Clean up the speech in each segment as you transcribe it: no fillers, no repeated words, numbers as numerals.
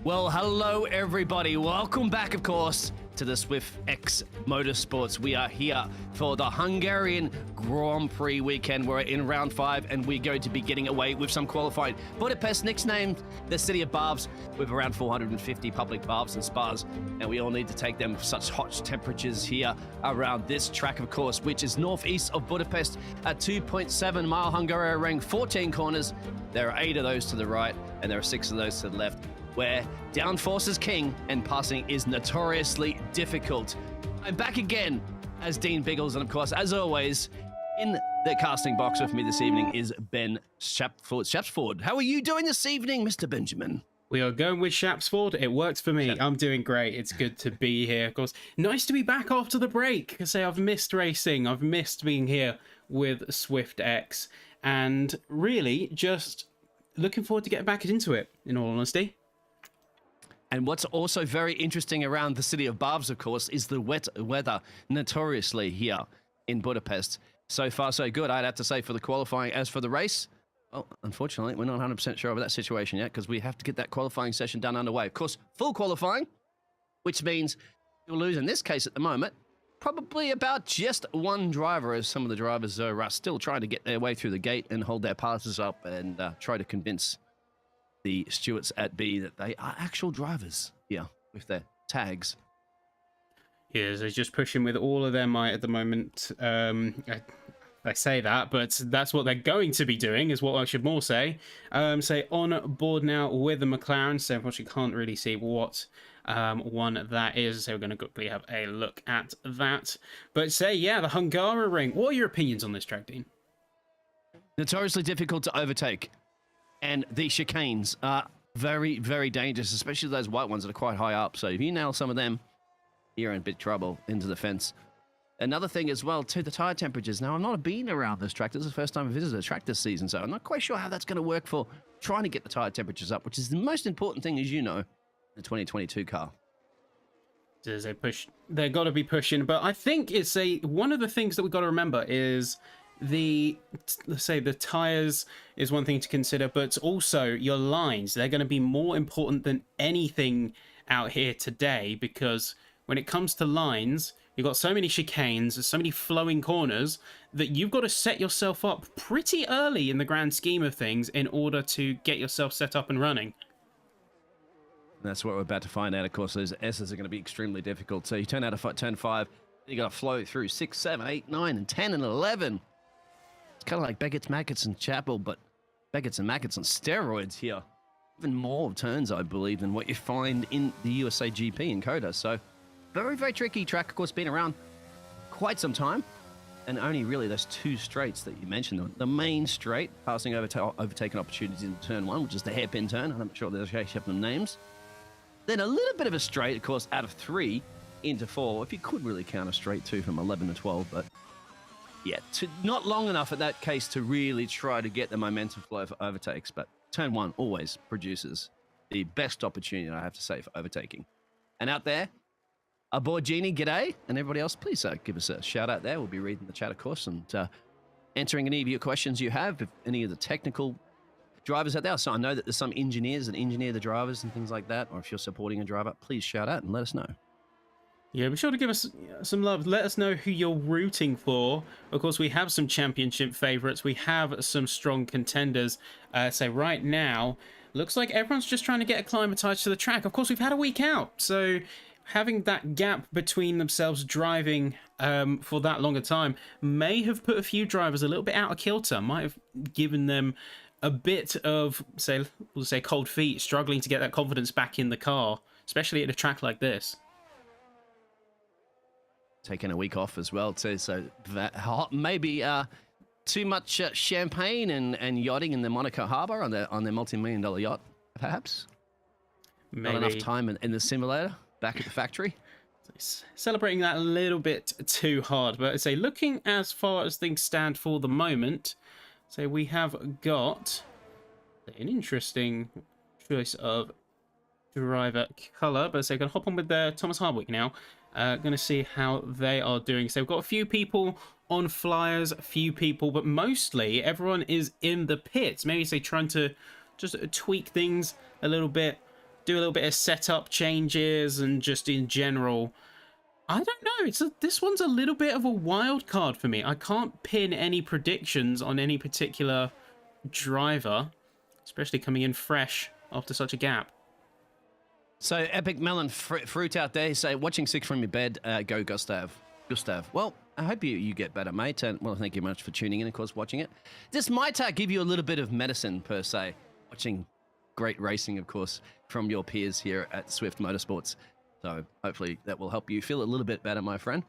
Well, hello everybody. Welcome back, of course, to the SwiftX Motorsports. We are here for the Hungarian Grand Prix weekend. We're in round 5 and we're going to be getting away with some qualifying. Budapest, nicknamed the City of Barbs, with around 450 public barbs and spas, and we all need to take them for such hot temperatures here around this track, of course, which is northeast of Budapest at 2.7 mile Hungarian ring, 14 corners. There are 8 of those to the right and there are 6 of those to the left, where downforce is king and passing is notoriously difficult. I'm back again as Dean Biggles, and of course, as always, in the casting box with me this evening is Ben Shapsford. How are you doing this evening, Mr. Benjamin? We are going with Shapsford. It works for me. I'm doing great. It's good to be here. Of course, nice to be back after the break. I say I've missed racing. I've missed being here with SwiftX, and really just looking forward to getting back into it, in all honesty. And what's also very interesting around the City of Barbs, of course, is the wet weather notoriously here in Budapest. So far, so good, I'd have to say, for the qualifying. As for the race, well, unfortunately, we're not 100% sure about that situation yet, because we have to get that qualifying session done underway. Of course, full qualifying, which means you'll lose, in this case at the moment, probably about just one driver, as some of the drivers are still trying to get their way through the gate and hold their passes up and try to convince the stewards at B that they are actual drivers here with their tags. Yeah, they're just pushing with all of their might at the moment. I say that, but that's what they're going to be doing, is what I should more say. Say on board now with the McLaren, so unfortunately can't really see what one that is, so we're going to quickly have a look at that. But say, yeah, the Hungarian ring. What are your opinions on this track, Dean? Notoriously difficult to overtake. And the chicanes are very, very dangerous, especially those white ones that are quite high up. So if you nail some of them, you're in big trouble into the fence. Another thing as well, too, the tyre temperatures. Now, I've not been around this track. This is the first time I visited a track this season, so I'm not quite sure how that's going to work for trying to get the tyre temperatures up, which is the most important thing, as you know, in the 2022 car. As they push, they've got to be pushing. But I think it's one of the things that we've got to remember is let's say the tires is one thing to consider, but also your lines. They're going to be more important than anything out here today, because when it comes to lines, you've got so many chicanes, so many flowing corners, that you've got to set yourself up pretty early in the grand scheme of things in order to get yourself set up and running. That's what we're about to find out. Of course, those S's are going to be extremely difficult. So you turn out of turn 5, you got to flow through 6, 7, 8, 9, and 10, and 11. It's kind of like Beckett's, Maggots, and Chapel, but Beckett's and Maggots on steroids here. Even more turns, I believe, than what you find in the USA GP in Coda. So, very, very tricky track. Of course, been around quite some time. And only really those 2 straights that you mentioned. The main straight, passing overtaken opportunities in turn 1, which is the hairpin turn. I'm not sure they have them names. Then a little bit of a straight, of course, out of 3 into 4. If you could really count a straight 2 from 11 to 12, but yeah, not long enough in that case to really try to get the momentum flow for overtakes, but turn 1 always produces the best opportunity, I have to say, for overtaking. And out there, aboard Genie, g'day, and everybody else, please give us a shout out there. We'll be reading the chat, of course, and answering any of your questions you have, if any of the technical drivers out there. So I know that there's some engineers that engineer the drivers and things like that, or if you're supporting a driver, please shout out and let us know. Yeah, be sure to give us some love. Let us know who you're rooting for. Of course, we have some championship favourites. We have some strong contenders. So right now, looks like everyone's just trying to get acclimatised to the track. Of course, we've had a week out. So having that gap between themselves driving for that longer time may have put a few drivers a little bit out of kilter. Might have given them a bit of, we'll say cold feet, struggling to get that confidence back in the car, especially at a track like this. Taking a week off as well too, so that maybe too much champagne and yachting in the Monaco Harbour on their multi-million-dollar yacht, perhaps. Maybe. Not enough time in the simulator back at the factory. Celebrating that a little bit too hard, but I'd say looking as far as things stand for the moment, so we have got an interesting choice of driver colour, but so going to hop on with Thomas Hardwick now. Going to see how they are doing. So we've got a few people on flyers, a few people, but mostly everyone is in the pits. Maybe say trying to just tweak things a little bit do a little bit of setup changes, and just in general, I don't know. This one's a little bit of a wild card for me. I can't pin any predictions on any particular driver, especially coming in fresh after such a gap. So, Epic Melon Fruit out there, say, watching 6 from your bed, go Gustav. Well, I hope you get better, mate. And, well, thank you much for tuning in, of course, watching it. This might give you a little bit of medicine, per se, watching great racing, of course, from your peers here at Swift Motorsports. So, hopefully, that will help you feel a little bit better, my friend.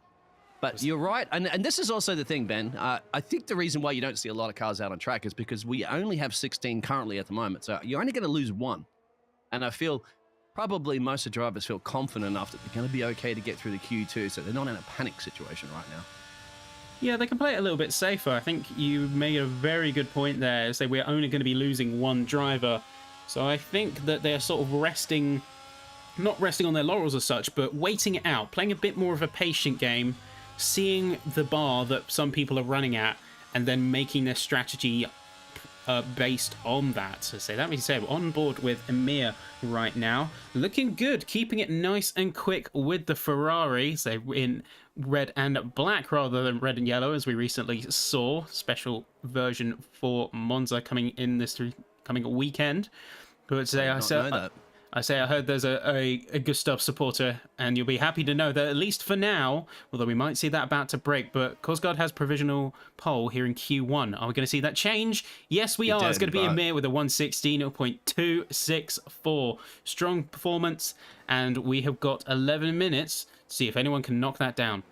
But you're right. And this is also the thing, Ben. I think the reason why you don't see a lot of cars out on track is because we only have 16 currently at the moment. So, you're only going to lose 1. And I feel probably most of the drivers feel confident enough that they're going to be okay to get through the Q2, so they're not in a panic situation right now. Yeah, they can play it a little bit safer. I think you made a very good point there. Say we're only going to be losing 1 driver. So I think that they're sort of not resting on their laurels as such, but waiting it out, playing a bit more of a patient game, seeing the bar that some people are running at, and then making their strategy based on that. So say that being said, we're on board with Emir right now, looking good, keeping it nice and quick with the Ferrari. So in red and black rather than red and yellow, as we recently saw. Special version for Monza coming in this coming weekend. But today I heard there's a Gustav supporter, and you'll be happy to know that at least for now, although we might see that about to break, but Cosgard has provisional pole here in Q1. Are we going to see that change? Yes, we are. It's going to be Emir with a 1:16.264. Strong performance, and we have got 11 minutes to see if anyone can knock that down.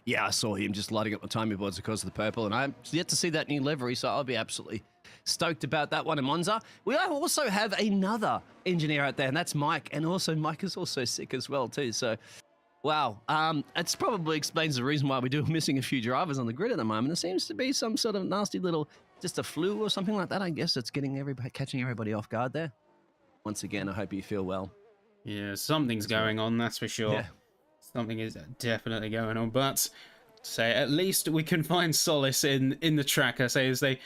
Yeah, I saw him just lighting up the timing boards because of the purple, and I'm yet to see that new livery, so I'll be absolutely stoked about that one in Monza. We also have another engineer out there, and that's Mike, and also Mike is also sick as well too. So, wow, it probably explains the reason why we're missing a few drivers on the grid at the moment. There seems to be some sort of nasty little, just a flu or something like that. I guess it's catching everybody off guard there. Once again, I hope you feel well. Yeah, something's going on, that's for sure. Yeah. Something is definitely going on, but say at least we can find solace in the track. I say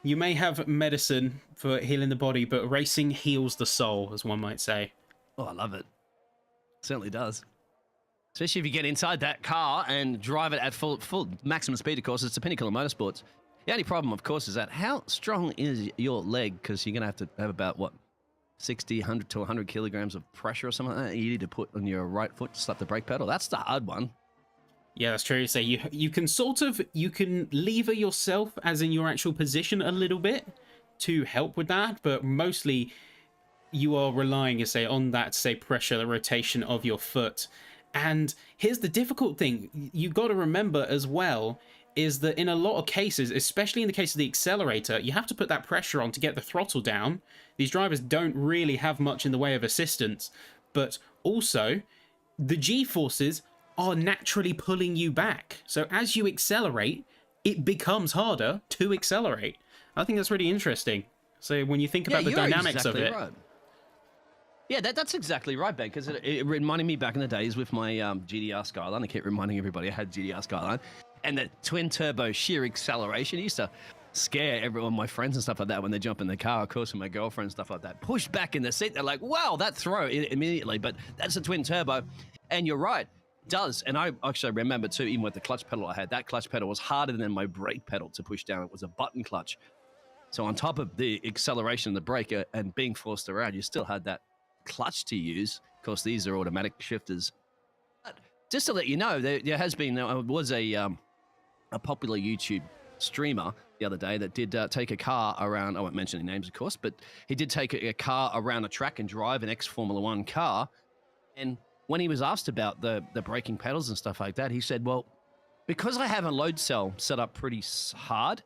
you may have medicine for healing the body, but racing heals the soul, as one might say. Oh, I love it. Certainly does. Especially if you get inside that car and drive it at full maximum speed, of course. It's the pinnacle of motorsports. The only problem, of course, is that how strong is your leg? Because you're going to have about, 60, 100 to 100 kilograms of pressure or something like that you need to put on your right foot to slap the brake pedal. That's the hard one. Yeah, that's true. So you can you can lever yourself, as in your actual position, a little bit to help with that, but mostly you are relying, on that, pressure, the rotation of your foot. And here's the difficult thing. You got to remember as well is that in a lot of cases, especially in the case of the accelerator, you have to put that pressure on to get the throttle down. These drivers don't really have much in the way of assistance, but also the G-forces are naturally pulling you back. So as you accelerate, it becomes harder to accelerate. I think that's really interesting. So when you think about the dynamics of it. Right. Yeah, that's exactly right, Ben, because it reminded me back in the days with my GDR Skyline. I keep reminding everybody I had GDR Skyline. And the twin-turbo sheer acceleration used to scare everyone, my friends and stuff like that, when they jump in the car, of course, and my girlfriend and stuff like that. Push back in the seat. They're like, wow, that throw immediately. But that's a twin-turbo. And you're right, it does. And I actually remember, too, even with the clutch pedal I had, that clutch pedal was harder than my brake pedal to push down. It was a button clutch. So on top of the acceleration of the brake and being forced around, you still had that clutch to use. Of course, these are automatic shifters. But just to let you know, there was a popular YouTube streamer the other day that did take a car around. I won't mention any names, of course, but he did take a car around a track and drive an ex-Formula One car. And when he was asked about the braking pedals and stuff like that, he said, well, because I have a load cell set up pretty hard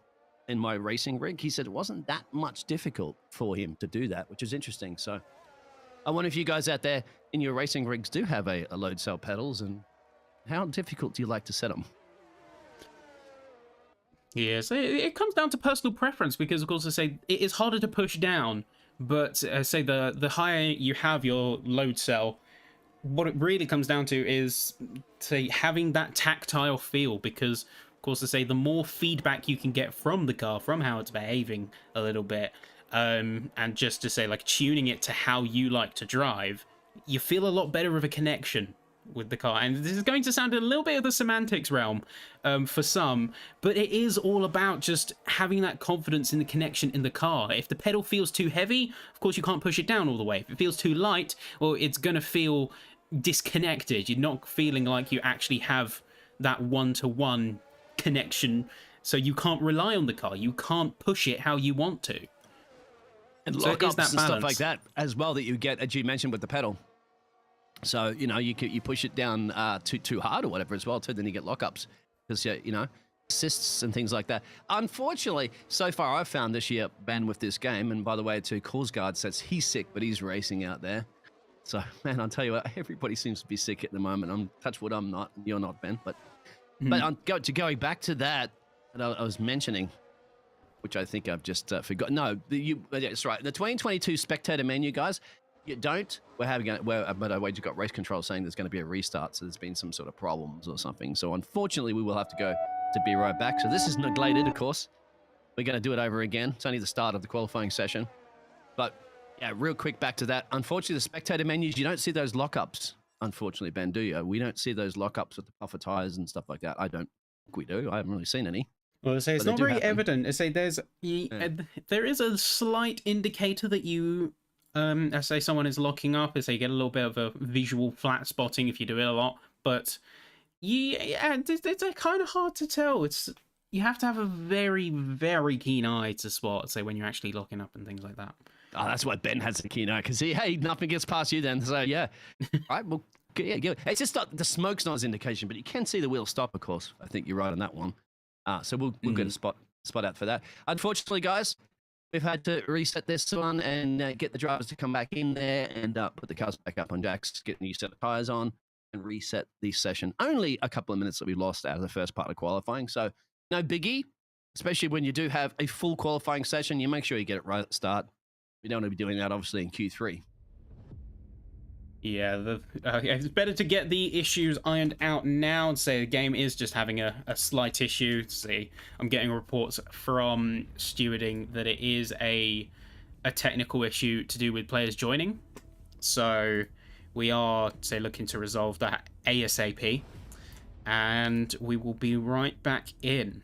in my racing rig, he said it wasn't that much difficult for him to do that, which is interesting. So I wonder if you guys out there in your racing rigs do have a load cell pedals, and how difficult do you like to set them? Yes, it comes down to personal preference, because, of course, I say it is harder to push down, but say the higher you have your load cell, what it really comes down to is, say, having that tactile feel, because, of course, I say the more feedback you can get from the car, from how it's behaving a little bit, and just to say, like, tuning it to how you like to drive, you feel a lot better of a connection with the car. And this is going to sound a little bit of the semantics realm for some, but it is all about just having that confidence in the connection in the car. If the pedal feels too heavy, of course you can't push it down all the way. If it feels too light, well, it's going to feel disconnected. You're not feeling like you actually have that one-to-one connection, so you can't rely on the car. You can't push it how you want to. And So lockups it is that and stuff balance. like that as well that you get, as you mentioned, with the pedal. So, you know, you push it down too hard or whatever as well, too, then you get lockups. Because, you know, assists and things like that. Unfortunately, so far I've found this year, Ben, with this game, and by the way, too, Korsgaard says he's sick, but he's racing out there. So, man, I'll tell you what, everybody seems to be sick at the moment. I'm touch wood, I'm not. You're not, Ben. But going back to that I was mentioning, which I think I've just forgotten. No, that's right. The 2022 spectator menu, guys. You don't. But I just got race control saying there's going to be a restart, so there's been some sort of problems or something. So unfortunately, we will have to go to be right back. So this is neglected, of course. We're going to do it over again. It's only the start of the qualifying session. But yeah, real quick back to that. Unfortunately, the spectator menus, you don't see those lockups. Unfortunately, Ben, do you? We don't see those lockups with the puffer tires and stuff like that. I don't think we do. I haven't really seen any. Well, I say it's But they not do very happen. evident. I say there is a slight indicator that you, I say someone is locking up. I say you get a little bit of a visual flat spotting if you do it a lot. But it's kind of hard to tell. You have to have a very, very keen eye to spot, say, when you're actually locking up and things like that. Oh, that's why Ben has the keen eye, because hey, nothing gets past you then. So yeah, right. Well, yeah, good. It's just not, the smoke's not his indication, but you can see the wheel stop. Of course, I think you're right on that one. So we'll get a spot out for that. Unfortunately, guys, we've had to reset this one and get the drivers to come back in there and put the cars back up on jacks, get a new set of tires on, and reset the session. Only a couple of minutes that we lost out of the first part of qualifying, so no biggie. Especially when you do have a full qualifying session, you make sure you get it right at the start. We don't want to be doing that, obviously, in Q3. Yeah, it's better to get the issues ironed out now and say the game is just having a slight issue. See, I'm getting reports from stewarding that it is a technical issue to do with players joining. So we are, say, looking to resolve that ASAP. And we will be right back in.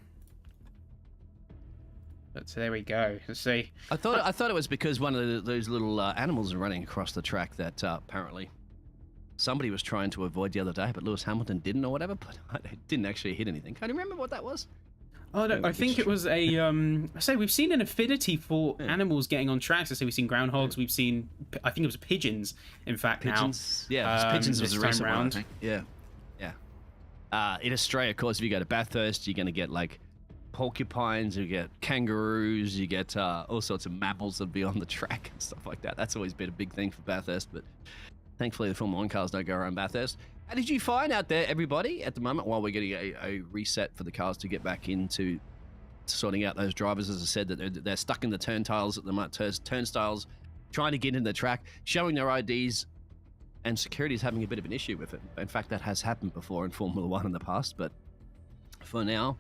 But there we go. Let's see. I thought it was because one of those little animals are running across the track that apparently somebody was trying to avoid the other day, but Lewis Hamilton didn't or whatever, but it didn't actually hit anything. Can you remember what that was? Oh, no, I think it was a, I say we've seen an affinity for animals getting on tracks. I say we've seen groundhogs, we've seen, I think it was pigeons, in fact, Pigeons. now. Yeah, pigeons was this a time recent one, I round. think. Yeah. In Australia, of course, if you go to Bathurst, you're going to get like porcupines, you get kangaroos, you get all sorts of mammals that be on the track and stuff like that. That's always been a big thing for Bathurst, but thankfully the Formula 1 cars don't go around Bathurst. How did you find out there, everybody, at the moment, while we're getting a reset for the cars to get back into sorting out those drivers? As I said, that they're stuck in the turnstiles at the turnstiles, trying to get in the track, showing their IDs, and security is having a bit of an issue with it. In fact, that has happened before in Formula 1 in the past, but for now,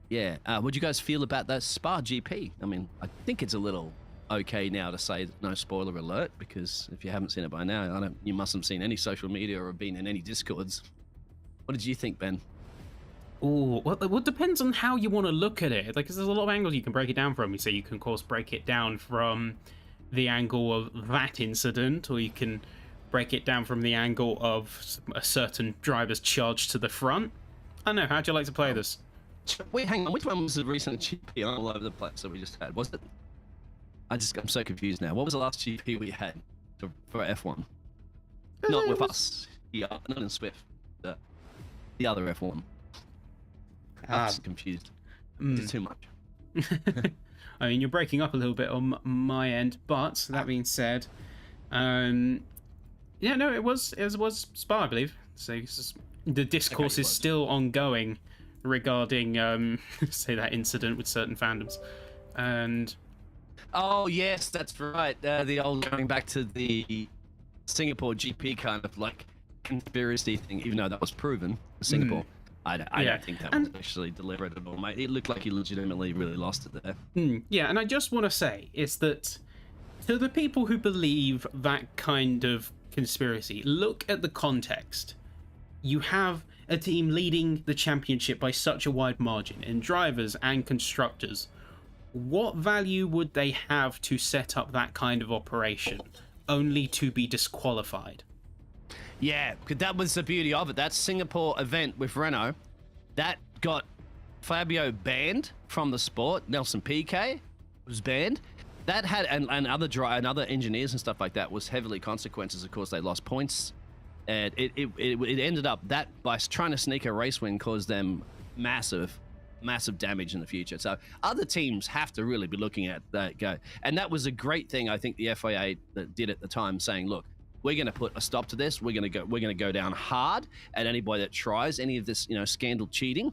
yeah. What do you guys feel about that Spa GP? I mean, I think it's a little okay now to say no spoiler alert, because if you haven't seen it by now, you mustn't have seen any social media or been in any discords. What did you think, Ben? Oh, well, it depends on how you want to look at it. Like, 'cause there's a lot of angles you can break it down from. You say you can, of course, break it down from the angle of that incident, or you can break it down from the angle of a certain driver's charge to the front. I don't know. How'd you like to play this? Wait, hang on. Which one was the recent GP all over the place that we just had? Was it? I'm so confused now. What was the last GP we had for F1? Not with us. Yeah, not in Swift. The other F1. I'm just confused. It's too much. I mean, you're breaking up a little bit on my end, but that being said, yeah, no, it was Spa, I believe. So the discourse is still ongoing regarding, say, that incident with certain fandoms, and oh yes, that's right. The old going back to the Singapore GP kind of like conspiracy thing, even though that was proven. Singapore. I don't think that was actually deliberate at all, mate. It looked like he legitimately really lost it there. Yeah, and I just want to say is that to the people who believe that kind of conspiracy, look at the context. You have a team leading the championship by such a wide margin in drivers and constructors. What value would they have to set up that kind of operation only to be disqualified? Yeah, because that was the beauty of it. That Singapore event with Renault, that got Fabio banned from the sport. Nelson Piquet was banned. That had, and other engineers and stuff like that, was heavily consequences. Of course, they lost points. And it ended up that by trying to sneak a race win caused them massive damage in the future. So other teams have to really be looking at that go. And that was a great thing, I think, the FIA that did at the time, saying, look, we're going to put a stop to this. We're going to go down hard at anybody that tries any of this, scandal cheating.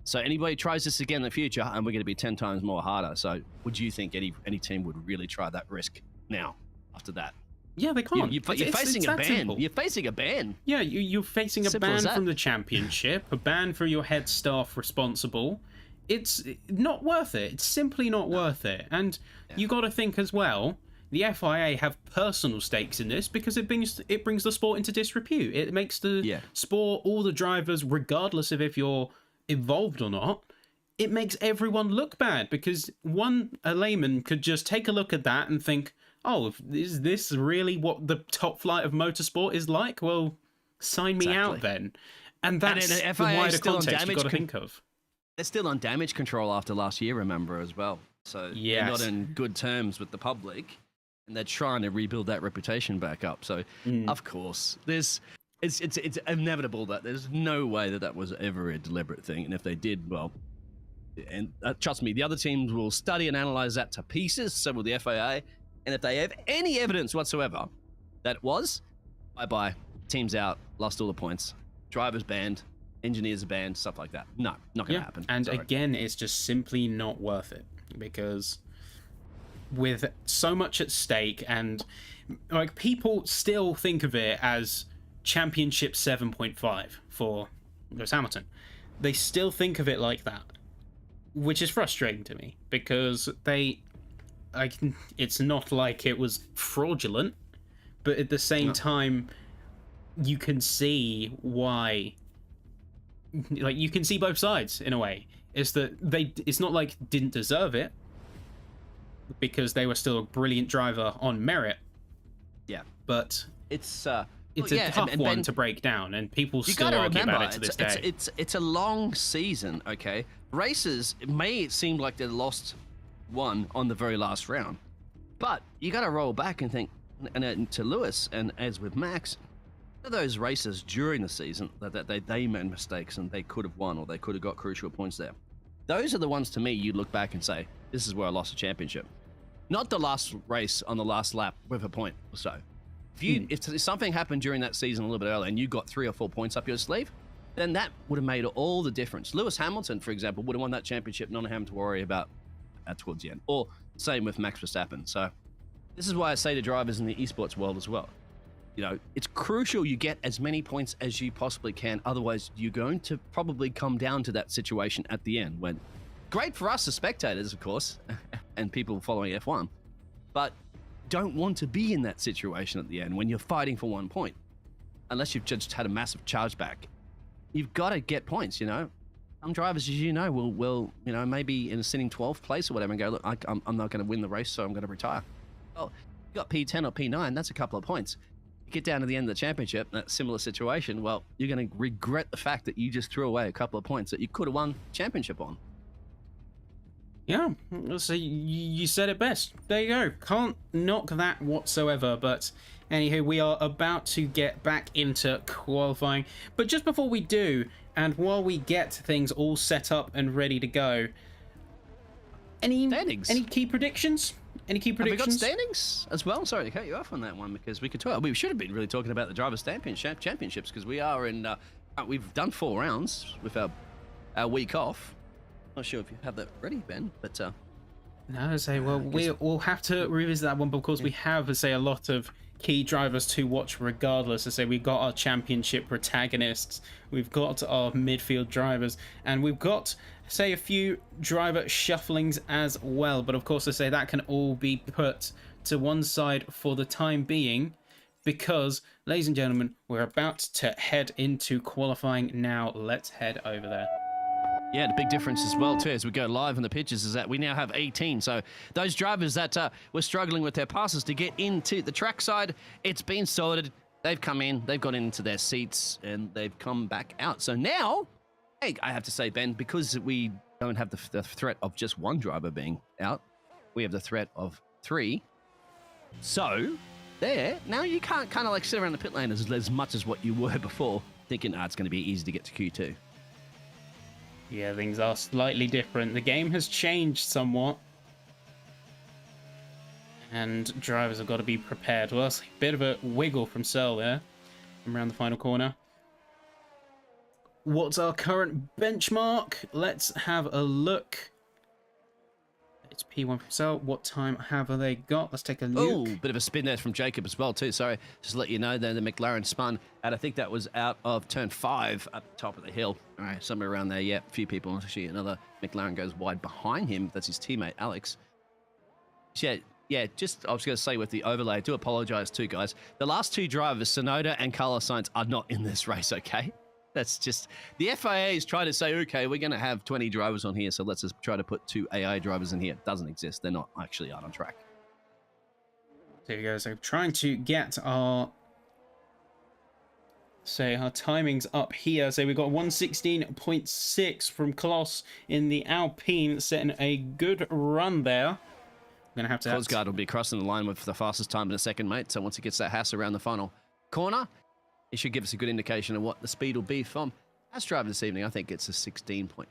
So anybody tries this again in the future, and we're going to be 10 times more harder. So would you think any team would really try that risk now after that? Yeah, they can't. You're facing a ban. Simple. You're facing a ban. Yeah, you're facing a ban from the championship, a ban for your head staff responsible. It's not worth it. It's simply not worth it. And you got to think as well, the FIA have personal stakes in this because it brings the sport into disrepute. It makes the sport, all the drivers, regardless of if you're involved or not, it makes everyone look bad because a layman could just take a look at that and think, oh, is this really what the top flight of motorsport is like? Well, sign me out then. And that's the wider context you've got to think of. They're still on damage control after last year, remember, as well. So they're not in good terms with the public, and they're trying to rebuild that reputation back up. So, of course, it's inevitable that there's no way that was ever a deliberate thing. And if they did, well, and trust me, the other teams will study and analyze that to pieces. So will the FIA. And if they have any evidence whatsoever that it was, bye-bye, teams out, lost all the points, drivers banned, engineers banned, stuff like that. No, not going to happen. And again, it's just simply not worth it because with so much at stake and like people still think of it as championship 7.5 for Lewis Hamilton. They still think of it like that, which is frustrating to me because it's not like it was fraudulent, but at the same time, you can see why. Like you can see both sides in a way. It's that it's not like didn't deserve it because they were still a brilliant driver on merit. Yeah, but it's a tough one to break down, and people still argue about it to this day. It's a long season. Okay, races may seem like they lost one on the very last round, but you got to roll back and think, and to Lewis and as with Max, those races during the season that they made mistakes and they could have won or they could have got crucial points there. Those are the ones to me you look back and say, this is where I lost a championship. Not the last race on the last lap with a point or so. If something happened during that season a little bit earlier and you got 3 or 4 points up your sleeve, then that would have made all the difference. Lewis Hamilton, for example, would have won that championship, not having to worry about towards the end. Or same with Max Verstappen. So this is why I say to drivers in the esports world as well, it's crucial you get as many points as you possibly can. Otherwise, you're going to probably come down to that situation at the end when, great for us as spectators, of course, and people following F1, but don't want to be in that situation at the end when you're fighting for 1 point, unless you've just had a massive chargeback. You've got to get points, Some drivers, as will maybe in a sitting 12th place or whatever and go, look, I'm not going to win the race, so I'm going to retire. Well, you got P10 or P9, that's a couple of points. You get down to the end of the championship, that similar situation, well, you're going to regret the fact that you just threw away a couple of points that you could have won the championship on. Yeah, so you said it best. There you go. Can't knock that whatsoever, but anywho, we are about to get back into qualifying. But just before we do, and while we get things all set up and ready to go, any key predictions? Any key predictions? Have we got standings as well? Sorry to cut you off on that one because we should have been really talking about the Drivers' Championships because we are in. We've done 4 rounds with our week off. Not sure if you have that ready, Ben, but no. We'll have to revisit that one because we have, a lot of key drivers to watch regardless. I say we've got our championship protagonists, we've got our midfield drivers, and we've got, say, a few driver shufflings as well. But of course, I say that can all be put to one side for the time being, because, ladies and gentlemen, we're about to head into qualifying now. Let's head over there. Yeah, the big difference as well, too, as we go live on the pitches, is that we now have 18. So those drivers that were struggling with their passes to get into the trackside, it's been sorted. They've come in, they've got into their seats, and they've come back out. So now, hey, I have to say, Ben, because we don't have the threat of just one driver being out, we have the threat of 3. So there, now you can't kind of like sit around the pit lane as much as what you were before, thinking, it's going to be easy to get to Q2. Yeah, things are slightly different. The game has changed somewhat, and drivers have got to be prepared. Well, that's a bit of a wiggle from Searle there, from around the final corner. What's our current benchmark? Let's have a look. It's P1 from Searle. What time have they got? Let's take a look. Oh, bit of a spin there from Jacob as well, too. Sorry, just to let you know, the McLaren spun, and I think that was out of turn 5 up the top of the hill. All right, somewhere around there. Yeah, a few people. Actually, another McLaren goes wide behind him. That's his teammate, Alex. Yeah, just, I was going to say with the overlay, I do apologize too, guys. The last 2 drivers, Sonoda and Carlos Sainz, are not in this race, okay? That's just, the FIA is trying to say, okay, we're going to have 20 drivers on here, so let's just try to put 2 AI drivers in here. It doesn't exist. They're not actually out on track. There you go. So trying to get our timings up here. So we've got 116.6 from Kloss in the Alpine, setting a good run there. I'm going to have to... Korsgaard will be crossing the line with the fastest time in a second, mate. So once he gets that Haas around the final corner, it should give us a good indication of what the speed will be from Haas driver this evening. I think it's a 16.3,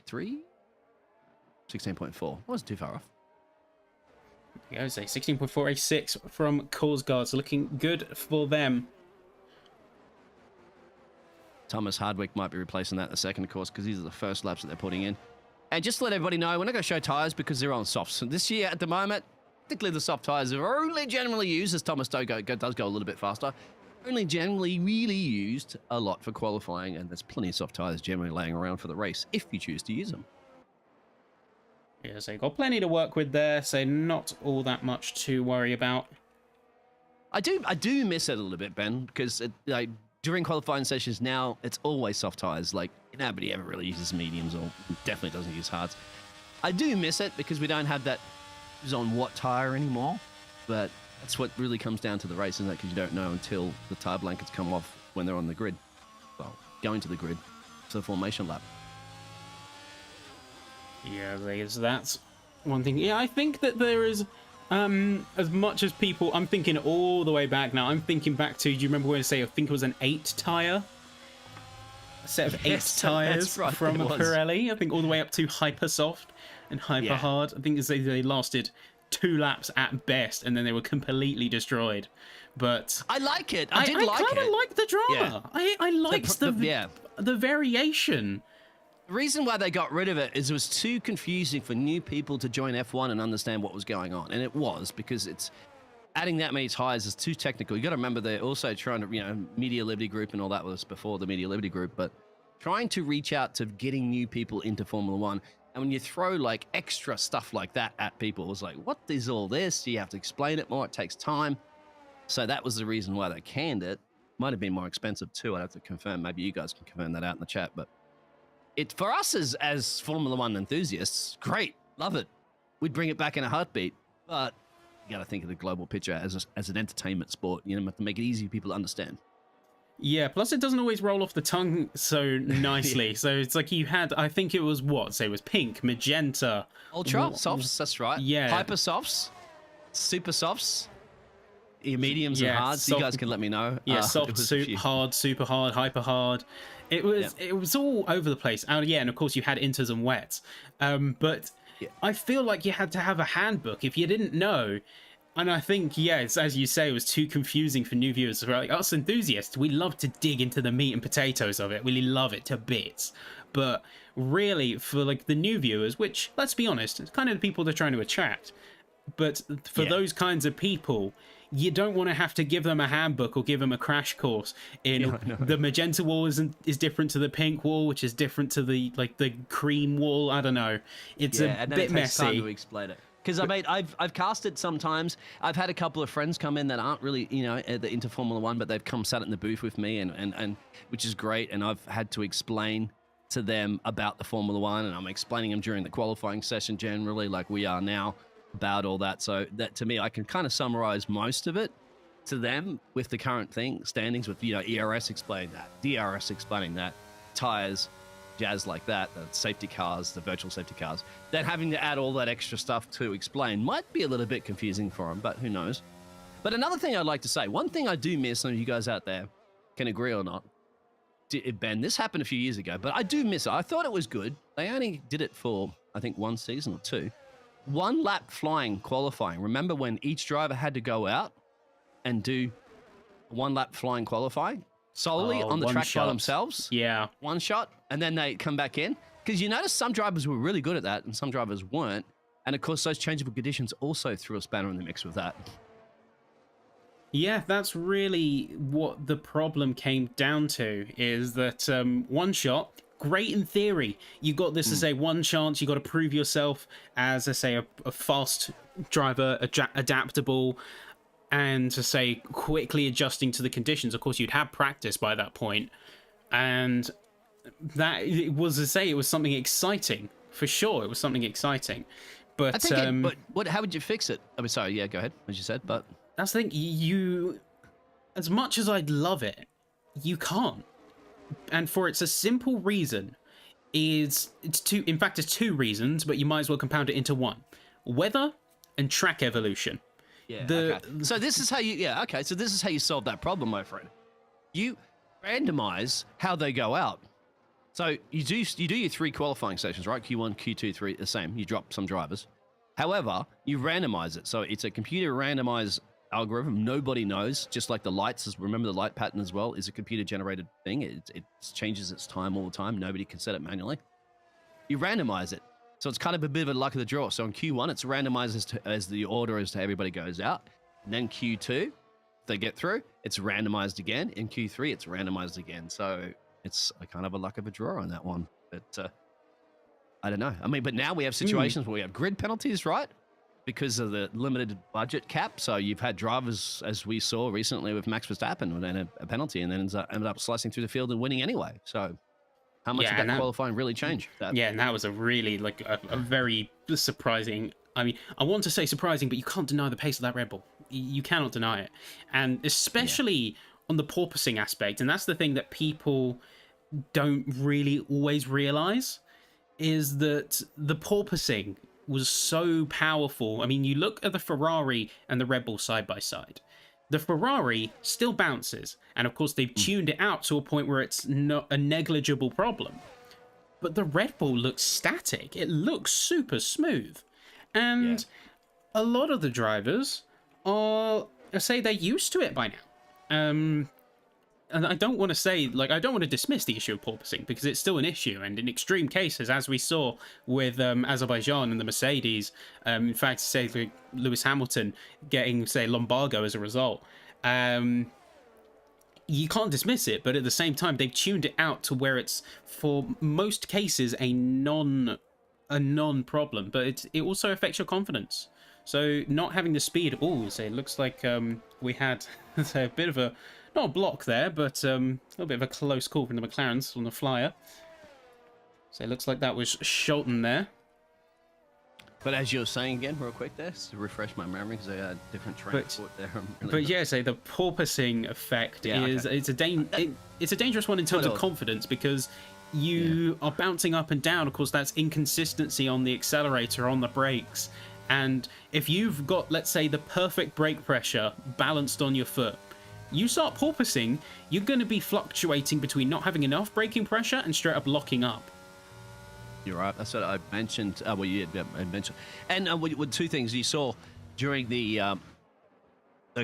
16.4. Wasn't too far off. There you go, say 16.486 from Korsgaard. So looking good for them. Thomas Hardwick might be replacing that in a second, of course, because these are the first laps that they're putting in. And just to let everybody know, we're not going to show tyres because they're on softs. So this year, at the moment, particularly the soft tyres are only generally used, as Thomas does go a little bit faster, only generally really used a lot for qualifying, and there's plenty of soft tyres generally laying around for the race if you choose to use them. Yeah, so you've got plenty to work with there, so not all that much to worry about. I do miss it a little bit, Ben, because during qualifying sessions now, it's always soft tyres. Like, nobody ever really uses mediums, or definitely doesn't use hards. I do miss it because we don't have that on what tyre anymore, but that's what really comes down to the race, isn't it? Because you don't know until the tyre blankets come off when they're on the grid. Well, going to the grid. It's a formation lap. Yeah, there's that one thing. Yeah, I think that there is, as much as people, I'm thinking all the way back now. I'm thinking back to, do you remember when I say, I think it was an 8 tyre? A set of 8 tyres right, from Pirelli. I think all the way up to hyper soft and hyper hard. I think they lasted 2 laps at best, and then they were completely destroyed. But I like it. I kind of like the drama. Yeah. I liked the variation. The reason why they got rid of it is it was too confusing for new people to join F1 and understand what was going on. And it was, because it's adding that many tyres is too technical. You got to remember they're also trying to, Media Liberty Group and all that was before the Media Liberty Group, but trying to reach out to getting new people into Formula One. And when you throw like extra stuff like that at people, it was like, what is all this? You have to explain it more. It takes time. So that was the reason why they canned it. Might have been more expensive too. I'd have to confirm. Maybe you guys can confirm that out in the chat, but it, for us as Formula One enthusiasts, great, love it. We'd bring it back in a heartbeat, but you got to think of the global picture as an entertainment sport. You have to make it easy for people to understand. Yeah, plus it doesn't always roll off the tongue so nicely. So it's like you had, I think it was what? So it was pink, magenta. Ultra softs, that's right. Yeah. Hyper softs, super softs, your mediums and hards. You guys can let me know. Yeah, soft, hard, super hard, hyper hard. It was all over the place. Yeah, and of course you had inters and wets. But I feel like you had to have a handbook if you didn't know. And I think, yes, as you say, it was too confusing for new viewers. Like us enthusiasts, we love to dig into the meat and potatoes of it. We love it to bits. But really, for like the new viewers, which, let's be honest, it's kind of the people they're trying to attract. But for those kinds of people, you don't want to have to give them a handbook or give them a crash course in the magenta wall is different to the pink wall, which is different to the cream wall. I don't know. It's a and then bit it takes time messy. to explain it. Because I mean, I've cast it sometimes. I've had a couple of friends come in that aren't really, into Formula One, but they've come sat in the booth with me, and which is great. And I've had to explain to them about the Formula One, and I'm explaining them during the qualifying session generally, like we are now, about all that. So that, to me, I can kind of summarize most of it to them with the current standings with, ERS explaining that, DRS explaining that, tires, jazz like that, the safety cars, the virtual safety cars. Then having to add all that extra stuff to explain might be a little bit confusing for them, but who knows. But another thing I'd like to say, one thing I do miss, some of you guys out there can agree or not, Ben, this happened a few years ago, but I do miss it. I thought it was good. They only did it for, I think, 1 season or 2. 1 lap flying qualifying. Remember when each driver had to go out and do 1 lap flying qualifying solely on the track by themselves? Yeah. 1 shot, and then they come back in? Because you notice some drivers were really good at that and some drivers weren't. And of course, those changeable conditions also threw a spanner in the mix with that. Yeah, that's really what the problem came down to, is that 1 shot, great in theory. You got this as a 1 chance, you got to prove yourself as, I say, a fast driver, adaptable, and to say quickly adjusting to the conditions. Of course, you'd have practice by that point, and that it was, it was something exciting for sure. It was something exciting, but I think how would you fix it? I mean, sorry, yeah, go ahead, as you said, but that's the thing. You, as much as I'd love it, you can't, and for it's a simple reason. It's 2 reasons, but you might as well compound it into 1: weather and track evolution. Yeah. Okay. So this is how you. Yeah. Okay. So this is how you solve that problem, my friend. You randomize how they go out. So you do your 3 qualifying sessions, right? Q1, Q2, 3, the same. You drop some drivers. However, you randomize it. So it's a computer randomized algorithm. Nobody knows. Just like the lights. Remember, the light pattern as well is a computer generated thing. It changes its time all the time. Nobody can set it manually. You randomize it. So it's kind of a bit of a luck of the draw. So in Q1, it's randomized as the order as to everybody goes out. And then Q2, if they get through, it's randomized again. In Q3, it's randomized again. So it's a kind of a luck of a draw on that one. But I don't know. I mean, but now we have situations where we have grid penalties, right? Because of the limited budget cap. So you've had drivers, as we saw recently with Max Verstappen, with a penalty, and then ended up slicing through the field and winning anyway. So how much did that qualifying really change? Yeah, and that was a really, a very surprising... I mean, I want to say surprising, but you can't deny the pace of that Red Bull. You cannot deny it. And especially on the porpoising aspect, and that's the thing that people don't really always realize, is that the porpoising was so powerful. I mean, you look at the Ferrari and the Red Bull side by side. The Ferrari still bounces, and of course they've tuned it out to a point where it's not a negligible problem. But the Red Bull looks static. It looks super smooth. And a lot of the drivers are, say, they're used to it by now. And I don't want to say, I don't want to dismiss the issue of porpoising, because it's still an issue. And in extreme cases, as we saw with Azerbaijan and the Mercedes, in fact, say, Lewis Hamilton getting, say, Lombardo as a result, you can't dismiss it. But at the same time, they've tuned it out to where it's, for most cases, a non-problem. But it also affects your confidence. So not having the speed, it looks like we had a bit of a, not a block there, but a little bit of a close call from the McLarens on the flyer. So it looks like that was Scholten there. But as you were saying again, real quick there, to refresh my memory, because I had a different transport there. The porpoising effect it's a dangerous one in terms of confidence, because you are bouncing up and down. Of course, that's inconsistency on the accelerator, on the brakes. And if you've got, let's say, the perfect brake pressure balanced on your foot, you start porpoising, you're going to be fluctuating between not having enough braking pressure and straight up locking up. You're right. That's what I mentioned. I mentioned. And with 2 things you saw during the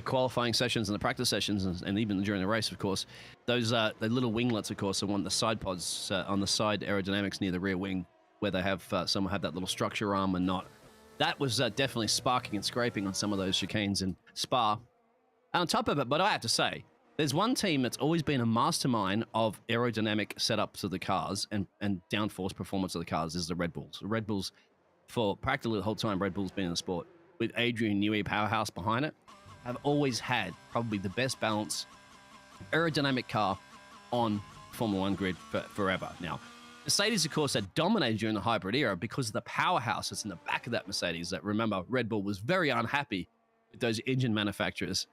qualifying sessions and the practice sessions, and even during the race, of course, those the little winglets, of course, are one of the side pods on the side aerodynamics near the rear wing, where they have some have that little structure arm and not. That was definitely sparking and scraping on some of those chicanes in Spa. On top of it, but I have to say, there's one team that's always been a mastermind of aerodynamic setups of the cars and downforce performance of the cars is the Red Bulls. The Red Bulls, for practically the whole time Red Bull's been in the sport, with Adrian Newey powerhouse behind it, have always had probably the best balance aerodynamic car on Formula One grid forever. Now, Mercedes, of course, had dominated during the hybrid era because of the powerhouse that's in the back of that Mercedes. That, remember, Red Bull was very unhappy with those engine manufacturers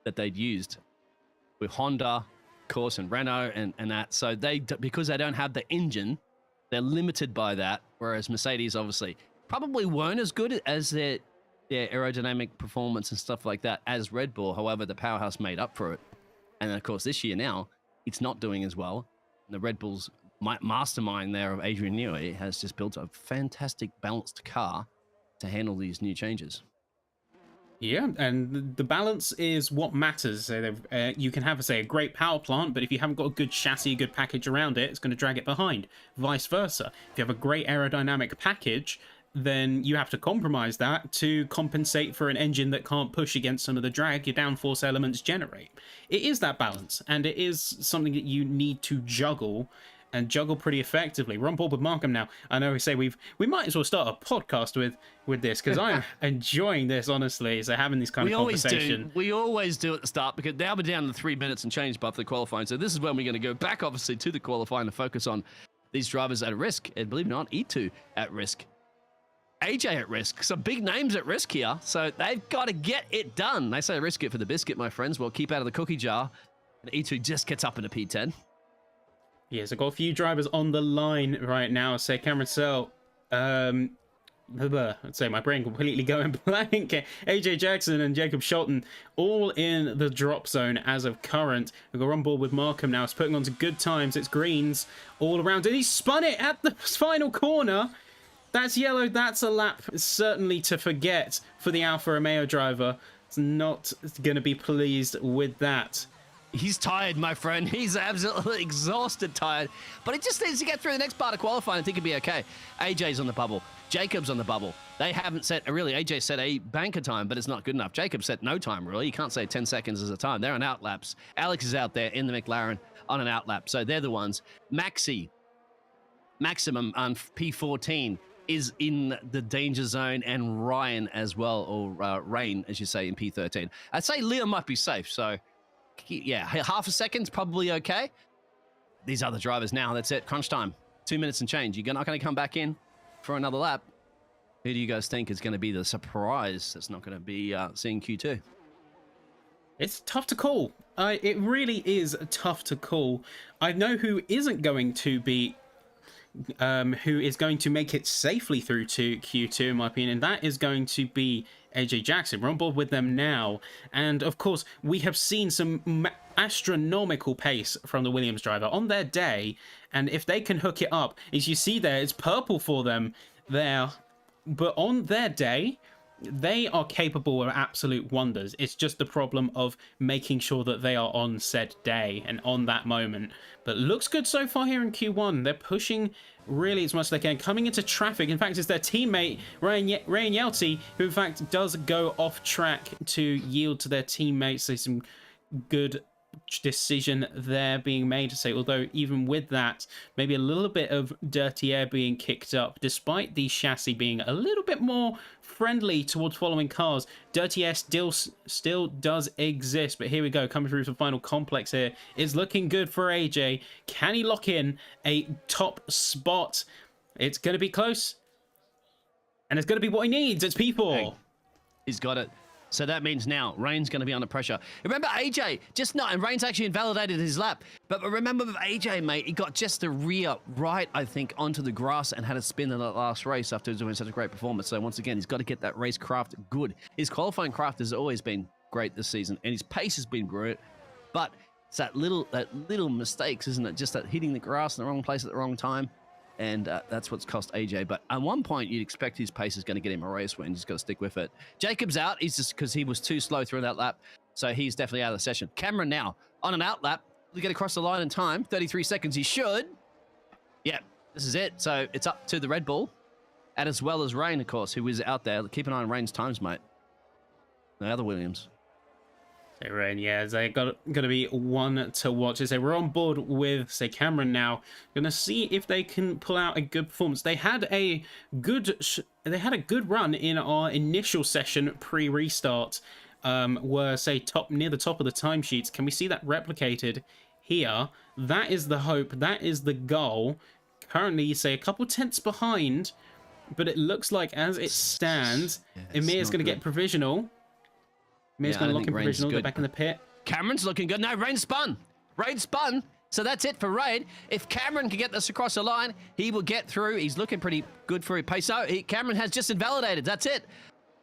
that they'd used with Honda, of course, and Renault and that. So because they don't have the engine, they're limited by that. Whereas Mercedes, obviously, probably weren't as good as their aerodynamic performance and stuff like that as Red Bull. However, the powerhouse made up for it. And of course, this year now, it's not doing as well. And the Red Bull's mastermind there of Adrian Newey has just built a fantastic balanced car to handle these new changes. Yeah, and the balance is what matters. So you can have, say, a great power plant, but if you haven't got a good chassis, a good package around it, it's going to drag it behind. Vice versa. If you have a great aerodynamic package, then you have to compromise that to compensate for an engine that can't push against some of the drag your downforce elements generate. It is that balance, and it is something that you need to juggle and juggle pretty effectively. We're on board with Markham now. I know we say we might as well start a podcast with this, because I'm enjoying this, honestly. So having this kind of conversation. We always do at the start, because now we're down to 3 minutes and change after the qualifying. So this is when we're going to go back, obviously, to the qualifying to focus on these drivers at risk. And believe it or not, E2 at risk. AJ at risk. Some big names at risk here. So they've got to get it done. They say risk it for the biscuit, my friends. Well, keep out of the cookie jar. And E2 just gets up into P10. Yes, I've got a few drivers on the line right now. Say Cameron Sell, I'd say my brain completely going blank. AJ Jackson and Jacob Shelton all in the drop zone as of current. We've got on board with Markham now. It's putting on some good times. It's greens all around. And he spun it at the final corner. That's yellow. That's a lap certainly to forget for the Alfa Romeo driver. It's not going to be pleased with that. He's tired, my friend. He's absolutely exhausted, tired. But he just needs to get through the next part of qualifying and think he'll be okay. AJ's on the bubble. Jacob's on the bubble. They haven't set, really, AJ set a banker time, but it's not good enough. Jacob set no time, really. You can't say 10 seconds is a time. They're on out laps. Alex is out there in the McLaren on an out lap. So they're the ones. Maximum on P14 is in the danger zone, and Ryan as well, or Rain, as you say, in P13. I'd say Liam might be safe, so yeah, half a second's probably okay. These other drivers now, that's it, crunch time. 2 minutes and change. You're not going to come back in for another lap. Who do you guys think is going to be the surprise that's not going to be seeing Q2? It's tough to call. It really is tough to call. I know who isn't going to be who is going to make it safely through to Q2, in my opinion. That is going to be AJ Jackson. We're on board with them now. And of course, we have seen some astronomical pace from the Williams driver on their day. And if they can hook it up, as you see there, it's purple for them there. But on their day, they are capable of absolute wonders. It's just the problem of making sure that they are on said day and on that moment. But looks good so far here in Q1. They're pushing really as much as they can. Coming into traffic. In fact, it's their teammate, Ryan Yelty, who in fact does go off track to yield to their teammates. So some good decision there being made to say, although even with that, maybe a little bit of dirty air being kicked up, despite the chassis being a little bit more friendly towards following cars. Dirty air still does exist, but here we go, coming through to the final complex here. It's looking good for AJ. Can he lock in a top spot? It's going to be close, and it's going to be what he needs. It's P4. Hey, he's got it. So that means now Rain's going to be under pressure. Remember AJ, and Rain's actually invalidated his lap. But remember with AJ, mate, he got just the rear right, I think, onto the grass and had a spin in that last race after doing such a great performance. So once again, he's got to get that race craft good. His qualifying craft has always been great this season, and his pace has been great. But it's that little mistakes, isn't it? Just that hitting the grass in the wrong place at the wrong time. And that's what's cost AJ. But at one point, you'd expect his pace is going to get him a race win. He's got to stick with it. Jacob's out. He's just because he was too slow through that lap. So he's definitely out of the session. Cameron now on an out lap. To get across the line in time. 33 seconds. He should. Yeah, this is it. So it's up to the Red Bull. And as well as Rain, of course, who is out there. Keep an eye on Rain's times, mate. The other Williams. So Rain, yeah, they got going to be one to watch. They say we're on board with say Cameron now. Going to see if they can pull out a good performance. They had a good run in our initial session pre-restart. Were say near the top of the timesheets. Can we see that replicated here? That is the hope. That is the goal. Currently, you say a couple tenths behind, but it looks like as it stands, Emir's going to get provisional. Emir's going to lock in provisional. They're back in the pit. Cameron's looking good. No, Rain spun. Rain spun. So that's it for Rain. If Cameron can get this across the line, he will get through. He's looking pretty good for a pace. So Cameron has just invalidated. That's it.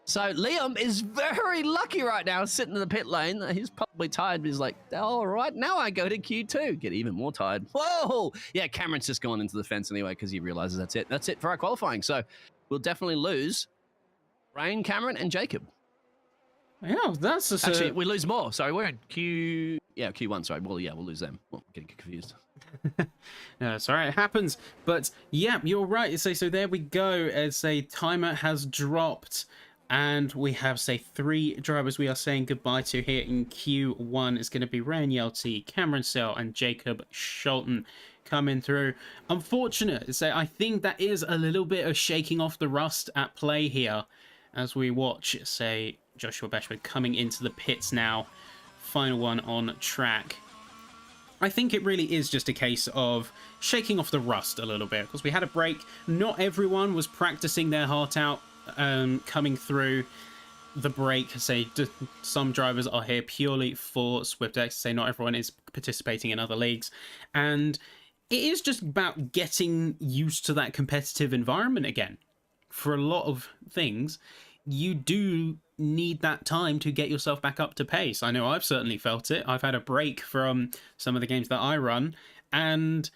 So Liam is very lucky right now, sitting in the pit lane. He's probably tired, but he's like, all right, now I go to Q2. Get even more tired. Whoa! Yeah, Cameron's just gone into the fence anyway because he realizes that's it. That's it for our qualifying. So we'll definitely lose Rain, Cameron, and Jacob. Yeah, that's just actually we lose more. Sorry, we're in Q1. Sorry, well, yeah, we'll lose them. Well, I'm getting confused. No, it's all right. It happens. But yeah, you're right. So there we go. As a timer has dropped. And we have, say, 3 drivers we are saying goodbye to here in Q1. It's going to be Ryan Yelty, Cameron Sell, and Jacob Scholten coming through. Unfortunate. So I think that is a little bit of shaking off the rust at play here as we watch, say, Joshua Beshwood coming into the pits now. Final one on track. I think it really is just a case of shaking off the rust a little bit because we had a break. Not everyone was practicing their heart out. Coming through the break, say some drivers are here purely for SwiftX, say not everyone is participating in other leagues, and it is just about getting used to that competitive environment again. For a lot of things, you do need that time to get yourself back up to pace. I know I've certainly felt it. I've had a break from some of the games that I run, and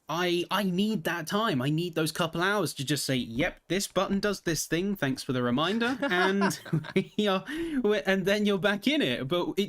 I need that time. I need those couple hours to just say, yep, this button does this thing. Thanks for the reminder. And and then you're back in it. But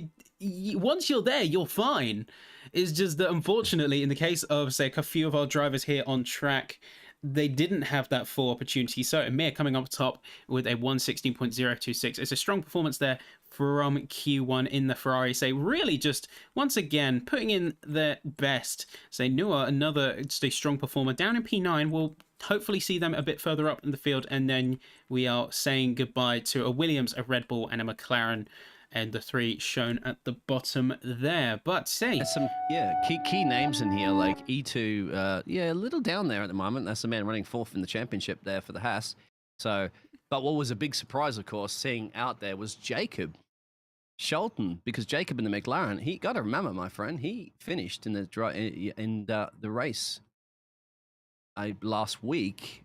once you're there, you're fine. It's just that, unfortunately, in the case of, say, a few of our drivers here on track, they didn't have that full opportunity. So Emir coming up top with a 1:16.026. It's a strong performance there from Q1 in the Ferrari. Say really just once again putting in their best. Say Noah, another strong performer down in P9. We'll hopefully see them a bit further up in the field, and then we are saying goodbye to a Williams, a Red Bull, and a McLaren. And the 3 shown at the bottom there. But say there's some key names in here like E2, a little down there at the moment. That's the man running 4th in the championship there for the Haas. So, but what was a big surprise, of course, seeing out there was Jacob Scholten, because Jacob in the McLaren, he got to remember, my friend, he finished in the race last week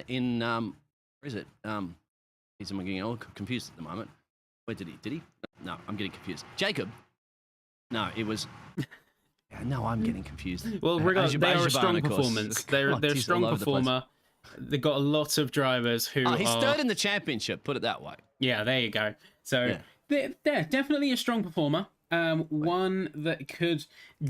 in where is it? I'm getting all confused at the moment. Where did he? No, I'm getting confused. Jacob? No, it was... No, I'm getting confused. Well, regardless, they are a strong performance. They're a strong performer. They've got a lot of drivers who he's 3rd in the championship, put it that way. Yeah, there you go. So, they're definitely a strong performer. One that could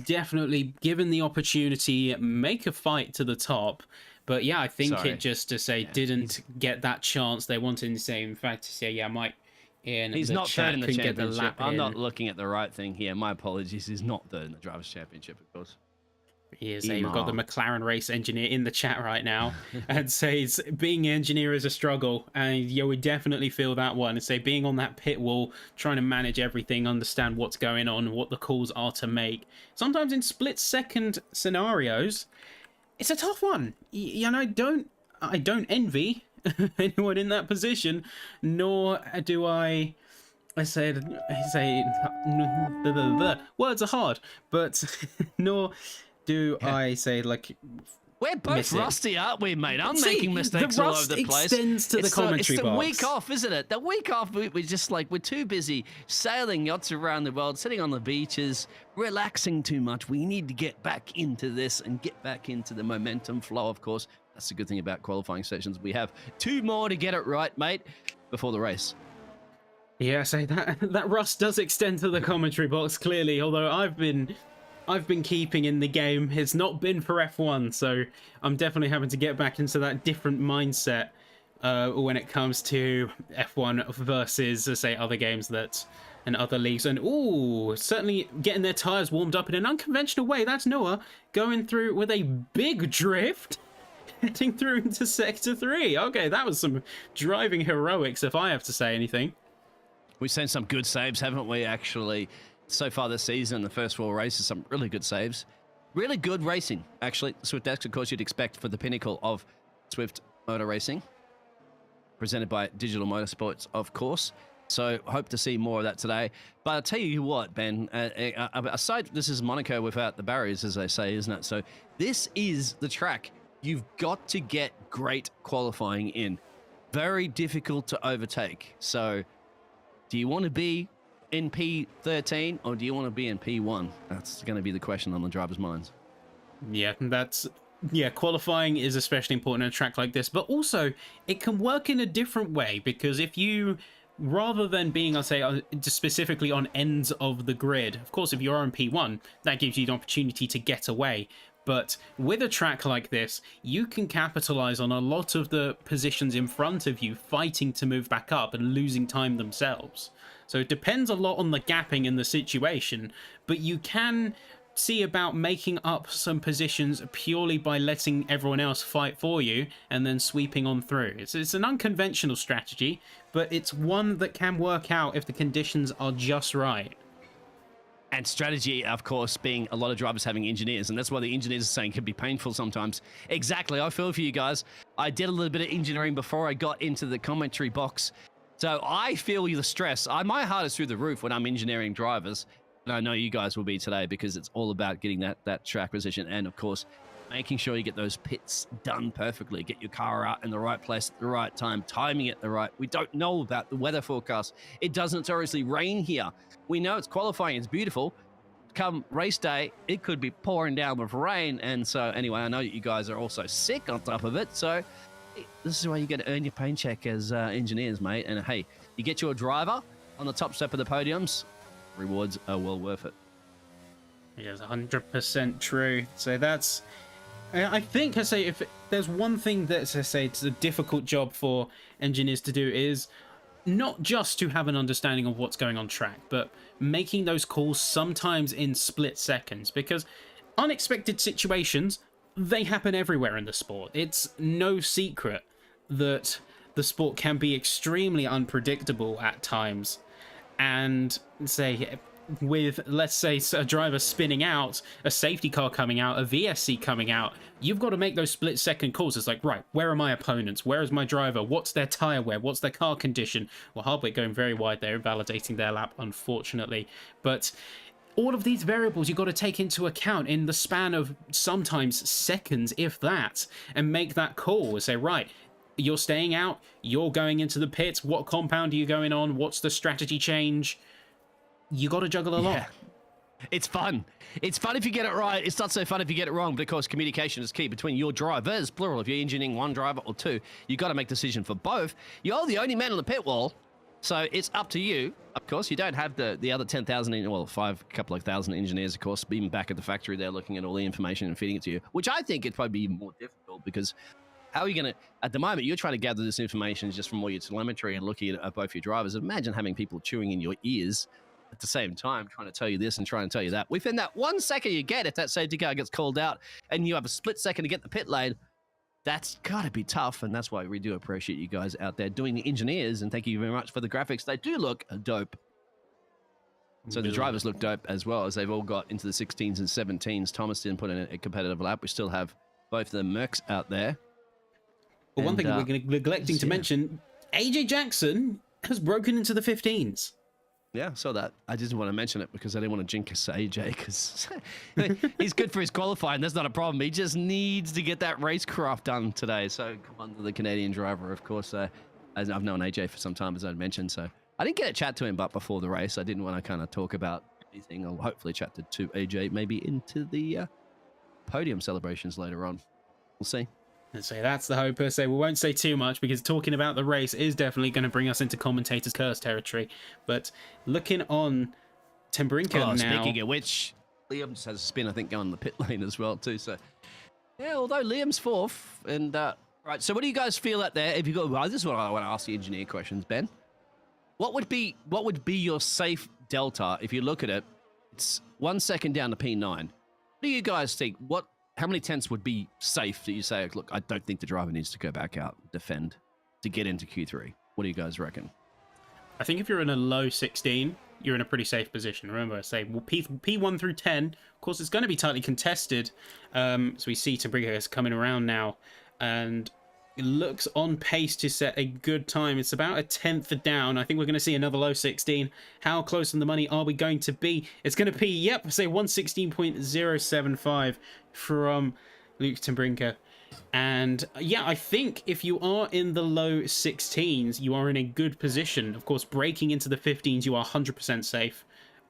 definitely, given the opportunity, make a fight to the top. But yeah, I think it just to say didn't get that chance they wanted to say. In fact, to say, I might... He's not 3rd in the championship. I'm not looking at the right thing here. My apologies. He's not 3rd in the Drivers' Championship, of course. He is. We've got the McLaren race engineer in the chat right now and says being an engineer is a struggle. And we definitely feel that one. And say being on that pit wall, trying to manage everything, understand what's going on, what the calls are to make. Sometimes in split-second scenarios, it's a tough one. I don't envy anyone in that position, nor do I say words are hard, but nor do I say like we're both rusty, aren't we, mate? I'm making mistakes all over the place. Extends to the commentary box. It's the box. week off, isn't it? The week off, we're just like, we're too busy sailing yachts around the world, sitting on the beaches, relaxing too much. We need to get back into this and get back into the momentum flow, of course. That's the good thing about qualifying sessions. We have 2 more to get it right, mate, before the race. Yeah, so that rust does extend to the commentary box, clearly, although I've been keeping in the game. It's not been for F1, so I'm definitely having to get back into that different mindset when it comes to F1 versus, say, other games that and other leagues. And ooh, certainly getting their tires warmed up in an unconventional way. That's Noah going through with a big drift, heading through into Sector 3. Okay, that was some driving heroics, if I have to say anything. We've seen some good saves, haven't we, actually? So far this season, the first 4 races, some really good saves. Really good racing, actually. SwiftX, of course, you'd expect for the pinnacle of Swift motor racing. Presented by Digital Motorsports, of course. So hope to see more of that today. But I'll tell you what, Ben, aside, this is Monaco without the barriers, as they say, isn't it? So this is the track. You've got to get great qualifying in. Very difficult to overtake. So do you want to be in P13 or do you want to be in P1? That's going to be the question on the drivers' minds. Yeah, qualifying is especially important in a track like this, but also it can work in a different way, because if you, rather than being, I'll say, specifically on ends of the grid, of course, if you're on P1, that gives you the opportunity to get away. But with a track like this, you can capitalize on a lot of the positions in front of you fighting to move back up and losing time themselves. So it depends a lot on the gapping in the situation, but you can see about making up some positions purely by letting everyone else fight for you and then sweeping on through. It's an unconventional strategy, but it's one that can work out if the conditions are just right. And strategy, of course, being a lot of drivers having engineers, and that's why the engineers are saying it can be painful sometimes. Exactly, I feel for you guys. I did a little bit of engineering before I got into the commentary box, so I feel the stress. My heart is through the roof when I'm engineering drivers, and I know you guys will be today, because it's all about getting that track position, and of course, making sure you get those pits done perfectly, get your car out in the right place at the right time, timing it the right. We don't know about the weather forecast. It doesn't notoriously rain here. We know it's qualifying, it's beautiful. Come race day, it could be pouring down with rain. And so anyway, I know that you guys are also sick on top of it. So this is why you get to earn your paycheck as engineers, mate. And hey, you get your driver on the top step of the podiums, rewards are well worth it. Yes, 100% true. So that's, I think, I say, if there's one thing that, I say, it's a difficult job for engineers to do, is not just to have an understanding of what's going on track, but making those calls sometimes in split seconds, because unexpected situations, they happen everywhere in the sport. It's no secret that the sport can be extremely unpredictable at times. And say, with, let's say, a driver spinning out, a safety car coming out, a VSC coming out, you've got to make those split-second calls. It's like, right, where are my opponents? Where is my driver? What's their tyre wear? What's their car condition? Well, Hardwick going very wide there, invalidating their lap, unfortunately. But all of these variables you've got to take into account in the span of sometimes seconds, if that, and make that call. Say, right, you're staying out, you're going into the pits, what compound are you going on? What's the strategy change? You got to juggle a lot. Yeah. It's fun. It's fun if you get it right. It's not so fun if you get it wrong, because communication is key between your drivers, plural. If you're engineering one driver or two, you got to make a decision for both. You're the only man on the pit wall, so it's up to you. Of course, you don't have the other 10,000, well, couple of thousand engineers, of course, being back at the factory there looking at all the information and feeding it to you, which I think it'd probably be even more difficult, because how are you going to, at the moment, you're trying to gather this information just from all your telemetry and looking at both your drivers. Imagine having people chewing in your ears at the same time, trying to tell you this and trying to tell you that. Within that 1 second you get, if that safety car gets called out and you have a split second to get the pit lane, that's got to be tough. And that's why we do appreciate you guys out there doing the engineers. And thank you very much for the graphics. They do look dope. So the drivers look dope as well, as they've all got into the 16s and 17s. Thomas didn't put in a competitive lap. We still have both the Mercs out there. But one thing we're neglecting to mention, AJ Jackson has broken into the 15s. Yeah, saw that. I just want to mention it because I didn't want to jinx AJ, because he's good for his qualifying. That's not a problem. He just needs to get that racecraft done today. So come on to the Canadian driver, of course. As I've known AJ for some time, as I mentioned. So I didn't get a chat to him, but before the race, I didn't want to kind of talk about anything. I'll hopefully chat to AJ maybe into the podium celebrations later on. We'll see. And so that's the hope. So we won't say too much, because talking about the race is definitely going to bring us into commentator's curse territory. But looking on Tembrinka now. Speaking of which, Liam just has a spin, I think, going in the pit lane as well too. So yeah, although Liam's fourth, and right. So what do you guys feel out there? If you go, well, this is what I want to ask the engineer questions, Ben. What would be your safe delta, if you look at it, it's 1 second down to P9. What do you guys think? How many tenths would be safe that you say, look, I don't think the driver needs to go back out, defend to get into Q3? What do you guys reckon? I think if you're in a low 16, you're in a pretty safe position. Remember, I say, well, P1 through 10, of course, it's going to be tightly contested. So we see Tabriga is coming around now, and it looks on pace to set a good time. It's about a tenth down. I think we're going to see another low 16. How close on the money are we going to be? It's going to be, yep, say 116.075 from Luke Tambrinka. And yeah, I think if you are in the low 16s, you are in a good position. Of course, breaking into the 15s, you are 100% safe.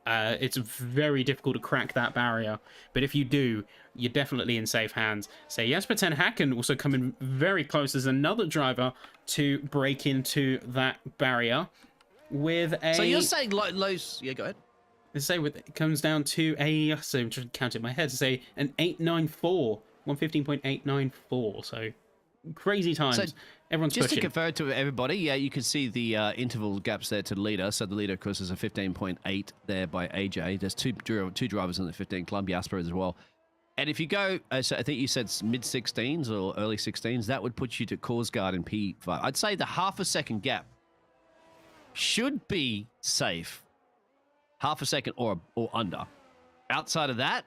It's very difficult to crack that barrier, but if you do, you're definitely in safe hands. So Jesper Ten Haken also coming very close as another driver to break into that barrier with a... So you're saying low... Yeah, go ahead. Let's say it comes down to a... So I'm trying to count it in my head. To say an 894, 115.894. So crazy times. So everyone's just pushing. To convert to everybody, yeah, you can see the interval gaps there to the leader. So the leader, of course, is a 15.8 there by AJ. There's two drivers in the 15 club, Jasper as well. And if you go, so I think you said mid-16s or early 16s, that would put you to Korsgaard in P5. I'd say the half a second gap should be safe. Half a second or under. Outside of that,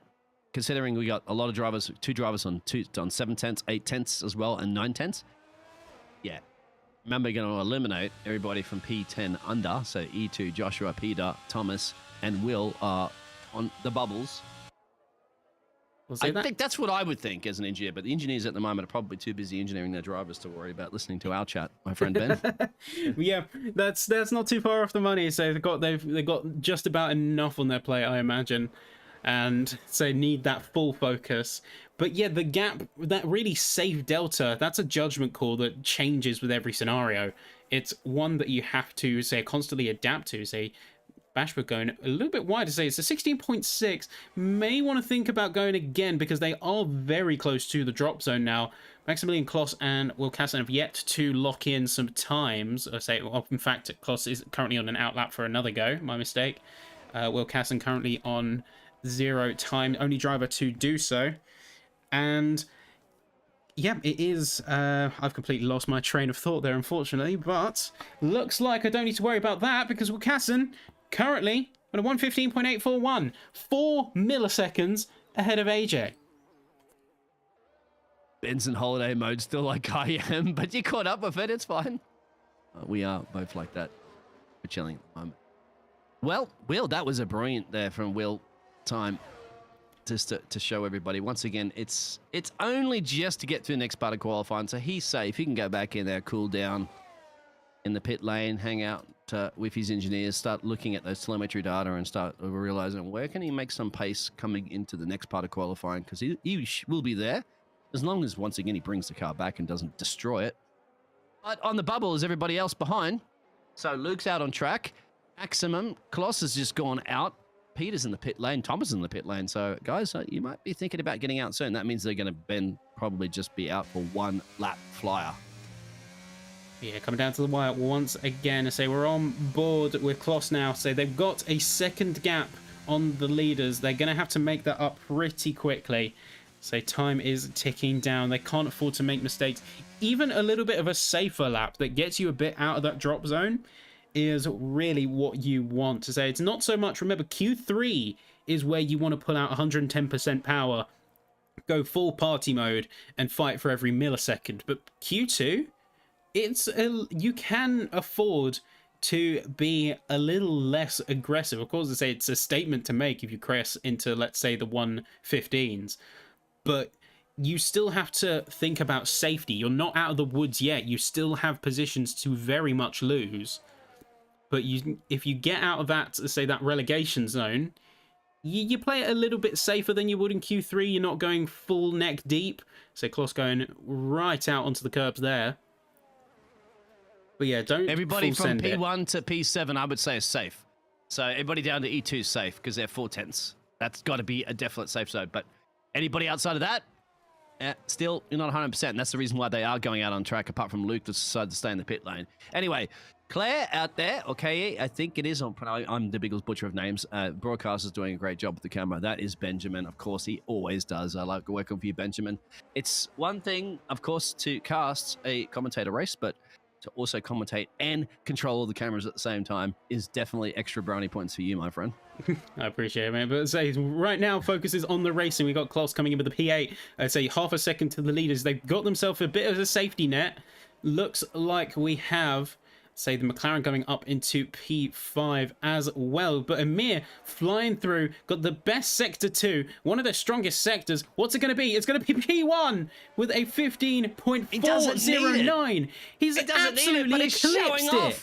considering we got a lot of drivers, two drivers on 7 tenths, 8 tenths as well, and 9 tenths. Yeah. Remember, you're going to eliminate everybody from P10 under. So E2, Joshua, Peter, Thomas, and Will are on the bubbles. I think that's what I would think as an engineer, but the engineers at the moment are probably too busy engineering their drivers to worry about listening to our chat, my friend Ben. Yeah, that's not too far off the money. So they've got just about enough on their plate, I imagine, and so need that full focus. But yeah, the gap, that really safe delta, that's a judgment call that changes with every scenario. It's one that you have to say constantly adapt to. Say Bashford going a little bit wide to say it's a 16.6. May want to think about going again because they are very close to the drop zone now. Maximilian Kloss and Will Casson have yet to lock in some times. I say, well, in fact, Kloss is currently on an outlap for another go. My mistake. Will Casson currently on 0 time. Only driver to do so. And yeah, it is. I've completely lost my train of thought there, unfortunately. But looks like I don't need to worry about that because Will Casson currently on a 115.841, 4 milliseconds ahead of AJ. Ben's in holiday mode still like I am, but you caught up with it. It's fine. We are both like that. We're chilling at the moment. Well, Will, that was a brilliant there from Will time. Just to show everybody once again, it's only just to get to the next part of qualifying, so he's safe. He can go back in there, cool down in the pit lane, hang out with his engineers, start looking at those telemetry data, and start realizing where can he make some pace coming into the next part of qualifying, because he will be there as long as once again he brings the car back and doesn't destroy it. But on the bubble is everybody else behind. So Luke's out on track. Maximum Kloss has just gone out. Peter's in the pit lane. Thomas is in the pit lane. So, guys, you might be thinking about getting out soon. That means they're going to probably just be out for one lap flyer. Yeah, coming down to the wire once again. I say we're on board with Kloss now. So they've got a second gap on the leaders. They're going to have to make that up pretty quickly. So time is ticking down. They can't afford to make mistakes. Even a little bit of a safer lap that gets you a bit out of that drop zone is really what you want to say. It's not so much, remember, Q3 is where you want to pull out 110% power, go full party mode, and fight for every millisecond. But Q2, you can afford to be a little less aggressive. Of course, I say it's a statement to make if you crest into, let's say, the 115s. But you still have to think about safety. You're not out of the woods yet. You still have positions to very much lose. But if you get out of that, say, that relegation zone, you play it a little bit safer than you would in Q3. You're not going full neck deep. So Kloss going right out onto the curbs there. But yeah, don't everybody full from send P1 to P7, I would say, is safe. So everybody down to E2 is safe because they're 4 tenths. That's got to be a definite safe zone. But anybody outside of that, still, you're not 100%. And that's the reason why they are going out on track, apart from Luke, that's decided to stay in the pit lane. Anyway, Claire out there, okay, I think it is on. I'm the biggest butcher of names. Broadcaster's doing a great job with the camera. That is Benjamin, of course. He always does. I like working for you, Benjamin. It's one thing, of course, to cast a commentator race, but to also commentate and control all the cameras at the same time is definitely extra brownie points for you, my friend. I appreciate it, man. But say right now, focus is on the racing. We got Klaus coming in with the P8. I'd say half a second to the leaders. They've got themselves a bit of a safety net. Looks like we have, say, the McLaren going up into P5 as well. But Amir flying through, got the best sector 2, one of the strongest sectors. What's it going to be? It's going to be P1 with a 15.409. He's absolutely eclipsed it.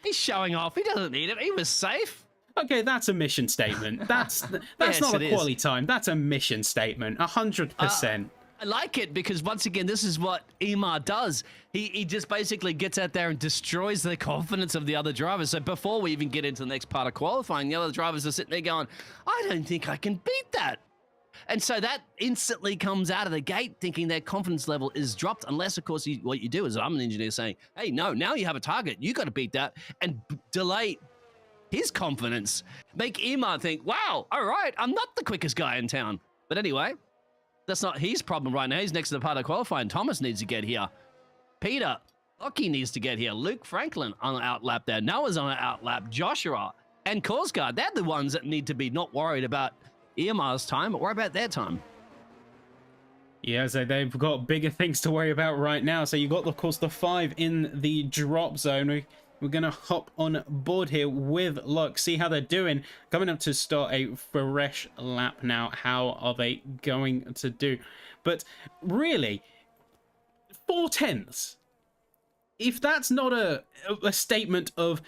He's showing off. He doesn't need it. He was safe. Okay, that's a mission statement. That's Yes, not it a is. quality time. That's a mission statement. 100%. I like it because, once again, this is what Emar does. He just basically gets out there and destroys the confidence of the other drivers. So before we even get into the next part of qualifying, the other drivers are sitting there going, I don't think I can beat that. And so that instantly comes out of the gate thinking their confidence level is dropped, unless, of course, what you do is, I'm an engineer saying, hey, no, now you have a target. You got to beat that and delay his confidence. Make Emar think, wow, all right, I'm not the quickest guy in town. But anyway, that's not his problem right now. He's next to the part of qualifying. Thomas needs to get here. Peter, Lockie needs to get here. Luke Franklin on an outlap there. Noah's on an outlap. Joshua and Korsgaard, they're the ones that need to be not worried about Earmar's time, but worry about their time. Yeah, so they've got bigger things to worry about right now. So you got, of course, the 5 in the drop zone. We're going to hop on board here with Luck, see how they're doing. Coming up to start a fresh lap now. How are they going to do? But really, 4/10. If that's not a statement of,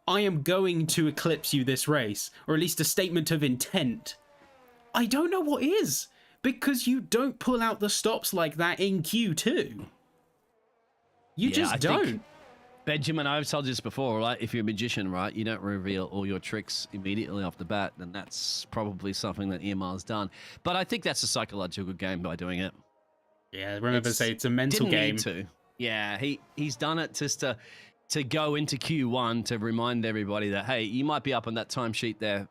I am going to eclipse you this race, or at least a statement of intent, I don't know what is. Because you don't pull out the stops like that in Q2. You just don't. Benjamin, I've told you this before, right? If you're a magician, right, you don't reveal all your tricks immediately off the bat, and that's probably something that EMR's done. But I think that's a psychological game by doing it. Yeah, remember to say it's a mental game. Need to. Yeah, he's done it just to go into Q1 to remind everybody that, hey, you might be up on that timesheet there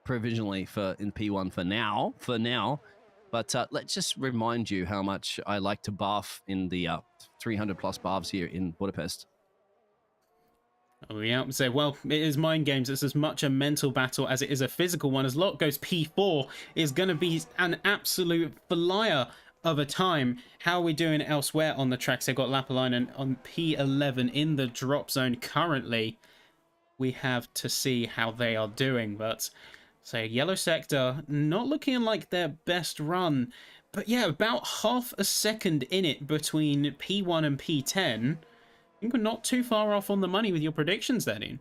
provisionally in P1 for now. But let's just remind you how much I like to bath in the 300 plus baths here in Budapest. Oh, yeah, so, well, it is mind games. It's as much a mental battle as it is a physical one. As Lot goes P4 is going to be an absolute flyer of a time. How are we doing elsewhere on the tracks? They've got Lapalainen on P11 in the drop zone currently. We have to see how they are doing, but so yellow sector not looking like their best run. But yeah, about half a second in it between P1 and P10. I think we're not too far off on the money with your predictions there, Dean.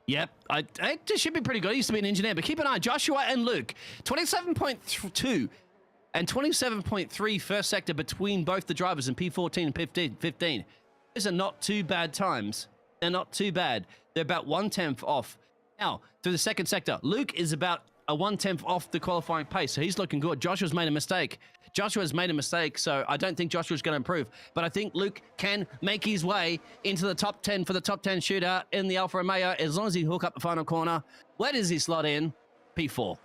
Yep, it should be pretty good. I used to be an engineer, but keep an eye. Joshua and Luke, 27.2 and 27.3 first sector between both the drivers in P14 and P15. Those are not too bad times. They're not too bad. They're about 1/10 off. Now, through the second sector, Luke is about a 1/10 off the qualifying pace, so he's looking good. Joshua's made a mistake. So I don't think Joshua's going to improve. But I think Luke can make his way into the top 10 for the top 10 shootout in the Alfa Romeo as long as he hook up the final corner. Where does he slot in? P4.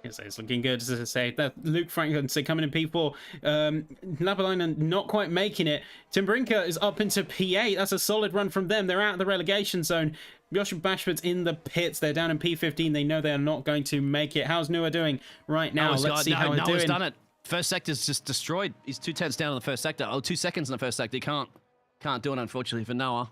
Yes, it's looking good, as I say. That Luke Franklin coming in P4. Lapalainen not quite making it. Tim Brinker is up into P8. That's a solid run from them. They're out of the relegation zone. Joshua Bashford's in the pits. They're down in P15. They know they're not going to make it. How's Noah doing right now? Let's see how they're doing. Noah's done it. First sector's just destroyed. He's 2/10 down in the first sector. Oh, 2 seconds in the first sector. He can't do it, unfortunately, for Noah.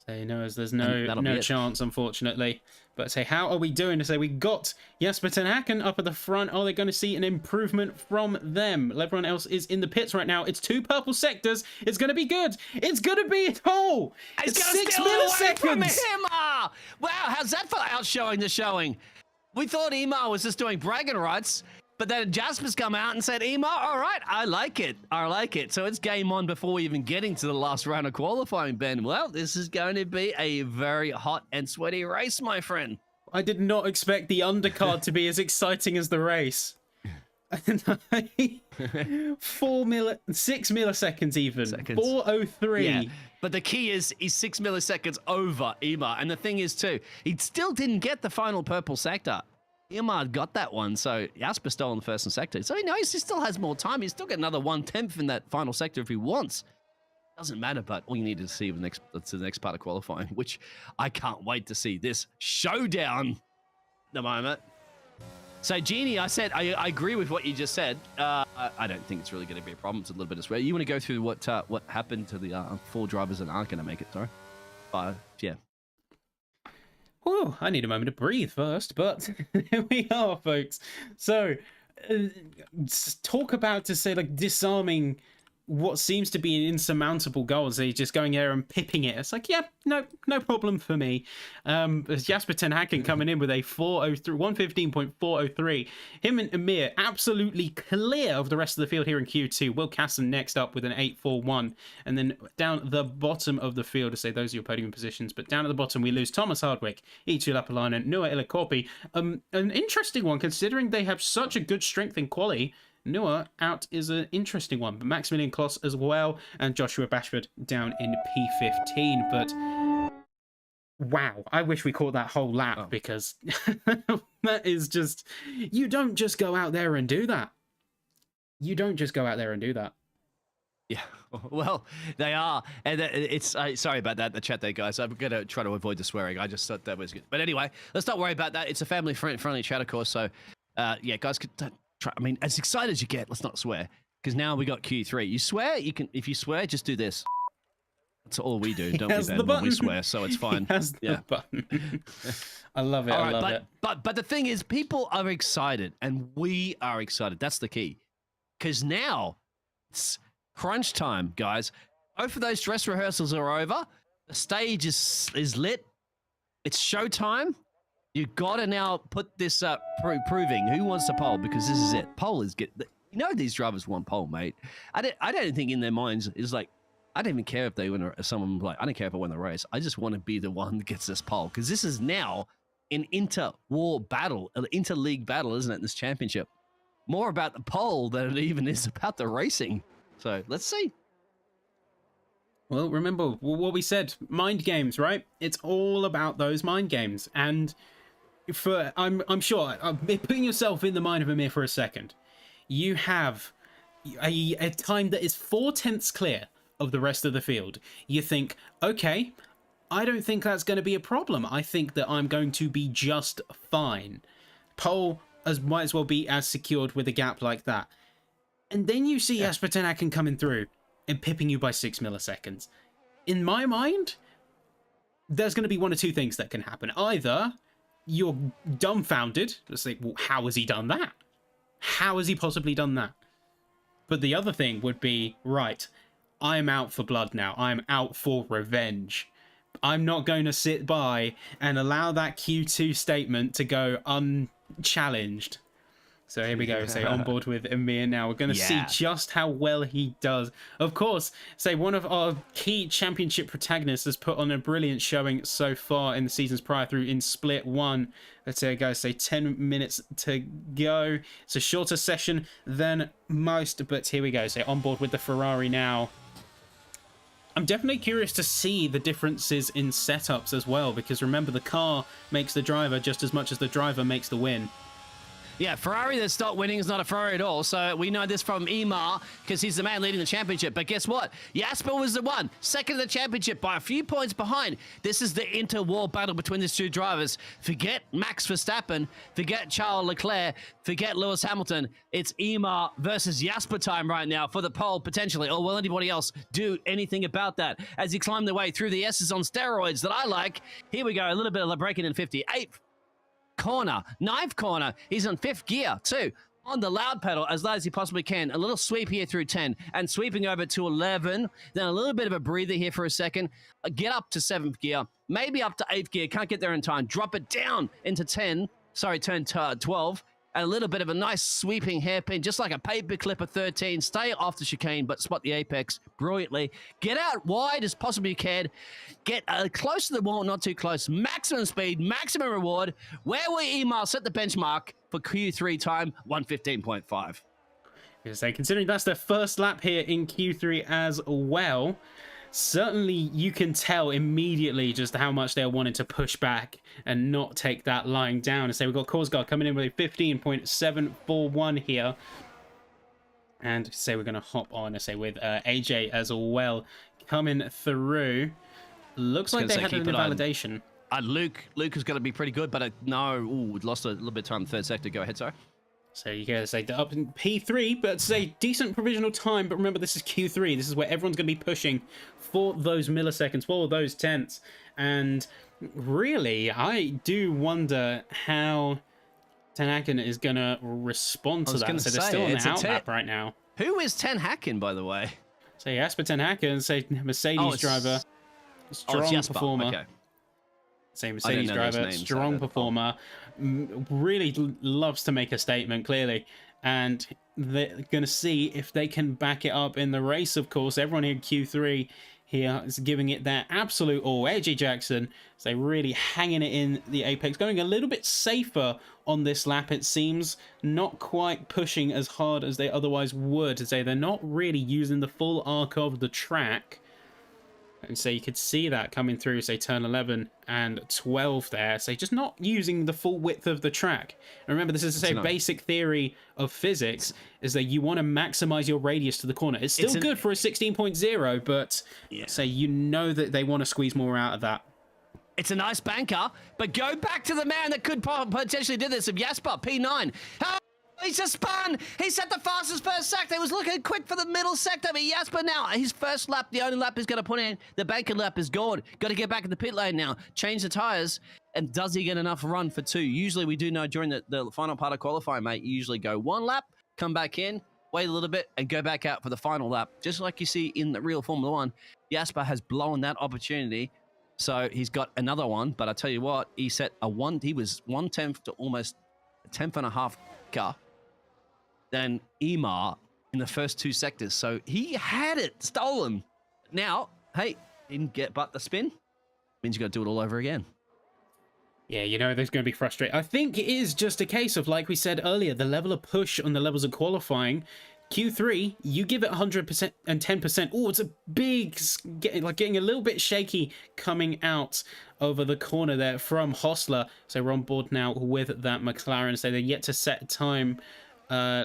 Say no, there's no chance, unfortunately. But say, how are we doing? To say we got Jasper Ten Haken up at the front. Are they going to see an improvement from them? Everyone else is in the pits right now. It's 2 purple sectors. It's going to be good. It's going to be a hole. It's 6 milliseconds. Wow, how's that for outshowing the showing? We thought Emar was just doing bragging rights. But then Jasper's come out and said, Emar, all right, I like it. So it's game on before we even getting to the last round of qualifying, Ben. Well, this is going to be a very hot and sweaty race, my friend. I did not expect the undercard to be as exciting as the race. 6 milliseconds even. Seconds. 4:03. Yeah, but the key is he's 6 milliseconds over Emar. And the thing is, too, he still didn't get the final purple sector. Emar got that one, so Jasper stole in the first and sector. So he knows he still has more time. He's still got another 1/10 in that final sector if he wants. Doesn't matter, but all you need to see that's the next part of qualifying, which I can't wait to see this showdown at the moment. So, Jeannie, I agree with what you just said. I don't think it's really going to be a problem. It's a little bit of swear. You want to go through what happened to the 4 drivers that aren't going to make it, sorry? 5, yeah. Whew, I need a moment to breathe first, but here we are, folks. So, talk about disarming what seems to be an insurmountable goal. So he's just going there and pipping it. It's like, yeah, no problem for me. Jasper Ten Haken coming in with a 115.403. Him and Amir absolutely clear of the rest of the field here in Q2. Will Casson next up with an 841. And then down the bottom of the field, to say those are your podium positions, but down at the bottom we lose Thomas Hardwick, E2 Lapalainen, Noah Ilakorpi. An interesting one considering they have such a good strength in quali. Noah out is an interesting one, but Maximilian Kloss as well, and Joshua Bashford down in P15. But wow, I wish we caught that whole lap because that is just, you don't just go out there and do that. You don't just go out there and do that. Yeah, well, they are, and it's sorry about that in the chat there, guys. I'm gonna try to avoid the swearing. I just thought that was good, but anyway, let's not worry about that. It's a family friendly chat, of course. So, yeah, guys, I mean, as excited as you get, let's not swear, because now we got Q3. You swear, you can. If you swear, just do this. That's all we do, don't we? Then when we swear, so it's fine. The button. I love it. All right, I love it. But the thing is, people are excited, and we are excited. That's the key, because now it's crunch time, guys. Both of those dress rehearsals are over. The stage is lit. It's showtime. You gotta now put this up, proving who wants to pole, because this is it. Pole is get. You know these drivers want pole, mate. I don't think in their minds is like, I don't even care if they win. Someone like, I don't care if I win the race. I just want to be the one that gets this pole, because this is now an inter-war battle, an inter-league battle, isn't it? This championship, more about the pole than it even is about the racing. So let's see. Well, remember what we said: mind games, right? It's all about those mind games, and. I'm sure, putting yourself in the mind of Amir for a second, you have a time that is 4/10 clear of the rest of the field. You think, okay, I don't think that's going to be a problem. I think that I'm going to be just fine. Pole might as well be as secured with a gap like that. And then you see Jasper Ten Haken coming through and pipping you by 6 milliseconds. In my mind, there's going to be one or two things that can happen. Either you're dumbfounded. It's like, well, how has he done that? How has he possibly done that? But the other thing would be, right, I'm out for blood now. I'm out for revenge. I'm not going to sit by and allow that Q2 statement to go unchallenged. So here we go. So on board with Amir now. We're going to see just how well he does. Of course, say one of our key championship protagonists has put on a brilliant showing so far in the seasons prior through in Split 1. Let's say, guys, say 10 minutes to go. It's a shorter session than most, but here we go. So on board with the Ferrari now. I'm definitely curious to see the differences in setups as well, because remember, the car makes the driver just as much as the driver makes the win. Yeah, Ferrari that's not winning is not a Ferrari at all. So we know this from Emar, because he's the man leading the championship. But guess what? Jasper was the one, second in the championship by a few points behind. This is the inter-war battle between these two drivers. Forget Max Verstappen, forget Charles Leclerc, forget Lewis Hamilton. It's Emar versus Jasper time right now for the pole, potentially. Or will anybody else do anything about that? As he climbed the way through the S's on steroids that I like. Here we go, a little bit of breaking in 58th corner, 9th corner. He's on 5th gear too, on the loud pedal as loud as he possibly can. A little sweep here through 10 and sweeping over to 11. Then a little bit of a breather here for a second. Get up to 7th gear, maybe up to 8th gear. Can't get there in time. Drop it down into 10. Sorry, turn 12. A little bit of a nice sweeping hairpin, just like a paper clip of 13. Stay off the chicane, but spot the apex brilliantly. Get out wide as possibly you can. Get close to the wall, not too close. Maximum speed, maximum reward. Where will Email set the benchmark for Q3 time? 1:15.5. So considering that's their first lap here in Q3 as well, certainly you can tell immediately just how much they're wanting to push back and not take that line down. And say we've got Korsgaard coming in with a 15.741 here. And say we're going to hop on, I say, with AJ as well coming through. Looks like they had an invalidation. Luke is going to be pretty good, but no, we lost a little bit of time in the third sector. Go ahead, sorry. So you gotta say up in P3, but say decent provisional time. But remember, this is Q3. This is where everyone's gonna be pushing for those milliseconds, for those tenths. And really, I do wonder how Ten Hacken is gonna respond to that. So they're still on the out map right now. Who is Ten Hacken, by the way? So Jasper Ten Hacken, say Mercedes driver, strong performer. Okay. Say Mercedes driver, strong performer. Really loves to make a statement, clearly, and they're going to see if they can back it up in the race. Of course, everyone in Q3 here is giving it their absolute all. AJ Jackson, so really hanging it in the apex, going a little bit safer on this lap, it seems, not quite pushing as hard as they otherwise would. Say they're not really using the full arc of the track. And so you could see that coming through, say, turn 11 and 12 there. So just not using the full width of the track. And remember, this is to say basic theory of physics, is that you want to maximize your radius to the corner. It's still good for a 16.0, but say you know that they want to squeeze more out of that. It's a nice banker, but go back to the man that could potentially do this, of Jasper, P9. He's just spun. He set the fastest first sector. He was looking quick for the middle sector. But Jasper now, his first lap, the only lap he's going to put in, the banker lap is gone. Got to get back in the pit lane now. Change the tires. And does he get enough run for 2? Usually we do know during the final part of qualifying, mate, you usually go 1 lap, come back in, wait a little bit, and go back out for the final lap. Just like you see in the real Formula 1, Jasper has blown that opportunity. So he's got another one. But I tell you what, he set he was 1/10 to almost a 10th and a half car than Emar in the first 2 sectors. So he had it stolen. Now, hey, didn't get but the spin. Means you got to do it all over again. Yeah, you know, there's going to be frustrating. I think it is just a case of, like we said earlier, the level of push on the levels of qualifying. Q3, you give it 100% and 10%. Oh, it's a big, getting a little bit shaky coming out over the corner there from Hostler. So we're on board now with that McLaren. So they're yet to set time.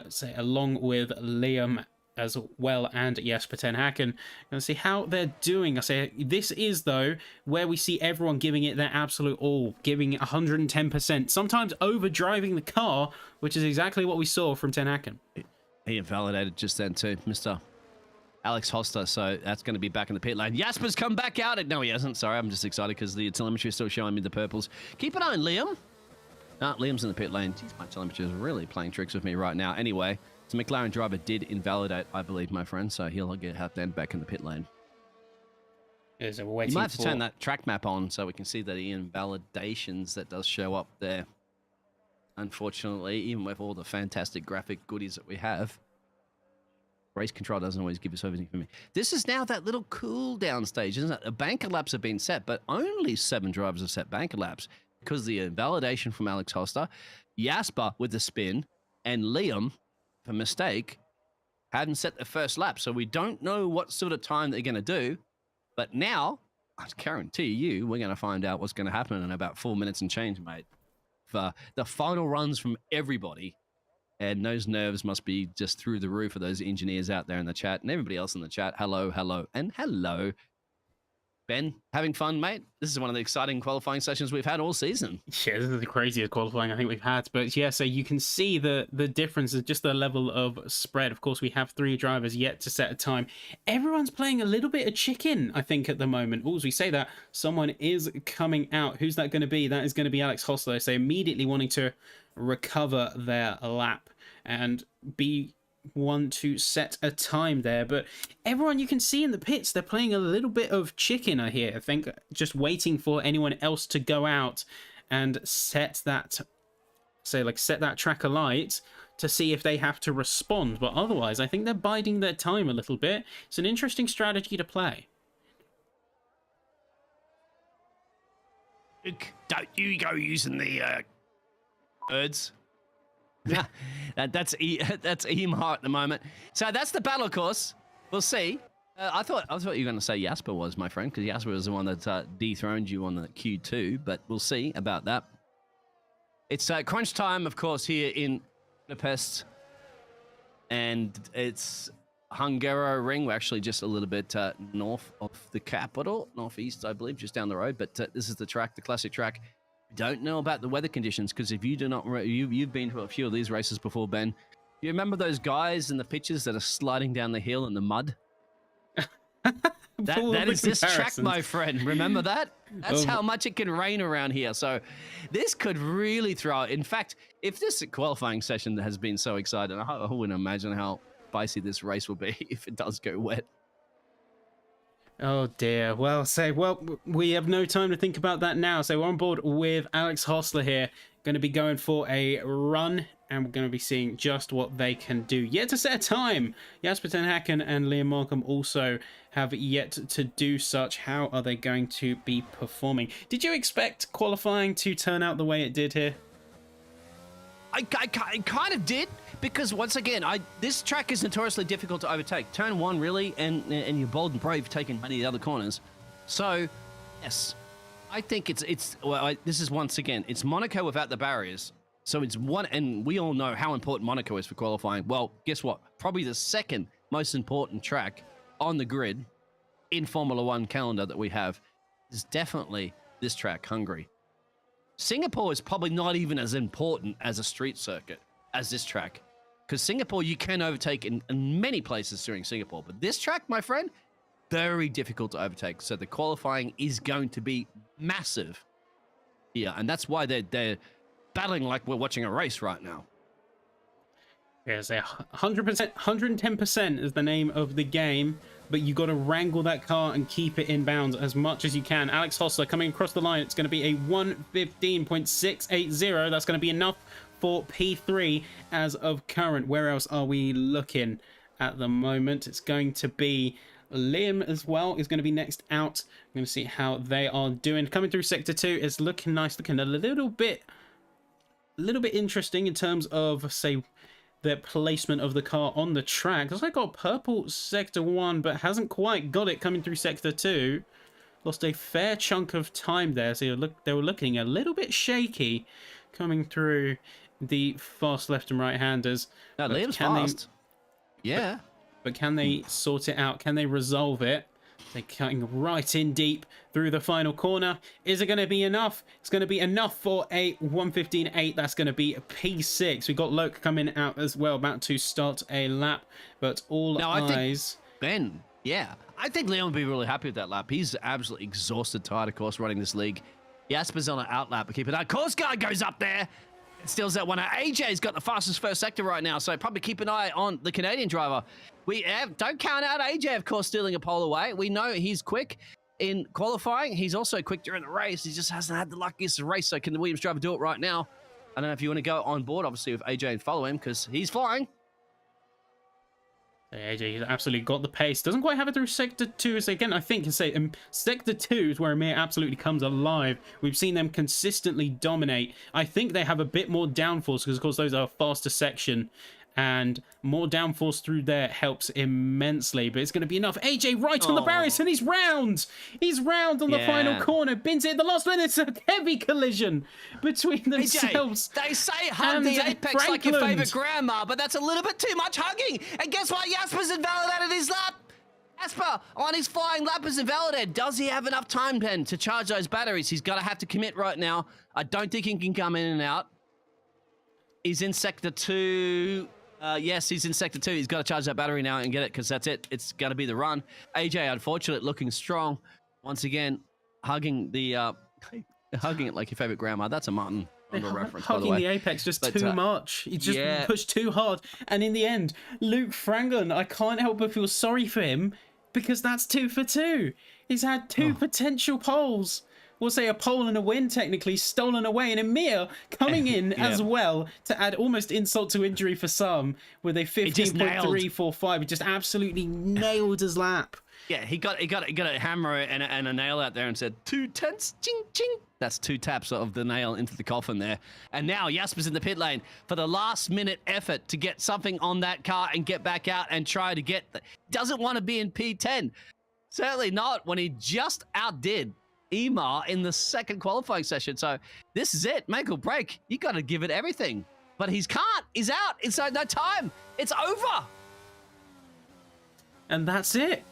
Say along with Liam as well and Jasper Ten Hacken. Gonna see how they're doing. I say this is though where we see everyone giving it their absolute all, giving it 110%, sometimes over driving the car, which is exactly what we saw from Ten Hacken. He invalidated just then too, Mr. Alex Hoster, so that's going to be back in the pit lane. Jasper's come back out. No, he hasn't. Sorry, I'm just excited because the telemetry is still showing me the purples. Keep an eye on Liam. Liam's in the pit lane. Jeez, my telemetry is really playing tricks with me right now. Anyway, the McLaren driver did invalidate, I believe, my friend, so he'll have to end back in the pit lane. You might have to turn that track map on so we can see that the invalidations that does show up there. Unfortunately, even with all the fantastic graphic goodies that we have, race control doesn't always give us everything for me. This is now that little cool down stage, isn't it? The banker laps have been set, but only 7 drivers have set banker laps because of the invalidation from Alex Hoster, Jasper with the spin, and Liam, for mistake, hadn't set the first lap. So we don't know what sort of time they're going to do. But now, I guarantee you, we're going to find out what's going to happen in about 4 minutes and change, mate. For the final runs from everybody. And those nerves must be just through the roof for those engineers out there in the chat and everybody else in the chat. Hello, hello, and hello. Ben, having fun, mate? This is one of the exciting qualifying sessions we've had all season. Yeah, this is the craziest qualifying I think we've had. But yeah, so you can see the difference is just the level of spread. Of course, we have 3 drivers yet to set a time. Everyone's playing a little bit of chicken, I think, at the moment. As we say that, someone is coming out. Who's that going to be? That is going to be Alex Hostler. So immediately wanting to recover their lap and be one to set a time there. But everyone you can see in the pits, they're playing a little bit of chicken, I hear. I think just waiting for anyone else to go out and set that say, like, set that track alight to see if they have to respond. But otherwise, I think they're biding their time a little bit. It's an interesting strategy to play. Don't you go using the birds. that's Emar at the moment. So that's the battle course. We'll see. I thought you were going to say Jasper was, my friend, because Jasper was the one that dethroned you on the Q2, but we'll see about that. It's crunch time, of course, here in Budapest, and it's Hungaroring. We're actually just a little bit north of the capital, northeast, I believe, just down the road, but this is the track, the classic track. Don't know about the weather conditions, because if you do not, you've been to a few of these races before, Ben. You remember those guys in the pictures that are sliding down the hill in the mud? that is this track, my friend. Remember that? That's how much it can rain around here. So this could really throw it. In fact, if this qualifying session has been so exciting, I wouldn't imagine how spicy this race will be if it does go wet. Oh dear. Well, we have no time to think about that now. So we're on board with Alex Hostler here. Going to be going for a run, and we're going to be seeing just what they can do. Yet to set a time. Jasper ten Haken and Liam Markham also have yet to do such. How are they going to be performing? Did you expect qualifying to turn out the way it did here? I kind of did, because once again, this track is notoriously difficult to overtake. Turn one, really, and you're bold and brave taking many of the other corners. So, yes, I think this is, once again, it's Monaco without the barriers. So it's one, and we all know how important Monaco is for qualifying. Well, guess what? Probably the second most important track on the grid in Formula One calendar that we have is definitely this track, Hungary. Singapore is probably not even as important as a street circuit as this track, because Singapore you can overtake in many places during Singapore, but this track, my friend, very difficult to overtake. So the qualifying is going to be massive here, and that's why they're battling like we're watching a race right now. Yes, 100%, 110% is the name of the game, but you got to wrangle that car and keep it in bounds as much as you can. Alex Hostler coming across the line. It's going to be a 1:15.680. That's going to be enough for P3 as of current. Where else are we looking at the moment? It's going to be Liam as well is going to be next out. I'm going to see how they are doing. Coming through Sector 2 is looking nice, looking a little bit interesting in terms of, say, the placement of the car on the track. Looks like got purple Sector 1, but hasn't quite got it coming through Sector 2. Lost a fair chunk of time there, so they were looking a little bit shaky coming through the fast left and right-handers. Now, Liam's fast. Yeah. But can they sort it out? Can they resolve it? They're cutting right in deep through the final corner. Is it going to be enough? It's going to be enough for a 1:15.8. That's going to be a P6. We've got Loke coming out as well, about to start a lap. But all eyes... Ben, yeah. I think Leon would be really happy with that lap. He's absolutely exhausted, tired, of course, running this league. Jasper's on an out lap, but keep it out. Course Guy goes up there. Steals that one. AJ's got the fastest first sector right now, so probably keep an eye on the Canadian driver. Don't count out AJ, of course, stealing a pole away. We know he's quick in qualifying. He's also quick during the race. He just hasn't had the luckiest race, so can the Williams driver do it right now? I don't know if you want to go on board, obviously, with AJ and follow him, because he's flying. AJ has absolutely got the pace. Doesn't quite have it through Sector 2. So again, I think Sector 2 is where Amir absolutely comes alive. We've seen them consistently dominate. I think they have a bit more downforce because, of course, those are a faster section. And more downforce through there helps immensely. But it's going to be enough. AJ right on the barriers, and he's round. He's round on the final corner. Bins it in the last minute. It's a heavy collision between themselves. AJ, they say hug the apex Frankland. like your favourite grandma, but that's a little bit too much hugging. And guess what? Jasper's invalidated his lap. Jasper on his flying lap is invalidated. Does he have enough time, Ben, to charge those batteries? He's going to have to commit right now. I don't think he can come in and out. He's in Sector 2. Yes, he's in Sector 2. He's got to charge that battery now and get it, because that's it. It's going to be the run. AJ, unfortunately, looking strong. Once again, hugging hugging it like your favorite grandma. That's a Martin reference, by the way. Hugging the apex just too much. He just pushed too hard. And in the end, Luke Franklin, I can't help but feel sorry for him, because that's 2 for 2. He's had two potential poles. we'll say a pole and a win, technically stolen away, and Emir coming in as well to add almost insult to injury for some with a 15.345. He just absolutely nailed his lap. Yeah, he got a hammer and a nail out there and said 2/10, ching ching. That's 2 taps of the nail into the coffin there. And now Jasper's in the pit lane for the last minute effort to get something on that car and get back out and try to get. Doesn't want to be in P10. Certainly not when he just outdid Emar in the second qualifying session. So this is it, make or break. You got to give it everything. But he can't. He's out. It's no time. It's over. And that's it.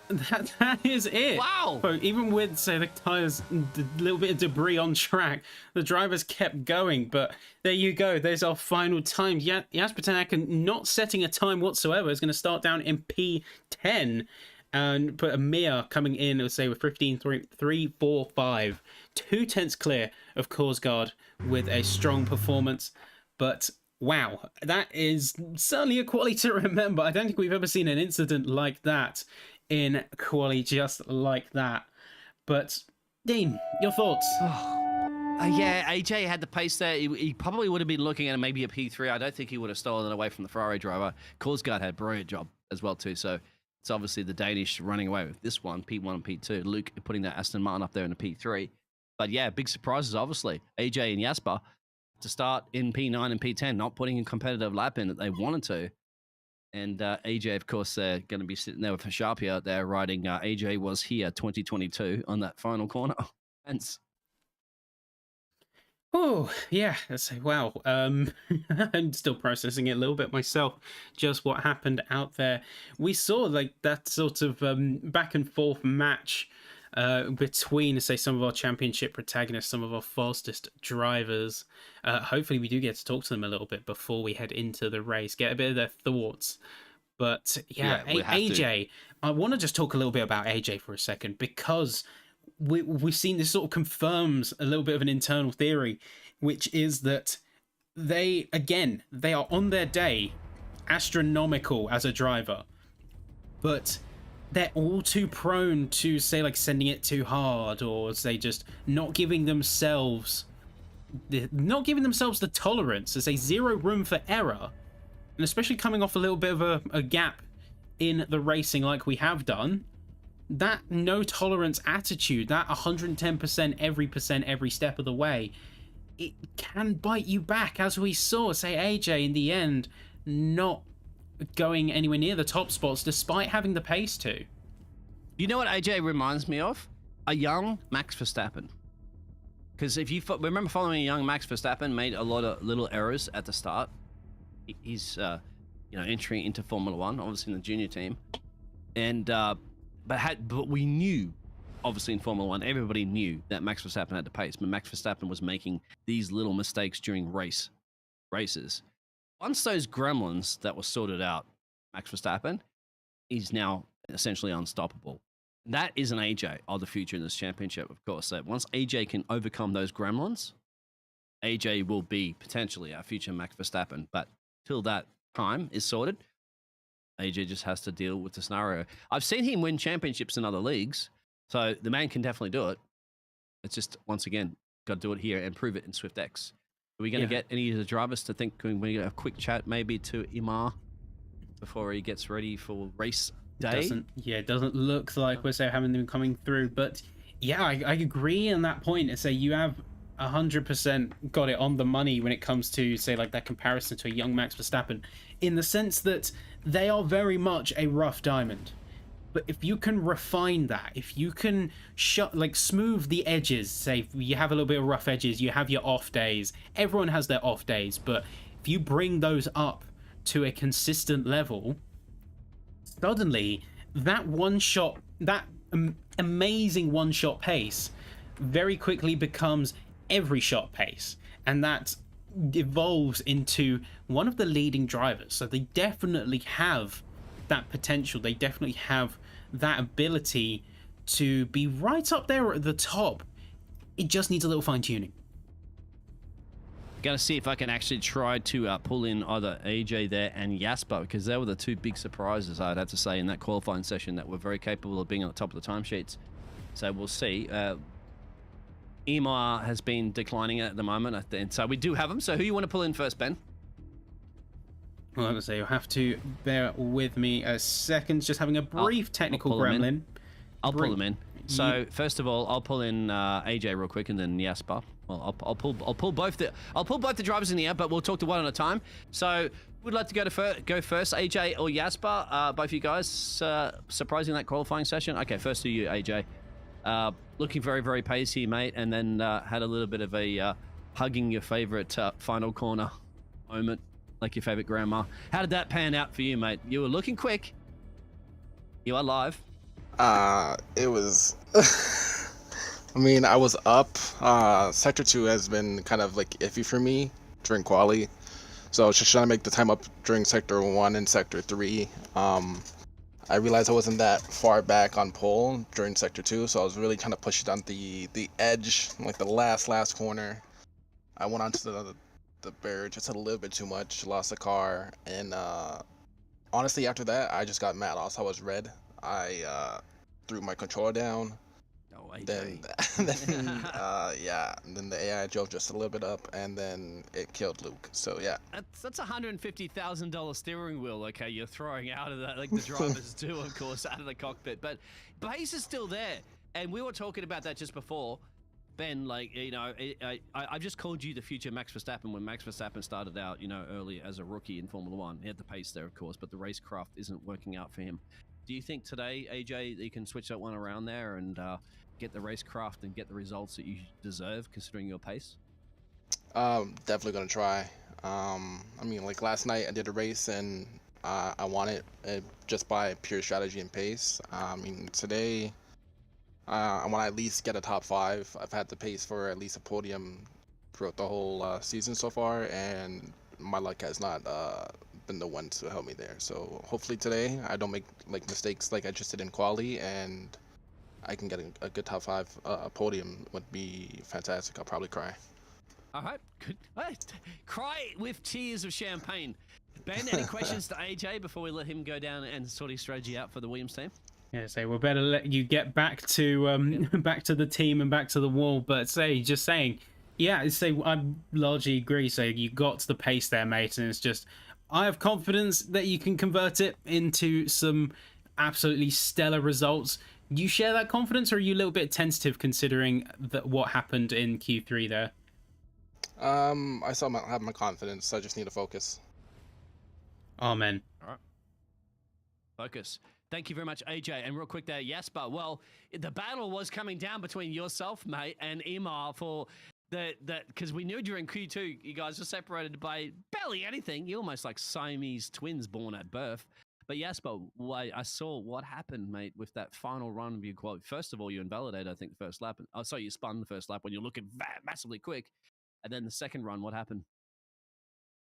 That is it. Wow. So even with, say, the tires, a little bit of debris on track, the drivers kept going. But there you go. There's our final time. Jasper Tanakan not setting a time whatsoever. Is going to start down in P10 and put Emir coming in, let's say, with 15.345. 2/10 clear of Korsgaard with a strong performance. But wow, that is certainly a quality to remember. I don't think we've ever seen an incident like that in quali, just like that. But Dean, your thoughts? Yeah, AJ had the pace there. He probably would have been looking at maybe a P3. I don't think he would have stolen it away from the Ferrari driver. Korsgaard had a brilliant job as well too. So it's obviously the Danish running away with this one, P1 and P2. Luke putting that Aston Martin up there in the P3. But yeah, big surprises obviously. AJ and Jasper to start in P9 and P10, not putting a competitive lap in that they wanted to. And AJ, of course, they're going to be sitting there with a Sharpie out there riding AJ Was Here 2022 on that final corner. Hence. Oh, yeah. Wow. I'm still processing it a little bit myself, just what happened out there. We saw like that sort of back and forth match between, say, some of our championship protagonists, some of our fastest drivers. Hopefully we do get to talk to them a little bit before we head into the race, get a bit of their thoughts. But yeah, AJ, I want to just talk a little bit about AJ for a second, because we've seen this sort of confirms a little bit of an internal theory, which is that they are on their day astronomical as a driver, but they're all too prone to, say, like sending it too hard, or say just not giving themselves the tolerance, to say zero room for error. And especially coming off a little bit of a gap in the racing like we have done, that no tolerance attitude, that 110% every step of the way, it can bite you back, as we saw, say, AJ in the end not going anywhere near the top spots despite having the pace to. You know what AJ reminds me of? A young Max Verstappen. Because if you remember following a young Max Verstappen, made a lot of little errors at the start. He's entering into Formula One, obviously in the junior team, and but we knew, obviously in Formula One, everybody knew that Max Verstappen had the pace, but Max Verstappen was making these little mistakes during races. Once those gremlins that were sorted out, Max Verstappen is now essentially unstoppable. That is an AJ of the future in this championship, of course. So once AJ can overcome those gremlins, AJ will be potentially our future Max Verstappen. But till that time is sorted, AJ just has to deal with the scenario. I've seen him win championships in other leagues, so the man can definitely do it. It's just, once again, got to do it here and prove it in SwiftX. Are we going to get any of the drivers to think? Can we get a quick chat maybe to Emar before he gets ready for race day? It doesn't look like we're having them coming through. But yeah, I agree on that point. Say you have 100% got it on the money when it comes to, say, like that comparison to a young Max Verstappen, in the sense that they are very much a rough diamond. But if you can refine that, if you can smooth the edges, say you have a little bit of rough edges, you have your off days, everyone has their off days, but if you bring those up to a consistent level, suddenly that amazing one-shot pace very quickly becomes every shot pace, and that evolves into one of the leading drivers. So they definitely have that potential, they definitely have that ability to be right up there at the top. It just needs a little fine-tuning. Gonna see if I can actually try to pull in either AJ there and Jasper, because they were the two big surprises, I'd have to say, in that qualifying session, that were very capable of being on the top of the timesheets. So we'll see. Emar has been declining at the moment, and so we do have him. So who you want to pull in first, Ben? Well, I'm gonna say you'll have to bear with me a second. Just having a brief technical gremlin. I'll pull him in. So first of all, I'll pull in AJ real quick, and then Jasper. Well, I'll pull both the drivers in the air, but we'll talk to one at a time. So would like to go first, AJ or Jasper? Both of you guys surprising that qualifying session. Okay, first to you, AJ. Looking very, very pacey, mate, and then had a little bit of a hugging your favorite final corner moment, like your favorite grandma. How did that pan out for you, mate? You were looking quick. You are live. It was. I mean, I was up. Sector 2 has been kind of like iffy for me during quali, so I was just trying to make the time up during Sector 1 and Sector 3. I realized I wasn't that far back on pole during Sector 2, so I was really trying to push it on the edge, like the last corner. I went onto the barrier just a little bit too much, lost the car, and honestly, after that, I just got mad. Also, I was red. I threw my controller down. Oh, AJ. Then the AI drove just a little bit up, and then it killed Luke. So yeah. That's $150,000 steering wheel. Okay, you're throwing out of that, like the drivers do, of course, out of the cockpit. But pace is still there, and we were talking about that just before. Ben, like, you know, I've just called you the future Max Verstappen when Max Verstappen started out, you know, early as a rookie in Formula One. He had the pace there, of course, but the racecraft isn't working out for him. Do you think today, AJ, that you can switch that one around there and get the racecraft and get the results that you deserve, considering your pace? Definitely gonna try. I mean, like last night I did a race and I won it just by pure strategy and pace. I mean, today I want to at least get a top 5. I've had the pace for at least a podium throughout the whole season so far, and my luck has not been the one to help me there. So hopefully today I don't make like mistakes like I just did in quali, and I can get a good top 5 podium. Would be fantastic. I'll probably cry. All right, good. Cry with tears of champagne. Ben, any questions to AJ before we let him go down and sort his strategy out for the Williams team? Yeah, so we'll better let you get back to back to the team and back to the wall. But just saying, yeah, I largely agree. So you got the pace there, mate, and it's just I have confidence that you can convert it into some absolutely stellar results. You share that confidence, or are you a little bit tentative considering what happened in Q3 there? I still have my confidence. I just need to focus. Amen. All right. Focus. Thank you very much, AJ. And real quick there, Jasper. Well, the battle was coming down between yourself, mate, and Emar for because we knew during Q2 you guys were separated by barely anything. You're almost like Siamese twins born at birth. But Jasper, I saw what happened, mate, with that final run of your quality. First of all, you invalidated, I think, the first lap. Oh, sorry, you spun the first lap when you're looking massively quick. And then the second run, what happened?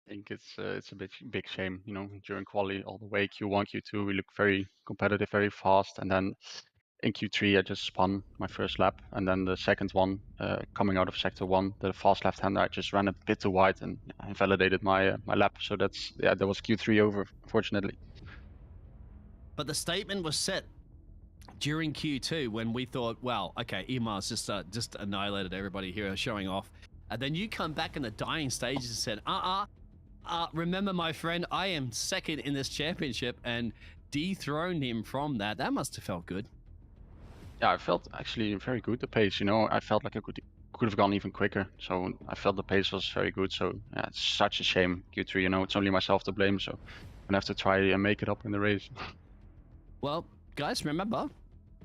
I think it's a big shame, you know, during quali all the way Q1, Q2, we looked very competitive, very fast, and then in Q3 I just spun my first lap, and then the second one, coming out of sector 1, the fast left-hander, I just ran a bit too wide and invalidated my my lap. So that was Q3 over, unfortunately. But the statement was set during Q2 when we thought, well, okay, Emar's just annihilated everybody here, showing off, and then you come back in the dying stages and said, remember, my friend, I am second in this championship, and dethroned him from that. That must have felt good. Yeah, I felt actually very good, the pace, you know. I felt like I could have gone even quicker. So I felt the pace was very good. So yeah, it's such a shame, Q3, you know. It's only myself to blame, so I'm gonna have to try and make it up in the race. Well, guys, remember,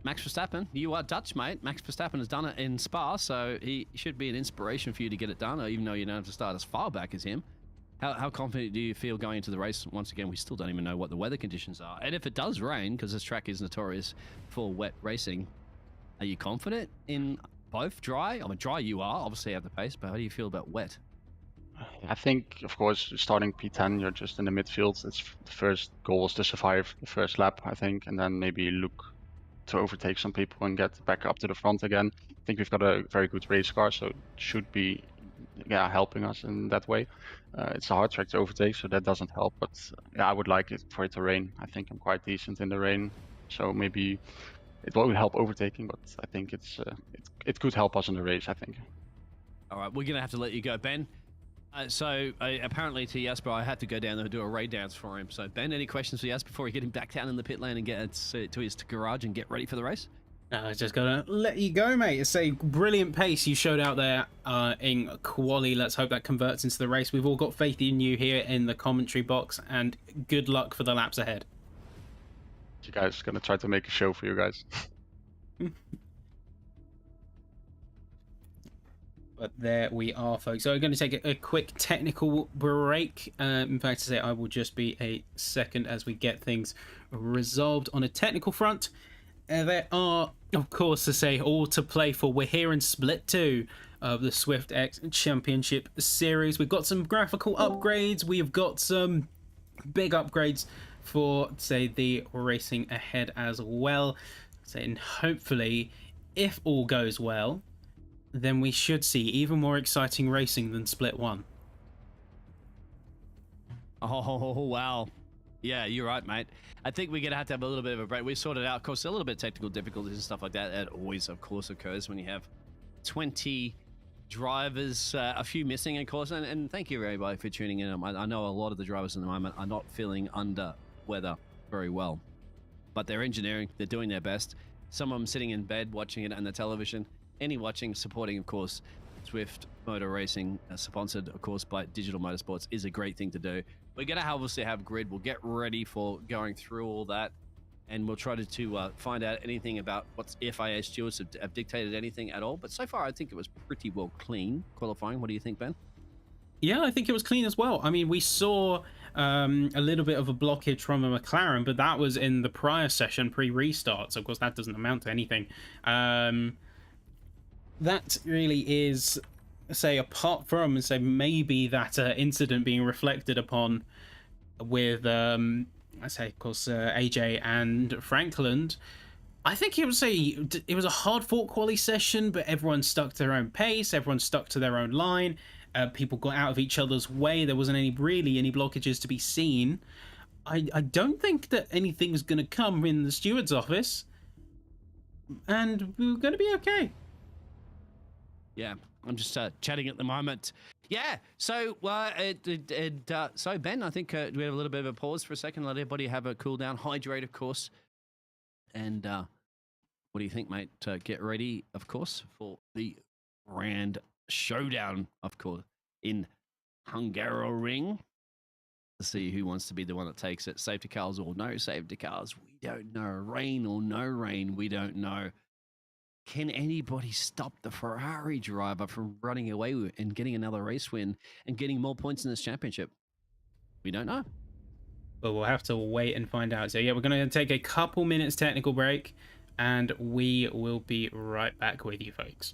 Max Verstappen, you are Dutch, mate. Max Verstappen has done it in Spa, so he should be an inspiration for you to get it done, even though you don't have to start as far back as him. How confident do you feel going into the race? Once again, we still don't even know what the weather conditions are. And if it does rain, because this track is notorious for wet racing, are you confident in both dry? I mean, dry you are, obviously you have the pace, but how do you feel about wet? I think, of course, starting P10, you're just in the midfield. It's the first goal is to survive the first lap, I think, and then maybe look to overtake some people and get back up to the front again. I think we've got a very good race car, so it should be helping us in that way. It's a hard track to overtake, so that doesn't help, but I would like it for it to rain. I think I'm quite decent in the rain, so maybe it won't help overtaking, but I think it could help us in the race. I think. All right, we're gonna have to let you go, Ben. Apparently to Jasper, I had to go down there and do a raid dance for him. So Ben, any questions for Jasper before we get him back down in the pit lane and get to his garage and get ready for the race? No, I just gotta let you go, mate. It's a brilliant pace you showed out there in quali. Let's hope that converts into the race. We've all got faith in you here in the commentary box, and good luck for the laps ahead. You guys gonna try to make a show for you guys. But there we are, folks. So we're going to take a quick technical break. In fact, to say I will just be a second as we get things resolved on a technical front. There are, of course, to say all to play for. We're here in Split 2 of the SwiftX Championship Series. We've got some graphical upgrades. We've got some big upgrades for, say, the racing ahead as well. And hopefully, if all goes well, then we should see even more exciting racing than Split 1. Oh, wow. Yeah, you're right, mate. I think we're going to have a little bit of a break. We sorted out, of course, a little bit of technical difficulties and stuff like that. That always, of course, occurs when you have 20 drivers, a few missing, of course. And thank you, everybody, for tuning in. I know a lot of the drivers at the moment are not feeling under weather very well. But they're engineering. They're doing their best. Some of them sitting in bed watching it on the television. Any watching, supporting, of course, Swift Motor Racing, sponsored, of course, by Digital Motorsports, is a great thing to do. We're going to obviously have grid. We'll get ready for going through all that, and we'll try to find out anything about what's FIA stewards have dictated anything at all. But so far, I think it was pretty well clean qualifying. What do you think, Ben? Yeah, I think it was clean as well. I mean, we saw a little bit of a blockage from a McLaren, but that was in the prior session, pre-restart. So, of course, that doesn't amount to anything. That really is, say, apart from, say, maybe that incident being reflected upon with, I say, of course, AJ and Franklin. I think it was a hard-fought quali session, but everyone stuck to their own pace. Everyone stuck to their own line. People got out of each other's way. There wasn't any blockages to be seen. I don't think that anything's going to come in the steward's office, and we're going to be okay. Yeah, I'm just chatting at the moment. Yeah, so so Ben, I think we have a little bit of a pause for a second. Let everybody have a cool down, hydrate, of course. And what do you think, mate? Get ready, of course, for the grand showdown, of course, in Hungarian. To see who wants to be the one that takes it. Safety cars or no safety cars, we don't know. Rain or no rain, we don't know. Can anybody stop the Ferrari driver from running away and getting another race win and getting more points in this championship? We don't know. But we'll have to wait and find out. So yeah, we're going to take a couple minutes technical break, and we will be right back with you folks.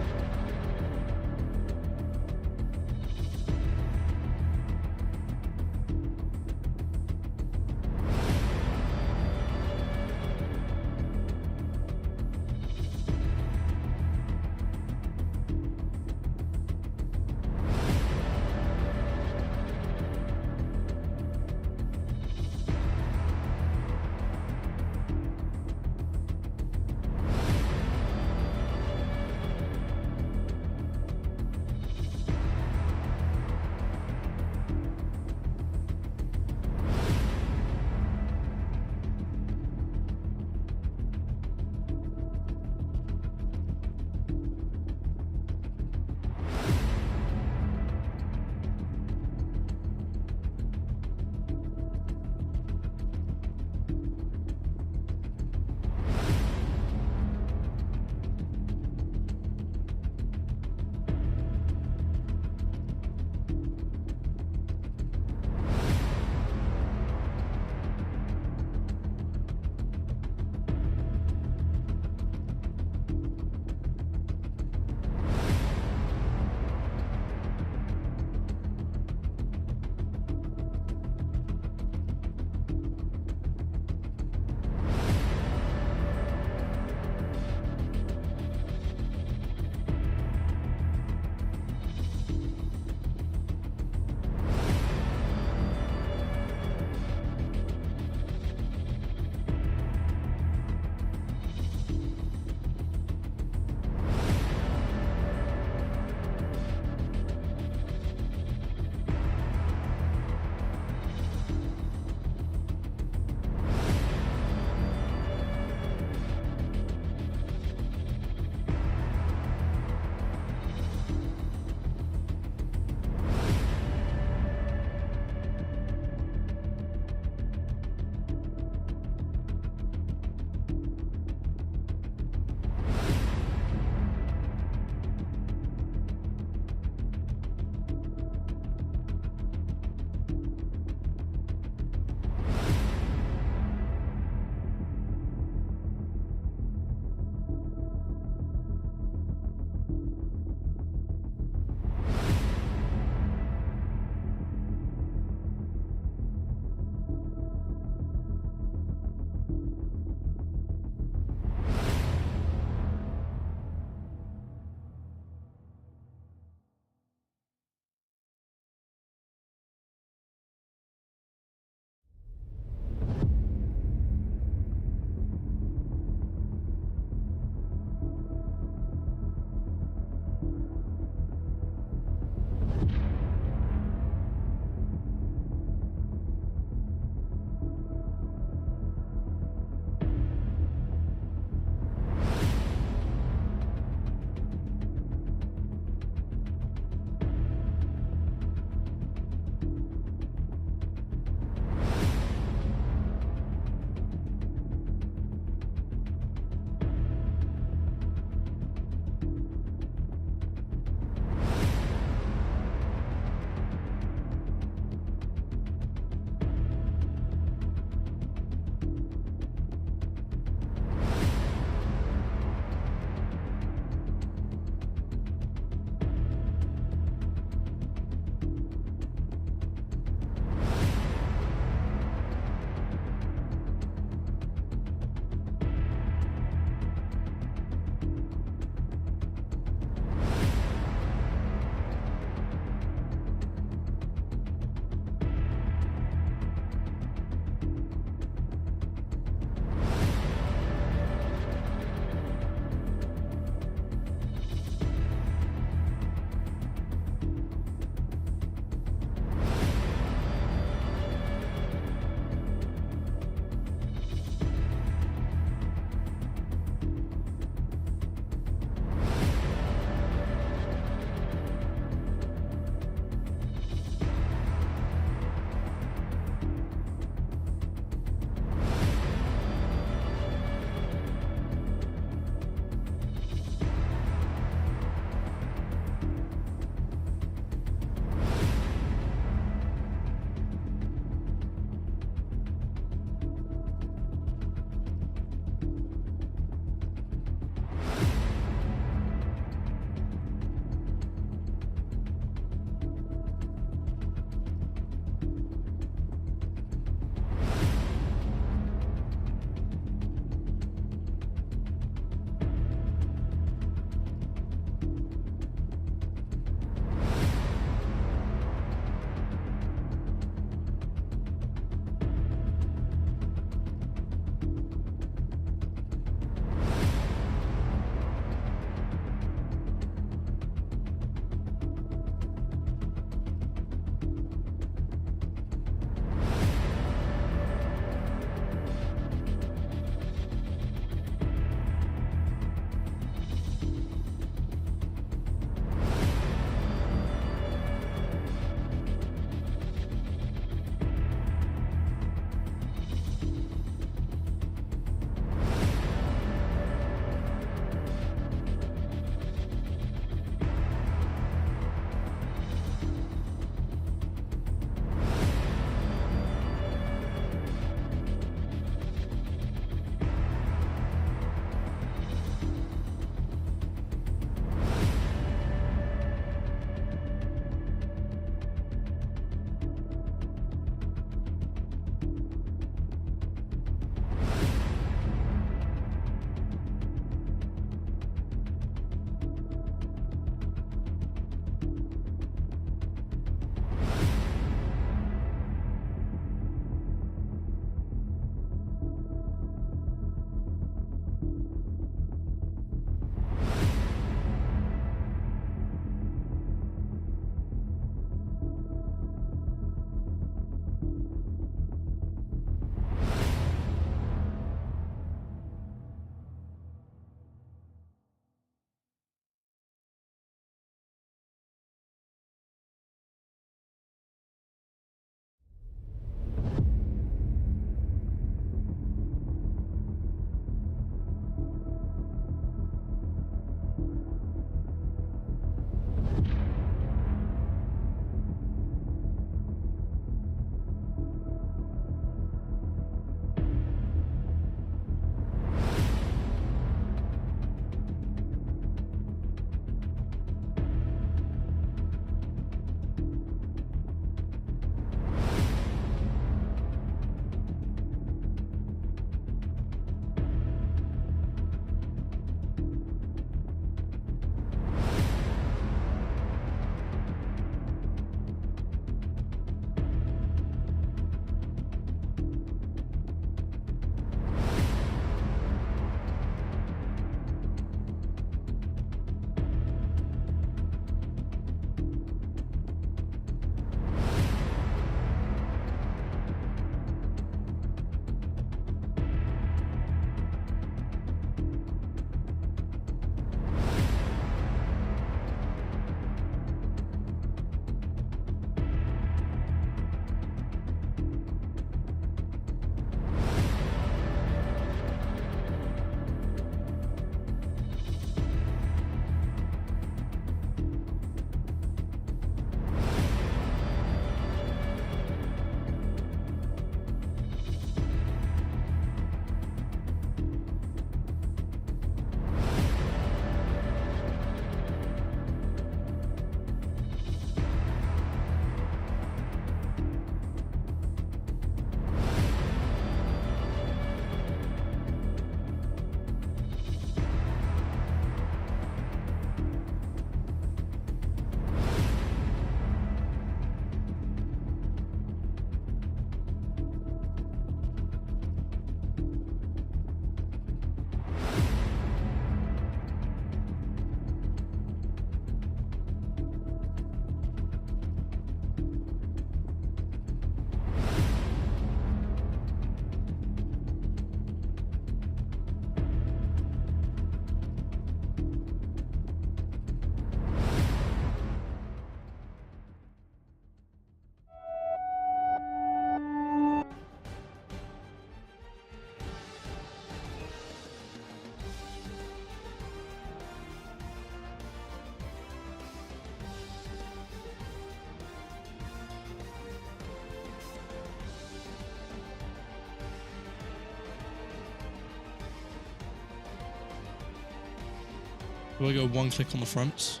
Probably go one click on the fronts.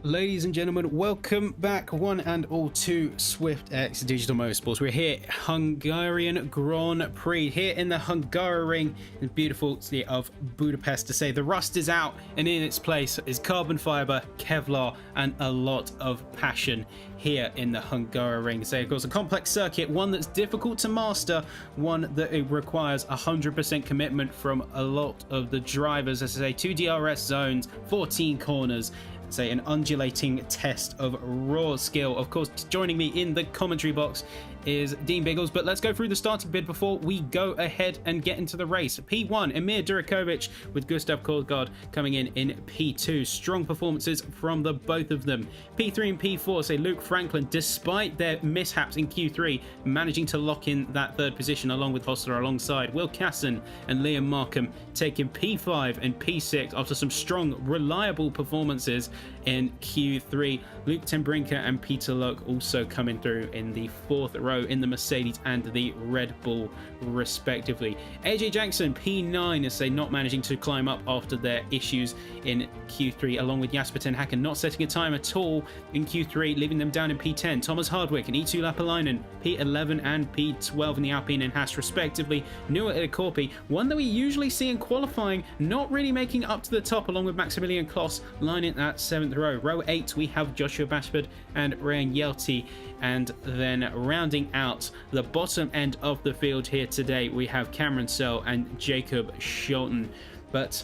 Ladies and gentlemen, welcome back one and all to SwiftX Digital Motorsports. We're here at Hungarian Grand Prix, here in the Hungaroring, in the beautiful city of Budapest. To say the rust is out, and in its place is carbon fiber, Kevlar, and a lot of passion here in the Hungaroring. So of course a complex circuit, one that's difficult to master, one that it requires 100% commitment from a lot of the drivers. As I say, 2 DRS zones, 14 corners, say an undulating test of raw skill. Of course, joining me in the commentary box is Dean Biggles, but let's go through the starting bid before we go ahead and get into the race. P1, Emir Durakovic with Gustav Korsgaard coming in P2. Strong performances from the both of them. P3 and P4, say Luke Franklin, despite their mishaps in Q3, managing to lock in that third position along with Hostler alongside. Will Casson and Liam Markham taking P5 and P6 after some strong, reliable performances in Q3. Luke Tembrinka and Peter Luck also coming through in the fourth row in the Mercedes and the Red Bull respectively. AJ Jackson P9 as they not managing to climb up after their issues in Q3, along with Jasper Ten Haken not setting a time at all in Q3, leaving them down in P10. Thomas Hardwick and E2 Lapalainen P11 and P12 in the Alpine and Haas respectively. Noah Korpi, one that we usually see in qualifying, not really making up to the top, along with Maximilian Kloss lining at 7th row. Row 8 we have Joshua Bashford and Ryan Yelty, and then rounding out the bottom end of the field here today we have Cameron Searle and Jacob Schulten. But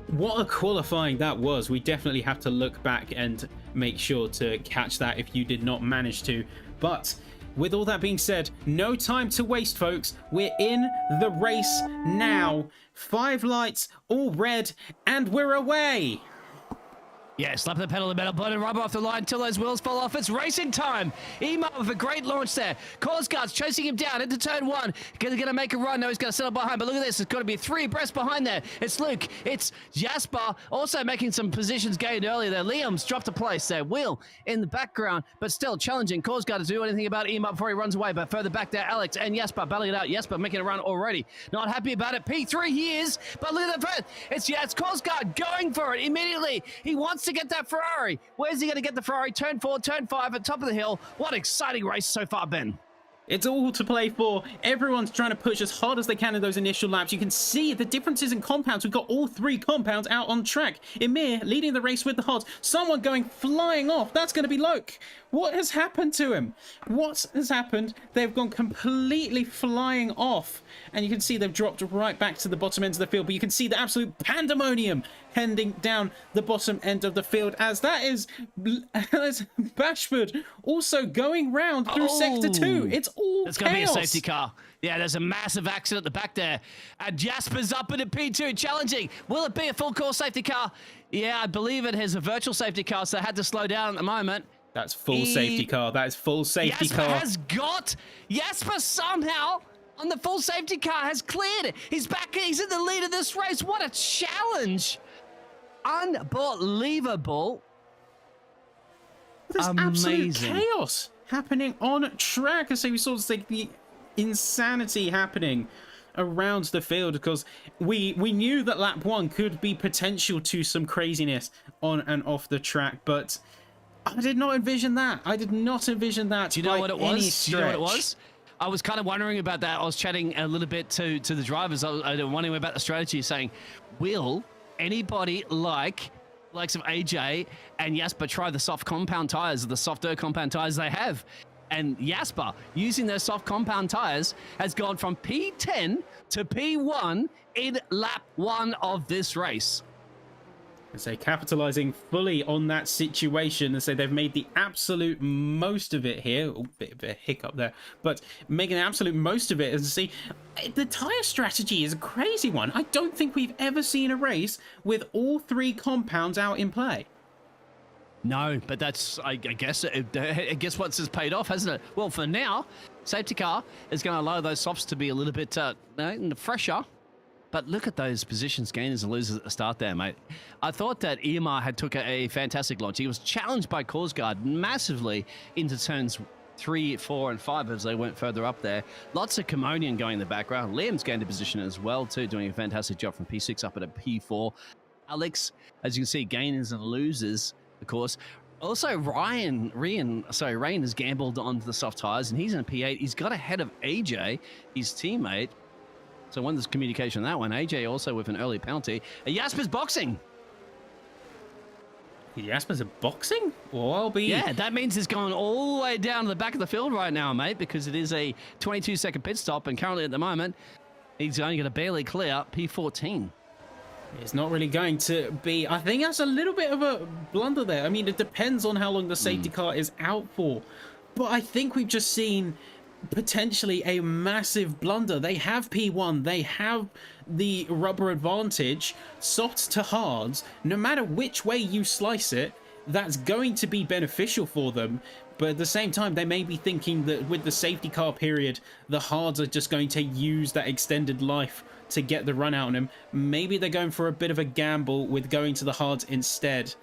what a qualifying that was. We definitely have to look back and make sure to catch that if you did not manage to. But with all that being said, no time to waste, folks. We're in the race now. 5 lights, all red, and we're away. Yeah, slap the pedal to the metal, blow the rubber off the line until those wheels fall off. It's racing time. Ema with a great launch there. Korsgaard's chasing him down into turn 1. Going to make a run. No, he's going to settle behind. But look at this. It's got to be 3 abreast behind there. It's Luke. It's Jasper. Also making some positions gained earlier there. Liam's dropped a place there. Will in the background, but still challenging Korsgaard to do anything about Ema before he runs away. But further back there, Alex and Jasper battling it out. Jasper making a run already. Not happy about it. P3 he is. But look at that. It's Korsgaard going for it immediately. He wants to get that Ferrari. Where's he going to get the Ferrari? Turn 4, turn 5 at top of the hill. What exciting race so far, Ben. It's all to play for. Everyone's trying to push as hard as they can in those initial laps. You can see the differences in compounds. We've got all 3 compounds out on track. Emir leading the race with the Hods. Someone going flying off. That's going to be Luke. What has happened to him? What has happened? They've gone completely flying off. And you can see they've dropped right back to the bottom end of the field. But you can see the absolute pandemonium heading down the bottom end of the field, as that is Bashford also going round through sector 2. It's all It's going to be a safety car. Yeah, there's a massive accident at the back there. And Jasper's up in a P2 challenging. Will it be a full course safety car? Yeah, I believe it is a virtual safety car, so I had to slow down at the moment. That's full safety car. That is full safety Jasper car. Jasper somehow on the full safety car has cleared it. He's back. He's in the lead of this race. What a challenge. Unbelievable. There's absolute chaos happening on track. I say we saw the insanity happening around the field, because we knew that lap 1 could be potential to some craziness on and off the track, but I did not envision that. I did not envision that. Do you know what it was? Do you know what it was? I was kind of wondering about that. I was chatting a little bit to the drivers. I was wondering about the strategy, saying, will anybody likes of AJ and Jasper try the soft compound tires, the softer compound tires they have? And Jasper, using their soft compound tires, has gone from P10 to P1 in lap 1 of this race. And so capitalizing fully on that situation, and so they've made the absolute most of it here. Oh, bit of a hiccup there, but making the absolute most of it. And see, the tire strategy is a crazy one. I don't think we've ever seen a race with all 3 compounds out in play. No, but that's, I guess what's has paid off, hasn't it? Well, for now, safety car is going to allow those softs to be a little bit fresher. But look at those positions, gainers and losers at the start there, mate. I thought that EMR had took a fantastic launch. He was challenged by Korsgaard massively into turns 3, 4, and 5 as they went further up there. Lots of Commonian going in the background. Liam's gained a position as well, too, doing a fantastic job from P6 up at a P4. Alex, as you can see, gainers and losers, of course. Also, Rain has gambled onto the soft tires, and he's in a P8. He's got ahead of AJ, his teammate. So when there's communication on that one, AJ also with an early penalty. And Jasper's boxing. Jasper's a boxing? Well, I'll be... Yeah, that means it's going all the way down to the back of the field right now, mate, because it is a 22-second pit stop, and currently at the moment, he's only going to barely clear P14. It's not really going to be... I think that's a little bit of a blunder there. I mean, it depends on how long the safety car is out for. But I think we've just seen potentially a massive blunder. They have P1. They have the rubber advantage, softs to hards. No matter which way you slice it, that's going to be beneficial for them. But at the same time, they may be thinking that with the safety car period, the hards are just going to use that extended life to get the run out on him. Maybe they're going for a bit of a gamble with going to the hards instead.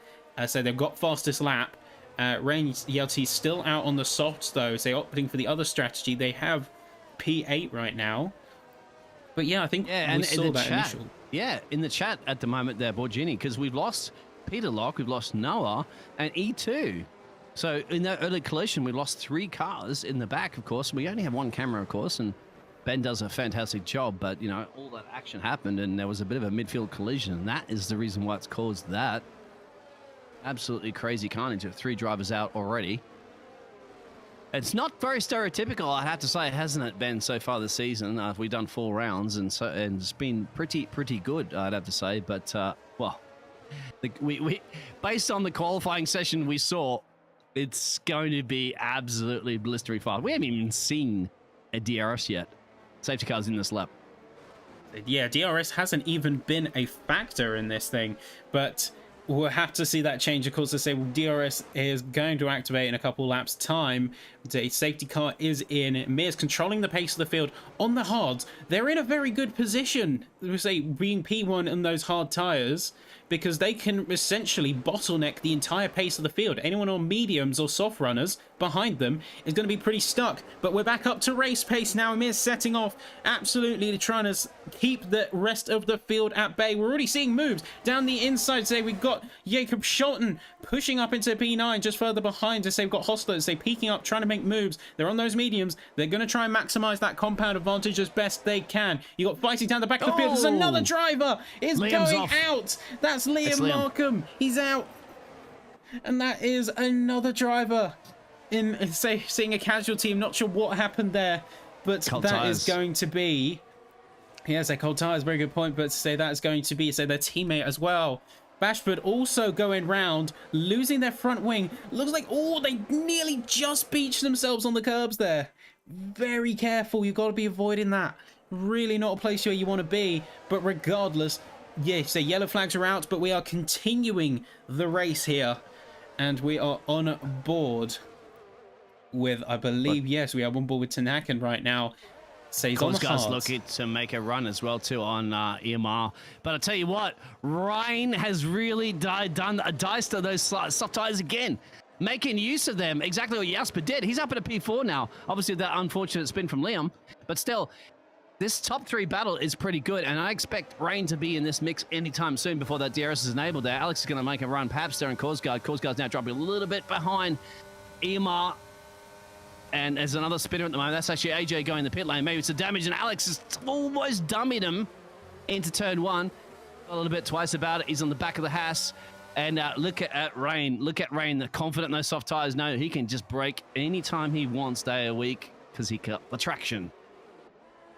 So they've got fastest lap. Rain Yelty's still out on the softs though, so opting for the other strategy. They have P8 right now. But yeah, I think we saw that initial. Yeah, in the chat at the moment there, Borgini, because we've lost Peter Locke, we've lost Noah, and E2. So in that early collision, we lost 3 cars in the back, of course. We only have 1 camera, of course, and Ben does a fantastic job, but, you know, all that action happened, and there was a bit of a midfield collision, and that is the reason why it's caused that. Absolutely crazy carnage of 3 drivers out already. It's not very stereotypical, I have to say, hasn't it, Ben, so far this season? We've done 4 rounds, and it's been pretty good, I'd have to say. But, well, we based on the qualifying session we saw, it's going to be absolutely blistery fast. We haven't even seen a DRS yet. Safety car's in this lap. Yeah, DRS hasn't even been a factor in this thing, but we'll have to see that change. Of course, they say DRS is going to activate in a couple laps' time. The safety car is in. Mir's controlling the pace of the field on the hards. They're in a very good position, we say, being P1 in those hard tires, because they can essentially bottleneck the entire pace of the field. Anyone on mediums or soft runners behind them is going to be pretty stuck. But we're back up to race pace now. Mir's setting off, absolutely trying to keep the rest of the field at bay. We're already seeing moves down the inside. Say we've got Jacob Scholten pushing up into P9 just further behind. To say we've got Hostler, say peeking up, trying to make moves. They're on those mediums. They're going to try and maximize that compound advantage as best they can. You got fighting down the back of the field. There's another driver is Liam's going off. out. That's Liam Markham. He's out. And that is another driver in, say, seeing a casualty. I'm not sure what happened there, but Cold that tires. is going to be... Yes, a cold tires, very good point, but to say that is going to be, say, their teammate as well. Bashford also going round, losing their front wing. Looks like, oh, they nearly just beached themselves on the curbs there. Very careful, you've got to be avoiding that. Really not a place where you want to be, but regardless, yes, the yellow flags are out, but we are continuing the race here, and we are on board with, I believe, yes, we are on board with Tanakan right now. So he's on the Korsgaard's hards. looking to make a run as well, too, on EMR. But I tell you what, Ryan has really done a dice to those soft tires again, making use of them, exactly what Jasper did. He's up at a P4 now. Obviously, that unfortunate spin from Liam, but still, this top 3 battle is pretty good, and I expect Rain to be in this mix anytime soon before that DRS is enabled there. Alex is going to make a run, perhaps there in Korsgaard. Korsgaard's now dropping a little bit behind EMR. And there's another spinner at the moment. That's actually AJ going the pit lane. Maybe it's the damage, and Alex has almost dummied him into turn 1. A little bit twice about it. He's on the back of the Haas. And look at Rain. Look at Rain. The confident in those soft tires. No, he can just brake anytime he wants, day or week, because he got the traction.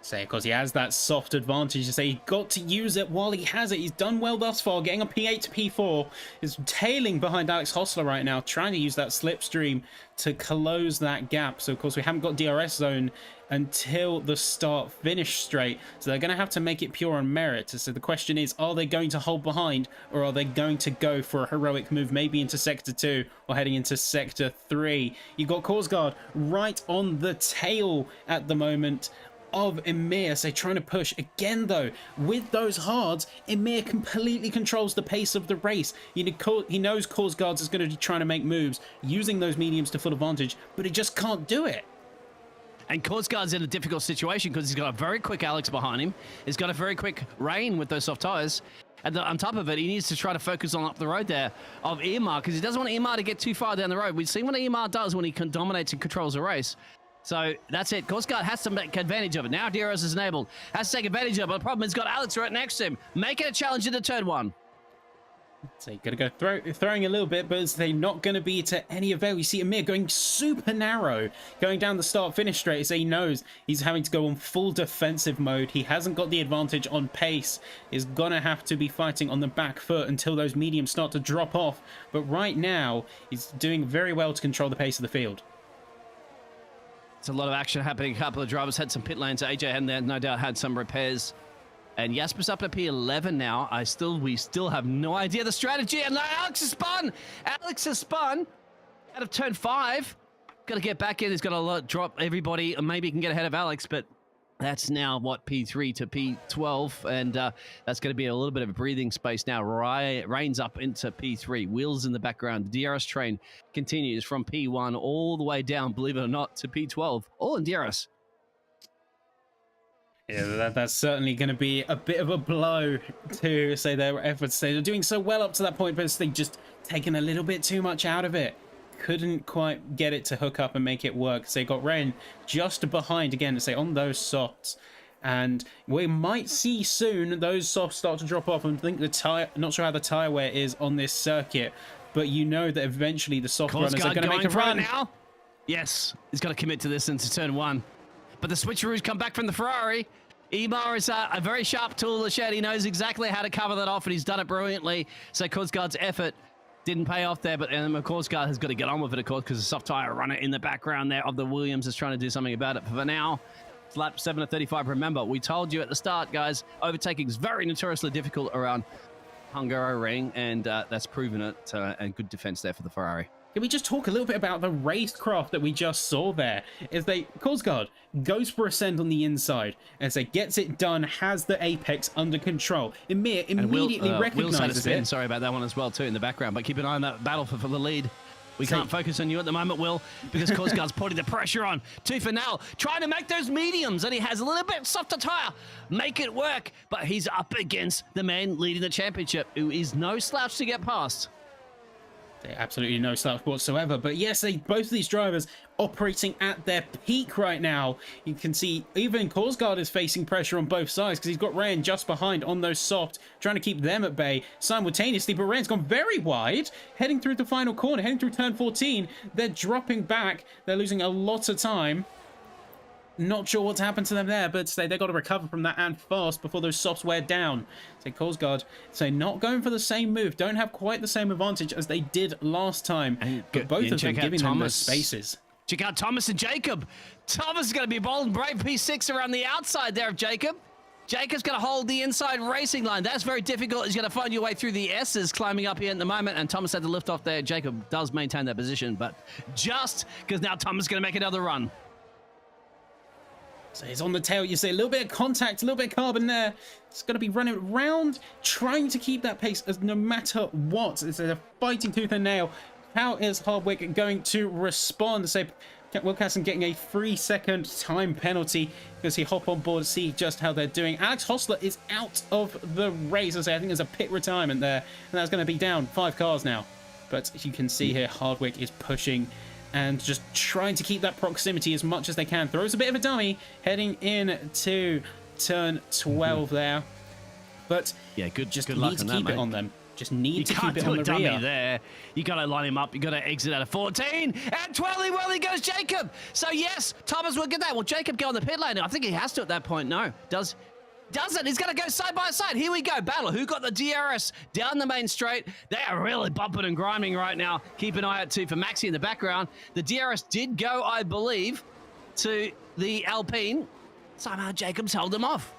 Say, because he has that soft advantage to say he got to use it while he has it. He's done well thus far, getting a P8 to P4. Is tailing behind Alex Hostler right now, trying to use that slipstream to close that gap. So, of course, we haven't got DRS zone until the start finish straight. So they're going to have to make it pure on merit. So the question is, are they going to hold behind, or are they going to go for a heroic move, maybe into Sector 2 or heading into Sector 3? You've got Korsgaard right on the tail at the moment of Emir. So trying to push again, though, with those hards. Emir completely controls the pace of the race. He knows CosGuards is going to be trying to make moves, using those mediums to full advantage, but he just can't do it. And CosGuard's in a difficult situation because he's got a very quick Alex behind him. He's got a very quick Rain with those soft tires. And on top of it, he needs to try to focus on up the road there of Irmar because he doesn't want Irmar to get too far down the road. We've seen what Irmar does when he dominates and controls a race. So that's it. CosGuard has to take advantage of it. Now DRS is enabled. Has to take advantage of it. But the problem is he's got Alex right next to him. Make it a challenge into turn 1. So you're going to go throwing a little bit, but they're not going to be to any avail. You see Emir going super narrow, going down the start-finish straight, so he knows he's having to go on full defensive mode. He hasn't got the advantage on pace. He's going to have to be fighting on the back foot until those mediums start to drop off. But right now, he's doing very well to control the pace of the field. It's a lot of action happening. A couple of drivers had some pit lanes. AJ had no doubt had some repairs. And Jasper's up to P11 now. We still have no idea the strategy. And Alex has spun. Alex has spun out of turn 5. Got to get back in. He's got to drop everybody. And maybe he can get ahead of Alex. But that's now, what, P3 to P12. And that's going to be a little bit of a breathing space now. Rain's up into P3. Wheels in the background. The DRS train continues from P1 all the way down, believe it or not, to P12. All in DRS. Yeah, that's certainly going to be a bit of a blow to, say, their efforts. They're doing so well up to that point, but they've just taken a little bit too much out of it. Couldn't quite get it to hook up and make it work. So they got Ren just behind, again, to say, on those softs. And we might see soon those softs start to drop off. I think the tire, not sure how the tire wear is on this circuit, but you know that eventually the soft runners are going to make a run. Now? Yes, he's got to commit to this into turn 1. But the switcheroos come back from the Ferrari. Irmar is a very sharp tool in the shed. He knows exactly how to cover that off, and he's done it brilliantly. So CosGuard's effort didn't pay off there, but CosGuard has got to get on with it, of course, because the soft tire runner in the background there of the Williams is trying to do something about it. But for now, it's lap 7 of 35. Remember, we told you at the start, guys, overtaking is very notoriously difficult around Hungarian, and that's proven it, and good defense there for the Ferrari. Can we just talk a little bit about the racecraft that we just saw there? Is CosGuard goes for ascend on the inside, as they gets it done, has the apex under control. Emir immediately recognizes it. Sorry about that one as well too in the background, but keep an eye on that battle for the lead. We can't focus on you at the moment, Will, because CosGuard's putting the pressure on. Tufanel trying to make those mediums, and he has a little bit softer tire. Make it work, but he's up against the man leading the championship, who is no slouch to get past. Absolutely no slouch whatsoever. But yes, both of these drivers operating at their peak right now. You can see even CosGuard is facing pressure on both sides because he's got Ryan just behind on those soft, trying to keep them at bay simultaneously. But Ryan's gone very wide, heading through the final corner, heading through turn 14. They're dropping back. They're losing a lot of time. Not sure what's happened to them there, but they've got to recover from that and fast before those softs wear down. CosGuard not going for the same move, don't have quite the same advantage as they did last time. But both of them giving them those spaces. Check out Thomas and Jacob. Thomas is going to be bold and brave. P6 around the outside there of Jacob. Jacob's going to hold the inside racing line. That's very difficult. He's going to find your way through the S's climbing up here at the moment, and Thomas had to lift off there. Jacob does maintain that position, but just because now Thomas is going to make another run. So he's on the tail. You see a little bit of contact, a little bit of carbon there. It's going to be running around, trying to keep that pace as no matter what. It's a fighting tooth and nail. How is Hardwick going to respond? Say, Will Casson getting a 3-second time penalty because he hop on board to see just how they're doing. Alex Hostler is out of the race. I think there's a pit retirement there, and that's going to be down 5 cars now. But you can see here Hardwick is pushing and just trying to keep that proximity as much as they can. Throws a bit of a dummy heading into turn 12 there. But yeah, good need luck to on keep that, it on them. Just need to keep it do on a the dummy rear. There. You got to line him up. You got to exit out of 14. And twirly-whirly goes Jacob. So yes, Thomas will get that. Will Jacob go on the pit lane? I think he has to at that point. No. Doesn't. He's going to go side by side. Here we go. Battle. Who got the DRS down the main straight? They are really bumping and grinding right now. Keep an eye out, too, for Maxi in the background. The DRS did go, I believe, to the Alpine. Somehow Jacobs held him off.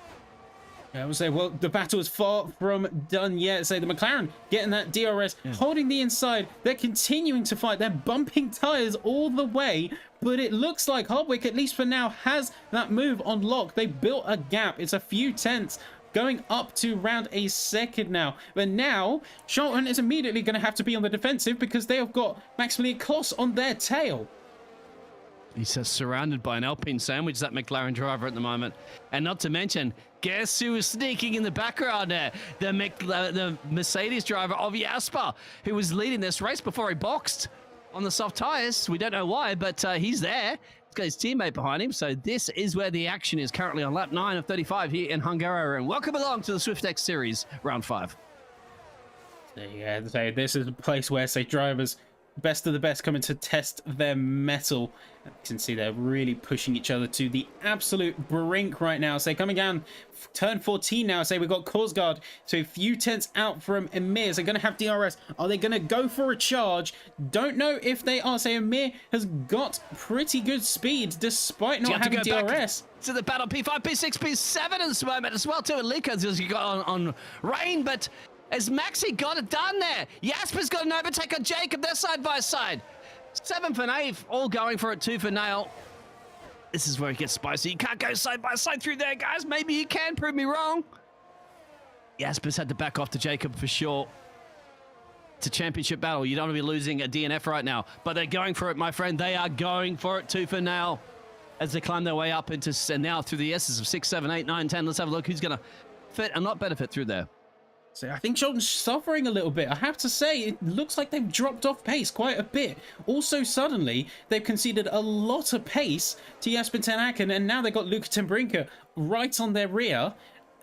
I would say, well, the battle is far from done yet. Say the McLaren getting that DRS, holding the inside. They're continuing to fight. They're bumping tires all the way, but it looks like Hardwick, at least for now, has that move on lock. They built a gap. It's a few tenths going up to around a second now. But now, Charlton is immediately going to have to be on the defensive because they have got Maximilian Kloss on their tail. He's surrounded by an Alpine sandwich, that McLaren driver at the moment. And not to mention, guess who was sneaking in the background there? The Mercedes driver of Jasper, who was leading this race before he boxed on the soft tires. We don't know why, but he's there. He's got his teammate behind him. So this is where the action is currently on lap 9 of 35 here in Hungarian. Welcome along to the SwiftX Series, round 5. Yeah, so this is a place where, say, drivers, best of the best, coming to test their mettle. You can see they're really pushing each other to the absolute brink right now. So coming down turn 14 now. Say we've got Korsgaard, so a few tenths out from Emir. So going to have DRS. Are they going to go for a charge? Don't know if they are. Say Emir has got pretty good speed despite not having DRS. To the battle, P5, P6, P7 at this moment as well too. And Lucas has got on rain, but as Maxi got it done there. Jasper's got an overtake on Jacob. They're side by side. 7th and 8th, all going for it, 2 for Nail. This is where it gets spicy. You can't go side by side through there, guys. Maybe you can, prove me wrong. Jasper's had to back off to Jacob for sure. It's a championship battle. You don't want to be losing a DNF right now. But they're going for it, my friend. They are going for it, 2 for Nail. As they climb their way up into, and now through the S's of 6, 7, 8, 9, 10. Let's have a look who's going to fit and not benefit through there. So I think Charlton's suffering a little bit. I have to say, it looks like they've dropped off pace quite a bit. Also, suddenly, they've conceded a lot of pace to Jasper ten Aken, and now they've got Luca Tembrinka right on their rear.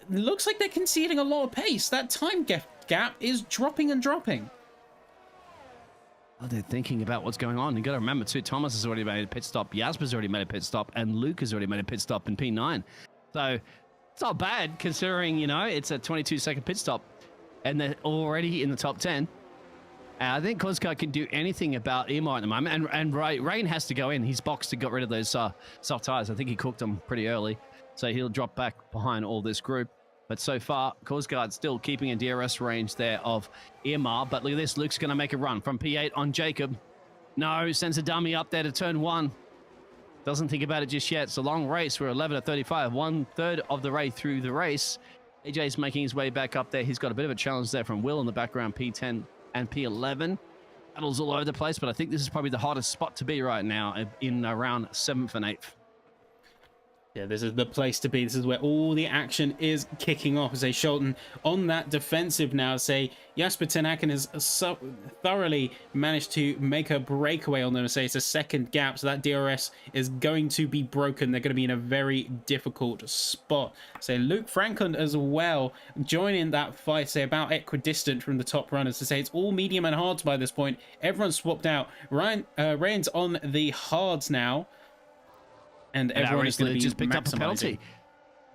Looks like they're conceding a lot of pace. That time gap is dropping and dropping. Oh, they're thinking about what's going on. You got to remember, too, Thomas has already made a pit stop, Jasper's already made a pit stop, and Luke has already made a pit stop in P9. So it's not bad considering, you know, it's a 22-second pit stop. And they're already in the top 10. I think Korsgaard can do anything about Emar at the moment. And Rain has to go in. He's boxed to get rid of those soft tires. I think he cooked them pretty early. So he'll drop back behind all this group. But so far, Korsgaard still keeping a DRS range there of Emar. But look at this. Luke's going to make a run from P8 on Jacob. No, sends a dummy up there to turn 1. Doesn't think about it just yet. It's a long race. We're 11 at 35. 1/3 of the way through the race. AJ's making his way back up there. He's got a bit of a challenge there from Will in the background, P10 and P11. Battles all over the place, but I think this is probably the hottest spot to be right now in around 7th and 8th. Yeah, this is the place to be. This is where all the action is kicking off. Say Charlton on that defensive now. Say Jasper ten Aken has so thoroughly managed to make a breakaway on them. Say it's a second gap, so that DRS is going to be broken. They're going to be in a very difficult spot. Say Luke Franklin as well joining that fight. Say about equidistant from the top runners. To say it's all medium and hards by this point. Everyone's swapped out. Ryan's on the hards now. And everyone is going to be just picked maximizing. up a penalty.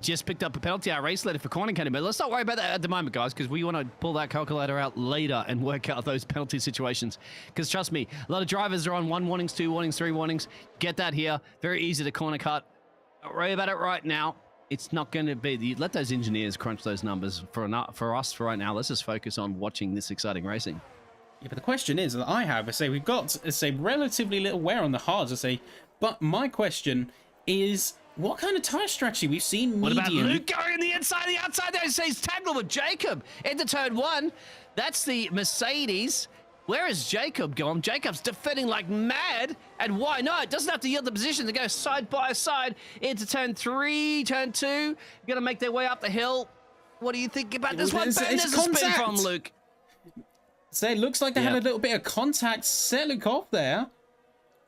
Just picked up a penalty. Our race leader for corner cutting, but let's not worry about that at the moment, guys, because we want to pull that calculator out later and work out those penalty situations. Because trust me, a lot of drivers are on 1 warnings, 2 warnings, 3 warnings. Get that here. Very easy to corner cut. Don't worry about it right now. It's not going to be. Let those engineers crunch those numbers for us for right now. Let's just focus on watching this exciting racing. Yeah, but the question is that I have, I say we've got, say, relatively little wear on the hards, I say, but my question is, what kind of tire strategy? We've seen medium. What about Luke going on the inside, the outside there? He's tangled with Jacob into turn 1. That's the Mercedes. Where is Jacob going? Jacob's defending like mad. And why not? Doesn't have to yield the position to go side by side into turn 3, turn 2. Going to make their way up the hill. What do you think about this one? Ben, there's a spin from Luke. So it looks like they had a little bit of contact, set Luke off there.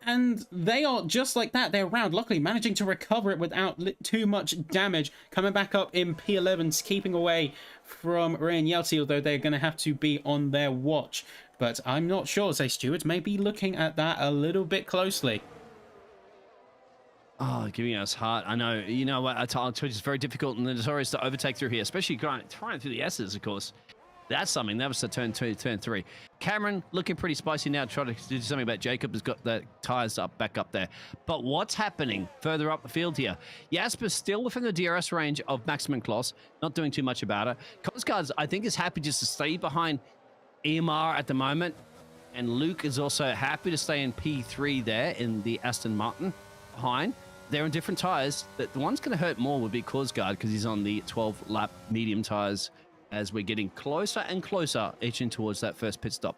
And they are just like that. They're around, luckily managing to recover it without too much damage. Coming back up in P11, keeping away from Ryan Yelty, although they're going to have to be on their watch. But I'm not sure. Say Stewards may be looking at that a little bit closely. Oh, giving us heart. I know. You know what? I told you it's very difficult in the Notorious to overtake through here, especially trying through the S's, of course. That's something. That was the turn 2, turn 3. Cameron looking pretty spicy now, trying to do something about Jacob. Has got the tyres back up there. But what's happening further up the field here? Jasper's still within the DRS range of Maximum Kloss, not doing too much about it. Kosgaard, I think, is happy just to stay behind EMR at the moment. And Luke is also happy to stay in P3 there in the Aston Martin behind. They're on different tyres. The one's going to hurt more would be Kosgaard because he's on the 12-lap medium tyres as we're getting closer and closer edging towards that first pit stop.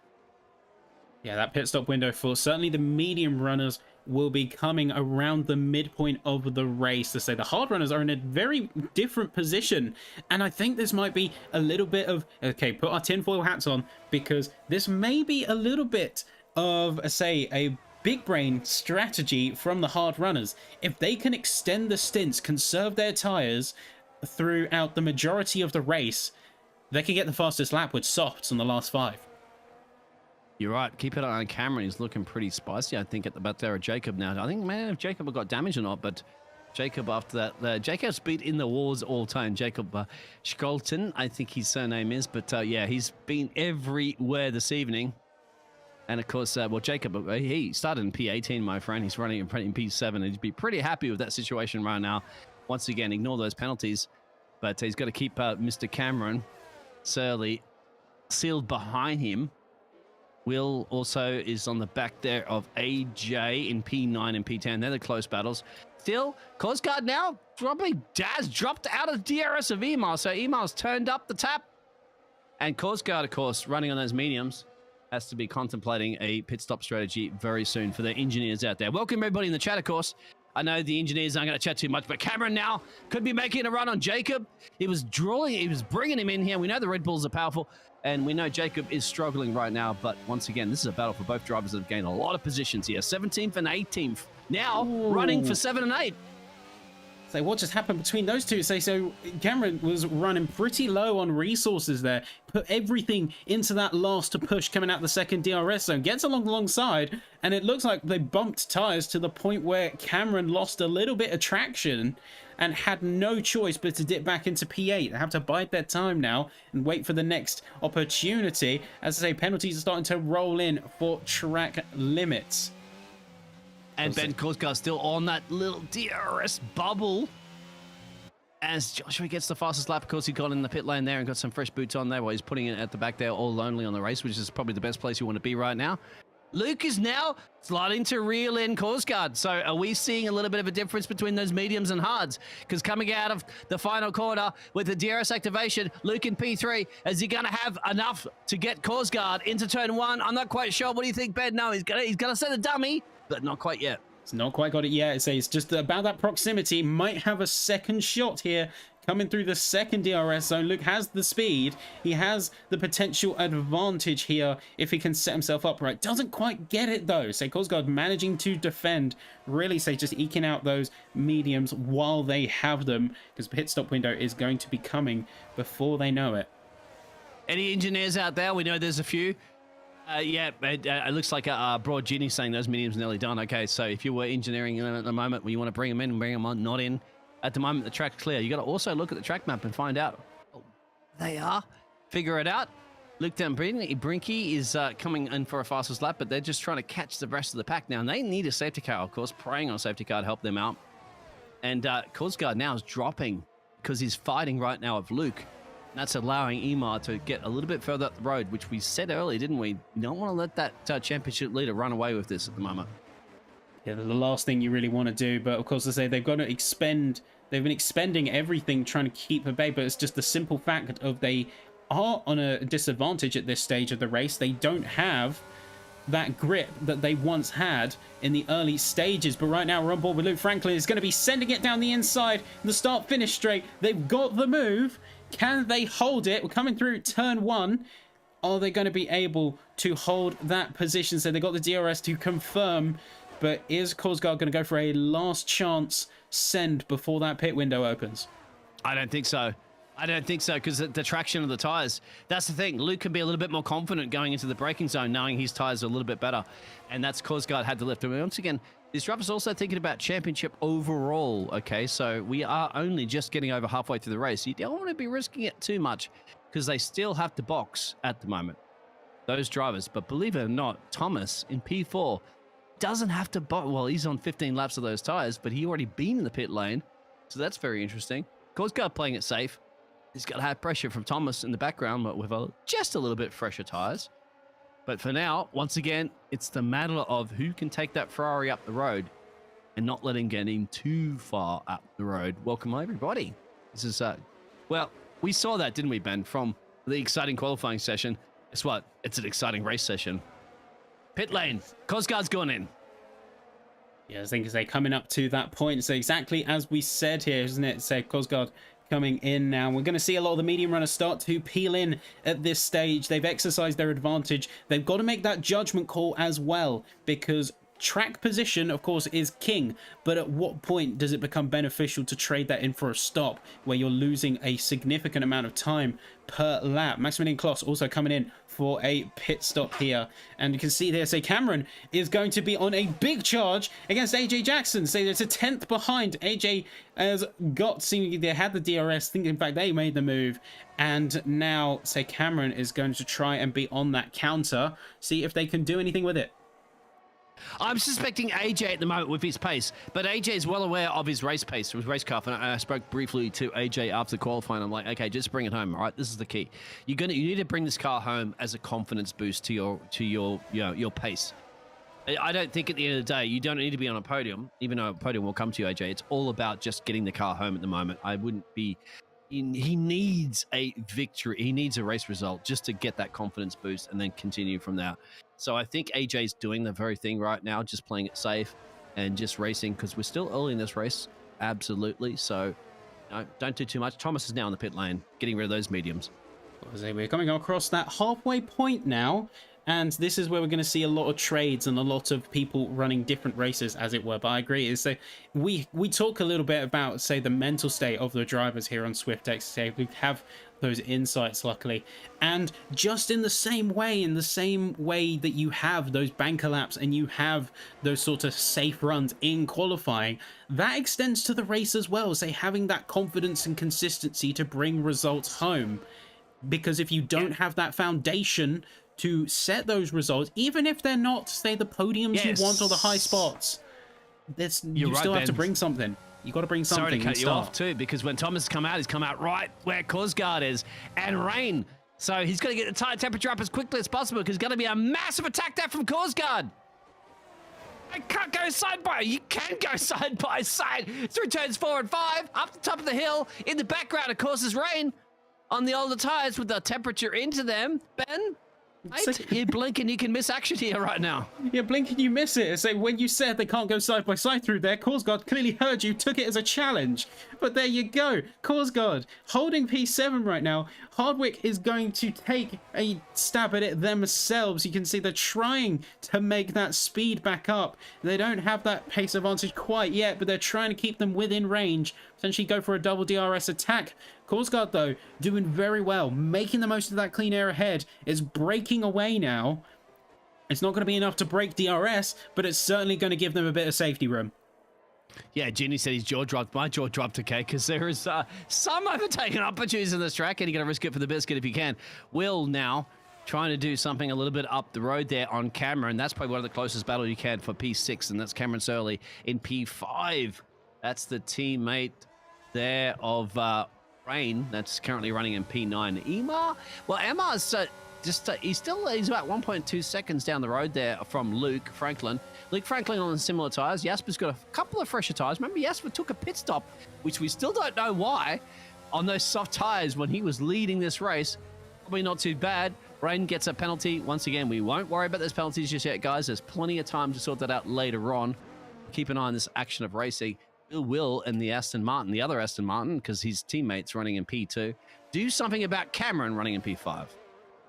Yeah, that pit stop window for certainly the medium runners will be coming around the midpoint of the race. To say the hard runners are in a very different position, and I think this might be a little bit of, okay, put our tinfoil hats on, because this may be a little bit of, say, a big brain strategy from the hard runners. If they can extend the stints, conserve their tires throughout the majority of the race, they can get the fastest lap with softs on the last 5. You're right. Keep it on camera. He's looking pretty spicy, I think, at the back there of Jacob now. I think, man, if Jacob got damage or not, but Jacob after that, Jacob's beat in the wars all time. Jacob Scholten, I think his surname is, but yeah, he's been everywhere this evening. And of course, well, Jacob, he started in P18, my friend. He's running in P7, and he'd be pretty happy with that situation right now. Once again, ignore those penalties, but he's got to keep Mr. Cameron Surly sealed behind him. Will also is on the back there of AJ in P9 and P10. They're the close battles. Still, Kosgaard now probably Daz dropped out of DRS of Emar, so Emar's turned up the tap. And Kosgaard, of course, running on those mediums, has to be contemplating a pit stop strategy very soon for the engineers out there. Welcome everybody in the chat, of course. I know the engineers aren't going to chat too much, but Cameron now could be making a run on Jacob. He was bringing him in here. We know the Red Bulls are powerful, and we know Jacob is struggling right now. But once again, this is a battle for both drivers that have gained a lot of positions here. 17th and 18th. Now running for 7 and 8. So what just happened between those two? So Cameron was running pretty low on resources there. Put everything into that last push coming out the second DRS zone. Gets alongside, and it looks like they bumped tires to the point where Cameron lost a little bit of traction and had no choice but to dip back into P8. They have to bide their time now and wait for the next opportunity. As I say, penalties are starting to roll in for track limits. And Ben Kosgaard still on that little DRS bubble. As Joshua gets the fastest lap, of course, he got in the pit lane there and got some fresh boots on there while he's putting it at the back there all lonely on the race, which is probably the best place you want to be right now. Luke is now sliding to reel in Kosgaard. So are we seeing a little bit of a difference between those mediums and hards? Because coming out of the final corner with the DRS activation, Luke in P3, is he going to have enough to get Kosgaard into turn 1? I'm not quite sure. What do you think, Ben? No, he's gonna set a dummy, but not quite yet. It's not quite got it yet. It's just about that proximity. Might have a second shot here coming through the second DRS zone. Luke has the speed. He has the potential advantage here if he can set himself up right. Doesn't quite get it though. Say Kosgaard managing to defend. Really say just eking out those mediums while they have them, because the pit stop window is going to be coming before they know it. Any engineers out there? We know there's a few. Yeah, it looks like a Broad Genie saying those mediums nearly done. Okay, so if you were engineering at the moment where you want to bring them in and bring them on, not in. At the moment, the track's clear. You got to also look at the track map and find out. Oh, they are. Figure it out. Luke down Brinky is coming in for a fastest lap, but they're just trying to catch the rest of the pack now. And they need a safety car, of course, praying on a safety car to help them out. And Kosgaard now is dropping because he's fighting right now with Luke. That's allowing Emar to get a little bit further up the road, which we said earlier, didn't we? You don't want to let that championship leader run away with this at the moment. Yeah, the last thing you really want to do, but of course, I say they've got to expend. They've been expending everything trying to keep at bay, but it's just the simple fact of they are on a disadvantage at this stage of the race. They don't have that grip that they once had in the early stages, but right now we're on board with Luke Franklin. Is going to be sending it down the inside. The start-finish straight. They've got the move. Can they hold it? We're coming through turn 1. Are they going to be able to hold that position? So they got the DRS to confirm, but is Kosgaard going to go for a last chance send before that pit window opens? I don't think so. I don't think so, because the traction of the tyres. That's the thing. Luke can be a little bit more confident going into the braking zone, knowing his tyres are a little bit better. And that's Kosgaard had to lift. And once again, This driver's also thinking about championship overall, okay? So we are only just getting over halfway through the race. You don't want to be risking it too much because they still have to box at the moment, those drivers. But believe it or not, Thomas in P4 doesn't have to box. Well, he's on 15 laps of those tires, but he already been in the pit lane. So that's very interesting. CosAnimeDesigns playing it safe. He's got to have pressure from Thomas in the background, but with just a little bit fresher tires. But for now, once again, it's the matter of who can take that Ferrari up the road and not let him get in too far up the road. Welcome, everybody. This is, well, we saw that, didn't we, Ben, from the exciting qualifying session. Guess what? It's an exciting race session. Pit lane. CosAnimeDesign's going in. Yeah, I think they're coming up to that point. So exactly as we said here, isn't it? So CosAnimeDesign coming in now. We're going to see a lot of the medium runners start to peel in at this stage. They've exercised their advantage. They've got to make that judgment call as well, because track position, of course, is king. But at what point does it become beneficial to trade that in for a stop where you're losing a significant amount of time per lap? Maximilian Kloss also coming in for a pit stop here. And you can see there, say Cameron is going to be on a big charge against AJ Jackson. Say there's a 10th behind. AJ has got, seemingly they had the DRS. I think in fact they made the move. And now, say Cameron is going to try and be on that counter. See if they can do anything with it. I'm suspecting AJ at the moment with his pace, but AJ is well aware of his race pace, his race car. And I spoke briefly to AJ after qualifying. I'm like, okay, just bring it home. All right, this is the key. You need to bring this car home as a confidence boost to your pace. I don't think at the end of the day you don't need to be on a podium, even though a podium will come to you, AJ. It's all about just getting the car home at the moment. I wouldn't be. He needs a victory. He needs a race result just to get that confidence boost and then continue from there. So I think AJ's doing the very thing right now, just playing it safe and just racing because we're still early in this race. Absolutely. So don't do too much. Thomas is now in the pit lane, getting rid of those mediums. We're coming across that halfway point now. And this is where we're going to see a lot of trades and a lot of people running different races, as it were. But I agree. So we talk a little bit about, say, the mental state of the drivers here on SwiftX. Say we have those insights, luckily. And just in the same way that you have those banker laps and you have those sort of safe runs in qualifying, that extends to the race as well. Say having that confidence and consistency to bring results home. Because if you don't have that foundation to set those results, even if they're not, say, the podiums you want or the high spots, you still have to bring something. You got to bring something. Sorry to cut you off too, because when Thomas has come out, he's come out right where CosAnimeDesigns is, and rain. So he's got to get the tire temperature up as quickly as possible because there's going to be a massive attack there from CosAnimeDesigns. I can't go side by. You can go side by side through turns 4 and 5, up the top of the hill. In the background, of course, is rain on the older tires with the temperature into them. Ben, mate, you blink and you can miss action here right now. You blink and you miss it. So when you said they can't go side by side through there, CosAnimeDesigns clearly heard you, took it as a challenge. But there you go. CosAnimeDesigns holding P7 right now. Hardwick is going to take a stab at it themselves. You can see they're trying to make that speed back up. They don't have that pace advantage quite yet, but they're trying to keep them within range. Potentially go for a double DRS attack. CosAnimeDesigns, though, doing very well, making the most of that clean air ahead. It's breaking away now. It's not going to be enough to break DRS, but it's certainly going to give them a bit of safety room. Yeah, Ginny said his jaw dropped. My jaw dropped, okay, because there is some overtaking opportunities in this track, and you're going to risk it for the biscuit if you can. Will now trying to do something a little bit up the road there on camera, and that's probably one of the closest battles you can for P6, and that's Cameron Surley in P5. That's the teammate there of Rain that's currently running in P9. Emma? Well, Emma's he's about 1.2 seconds down the road there from Luke Franklin. Luke Franklin on similar tires. Jasper's got a couple of fresher tires. Remember, Jasper took a pit stop, which we still don't know why, on those soft tires when he was leading this race. Probably not too bad. Rain gets a penalty. Once again, we won't worry about those penalties just yet, guys. There's plenty of time to sort that out later on. Keep an eye on this action of racing. Will and the Aston Martin, the other Aston Martin, because his teammates running in P2, do something about Cameron running in P5.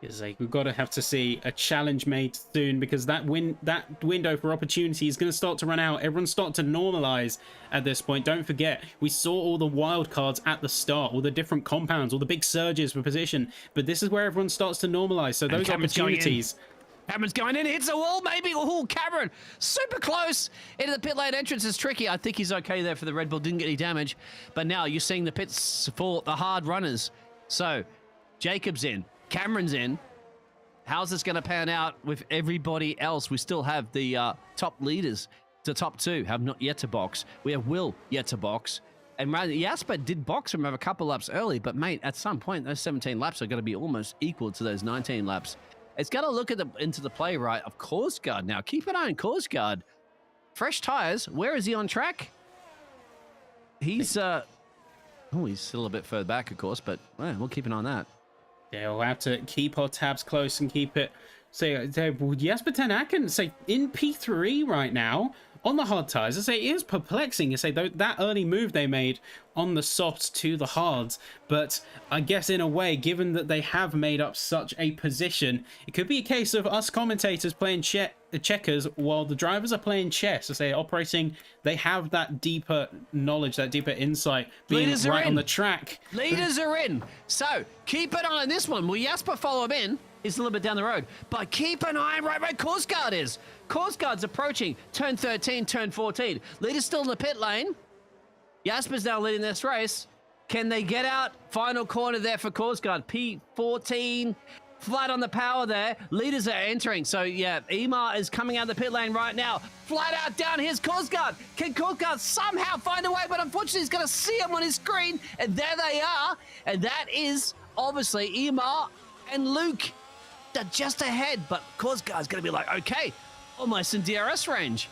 It's like we've got to have to see a challenge made soon, because that window for opportunity is going to start to run out. Everyone's starting to normalize at this point. Don't forget, we saw all the wild cards at the start, all the different compounds, all the big surges for position, but this is where everyone starts to normalize. So those opportunities, Cameron's going in, hits the wall, maybe. Oh, Cameron, super close into the pit lane entrance is tricky. I think he's okay there for the Red Bull, didn't get any damage. But now you're seeing the pits for the hard runners. So, Jacob's in, Cameron's in. How's this going to pan out with everybody else? We still have the top leaders. The top two have not yet to box. We have Will yet to box. And Jasper did box him a couple laps early, but mate, at some point, those 17 laps are going to be almost equal to those 19 laps. It's got to look at into the play right of Korsgaard now. Keep an eye on Korsgaard. Fresh tires. Where is he on track? He's he's still a bit further back, of course, but we'll keep an eye on that. Yeah, we'll have to keep our tabs close and keep it. Say, Jasper Ten Aken, say in P3 right now on the hard tires. I say it is perplexing. I say that early move they made on the softs to the hards, but I guess in a way, given that they have made up such a position, it could be a case of us commentators playing checkers while the drivers are playing chess. I say operating, they have that deeper knowledge, that deeper insight, being right on the track. Leaders are in. So keep an eye on this one. Will Jasper follow him in? He's a little bit down the road, but keep an eye right where Korsgaard is. Korsgaard's approaching turn 13, turn 14. Leader's still in the pit lane. Jasper's now leading this race. Can they get out? Final corner there for Korsgaard. P14, flat on the power there. Leaders are entering. So, yeah, Emar is coming out of the pit lane right now. Flat out down. Here's Korsgaard. Can Korsgaard somehow find a way? But unfortunately, he's going to see him on his screen. And there they are. And that is obviously Emar and Luke. They're just ahead. But Korsgaard's going to be like, okay, almost in DRS range.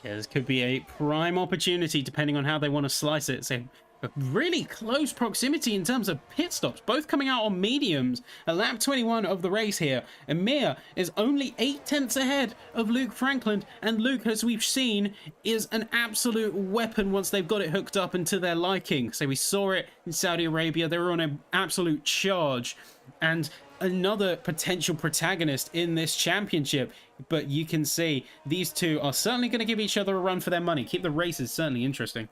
Yeah, this could be a prime opportunity depending on how they want to slice it. So a really close proximity in terms of pit stops, both coming out on mediums. At lap 21 of the race here, Emir is only 8/10 ahead of Luke Franklin, and Luke, as we've seen, is an absolute weapon once they've got it hooked up into their liking. So we saw it in Saudi Arabia, they were on an absolute charge, and another potential protagonist in this championship. But you can see these two are certainly going to give each other a run for their money. Keep the races certainly interesting.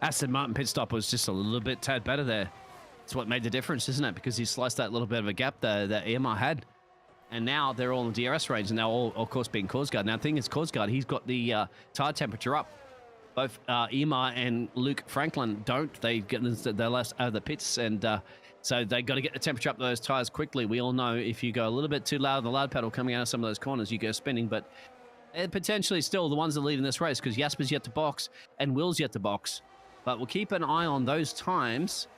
Aston Martin pit stop was just a little bit tad better there. It's what made the difference, isn't it? Because he sliced that little bit of a gap there that Emar had. And now they're all in DRS range, and they're all, of course, being Korsgaard. Now, the thing is, Korsgaard, he's got the tire temperature up. Both Emar and Luke Franklin don't. They get their last out of the pits, and so they got to get the temperature up to those tires quickly. We all know if you go a little bit too loud on the loud pedal coming out of some of those corners, you go spinning. But potentially still the ones that lead in this race, because Jasper's yet to box and Will's yet to box. But we'll keep an eye on those times.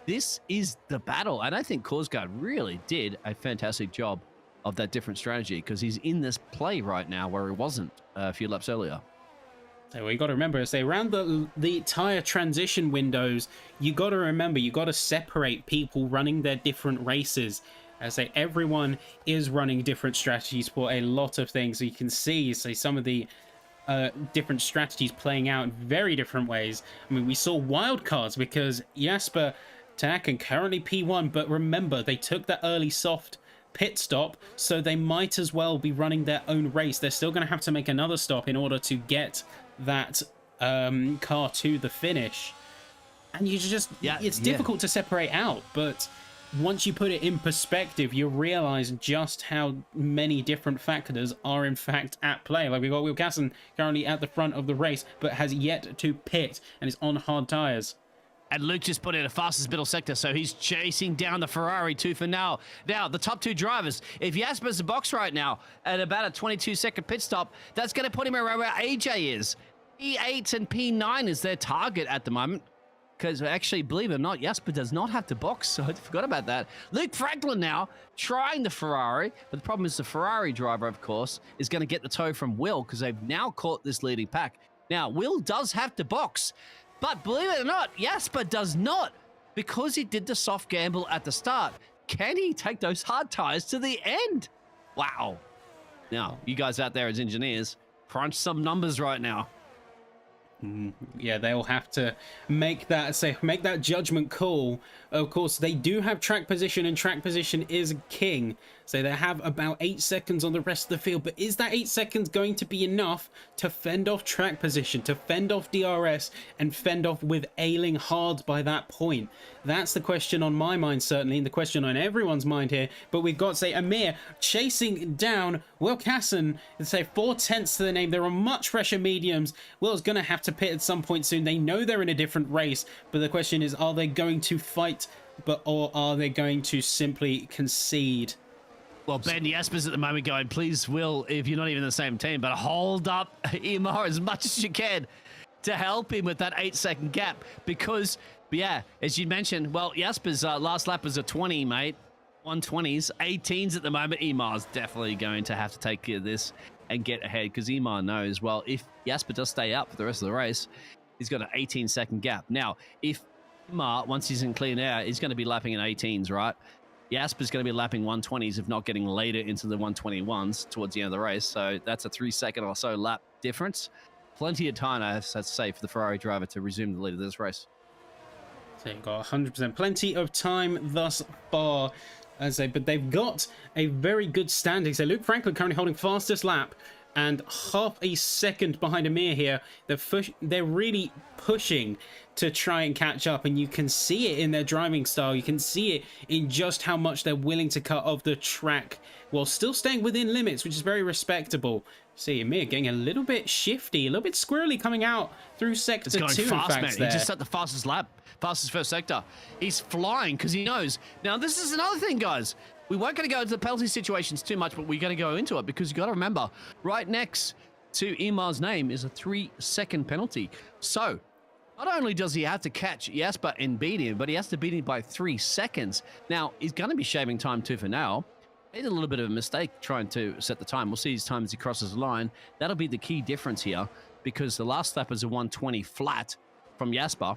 This is the battle. And I think Korsgaard really did a fantastic job of that different strategy, because he's in this play right now where he wasn't a few laps earlier. So you got to remember, as they around the tire transition windows, you got to remember, you got to separate people running their different races. As say everyone is running different strategies for a lot of things. So you can see, say, some of the different strategies playing out in very different ways. I mean, we saw wildcards because Jasper Taken currently P1, but remember, they took that early soft pit stop, so they might as well be running their own race. They're still going to have to make another stop in order to get that car to the finish. And you just, it's difficult to separate out, but once you put it in perspective, you realize just how many different factors are in fact at play. Like, we've got Will Casson currently at the front of the race, but has yet to pit and is on hard tires. And Luke just put in a fastest middle sector, so he's chasing down the Ferrari too for now. Now, the top two drivers, if Jasper's the box right now at about a 22-second pit stop, that's going to put him around where AJ is. P8 and P9 is their target at the moment. Because actually, believe it or not, Jasper does not have to box, so I forgot about that. Luke Franklin now trying the Ferrari, but the problem is the Ferrari driver, of course, is going to get the tow from Will, because they've now caught this leading pack. Now, Will does have to box, but believe it or not, Jasper does not, because he did the soft gamble at the start. Can he take those hard tires to the end? Wow. Now, you guys out there as engineers, crunch some numbers right now. Yeah, they'll have to make that judgment call. Of course, they do have track position, and track position is king. So they have about 8 seconds on the rest of the field, but is that 8 seconds going to be enough to fend off track position, to fend off DRS, and fend off with ailing hard by that point? That's the question on my mind, certainly, and the question on everyone's mind here. But we've got, say, Amir chasing down Will Casson, and say 4/10 to the name. They're on much fresher mediums. Will's going to have to pit at some point soon. They know they're in a different race, but the question is, are they going to fight, or are they going to simply concede? Well, Ben Jasper's at the moment going, please, Will, if you're not even in the same team, but hold up Imar as much as you can to help him with that 8-second gap. Because, yeah, as you mentioned, well, Jasper's last lap was a 20, mate. 120s, 18s at the moment. Imar's definitely going to have to take care of this and get ahead, because Imar knows, well, if Jasper does stay up for the rest of the race, he's got an 18-second gap. Now, if Imar, once he's in clean air, he's going to be lapping in 18s, right? Jasper's going to be lapping 120s, if not getting later into the 121s towards the end of the race. So that's a 3-second or so lap difference. Plenty of time, I have to say, for the Ferrari driver to resume the lead of this race. So you've got 100%. Plenty of time thus far, as but they've got a very good standing. So Luke Franklin currently holding fastest lap, and half a second behind Amir here. They're really pushing to try and catch up, and you can see it in their driving style. You can see it in just how much they're willing to cut off the track while still staying within limits, which is very respectable. See Amir getting a little bit shifty, a little bit squirrely coming out through sector 2. It's going fast, man. He just set the fastest lap, fastest first sector. He's flying because he knows. Now, this is another thing, guys. We weren't going to go into the penalty situations too much, but we're going to go into it because you got to remember, right next to Imar's name is a 3-second penalty. So, not only does he have to catch Jasper and beat him, but he has to beat him by 3 seconds. Now, he's going to be shaving time too for now. Made a little bit of a mistake trying to set the time. We'll see his time as he crosses the line. That'll be the key difference here, because the last lap is a 120 flat from Jasper.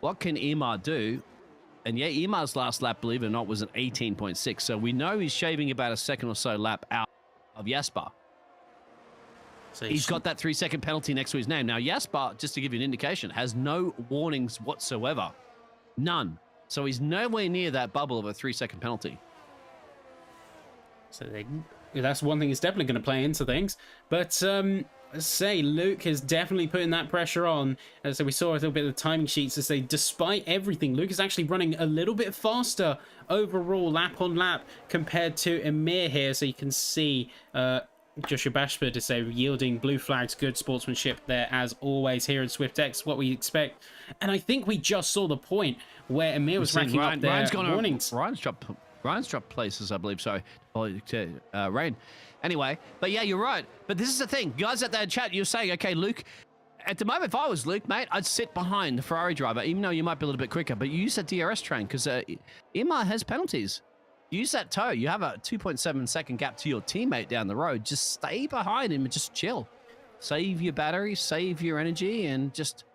What can Imar do? And yeah, Imar's last lap, believe it or not, was an 18.6. So we know he's shaving about a second or so lap out of Jasper. So he's got that 3-second penalty next to his name. Now, Jasper, just to give you an indication, has no warnings whatsoever. None. So he's nowhere near that bubble of a 3-second penalty. So that's one thing that's definitely going to play into things. But say Luke is definitely putting that pressure on. So we saw a little bit of the timing sheets to say, despite everything, Luke is actually running a little bit faster overall lap on lap compared to Amir here. So you can see Joshua Bashford to say yielding blue flags, good sportsmanship there as always here in SwiftX, what we expect. And I think we just saw the point where Amir was racking up their warnings. Ryan's dropped places, I believe. Sorry, Rain. Anyway, but yeah, you're right. But this is the thing, guys at that chat, you're saying, okay, Luke, at the moment, if I was Luke, mate, I'd sit behind the Ferrari driver, even though you might be a little bit quicker, but you use that DRS train because Imar has penalties. Use that toe. You have a 2.7-second gap to your teammate down the road. Just stay behind him and just chill. Save your battery, save your energy, and just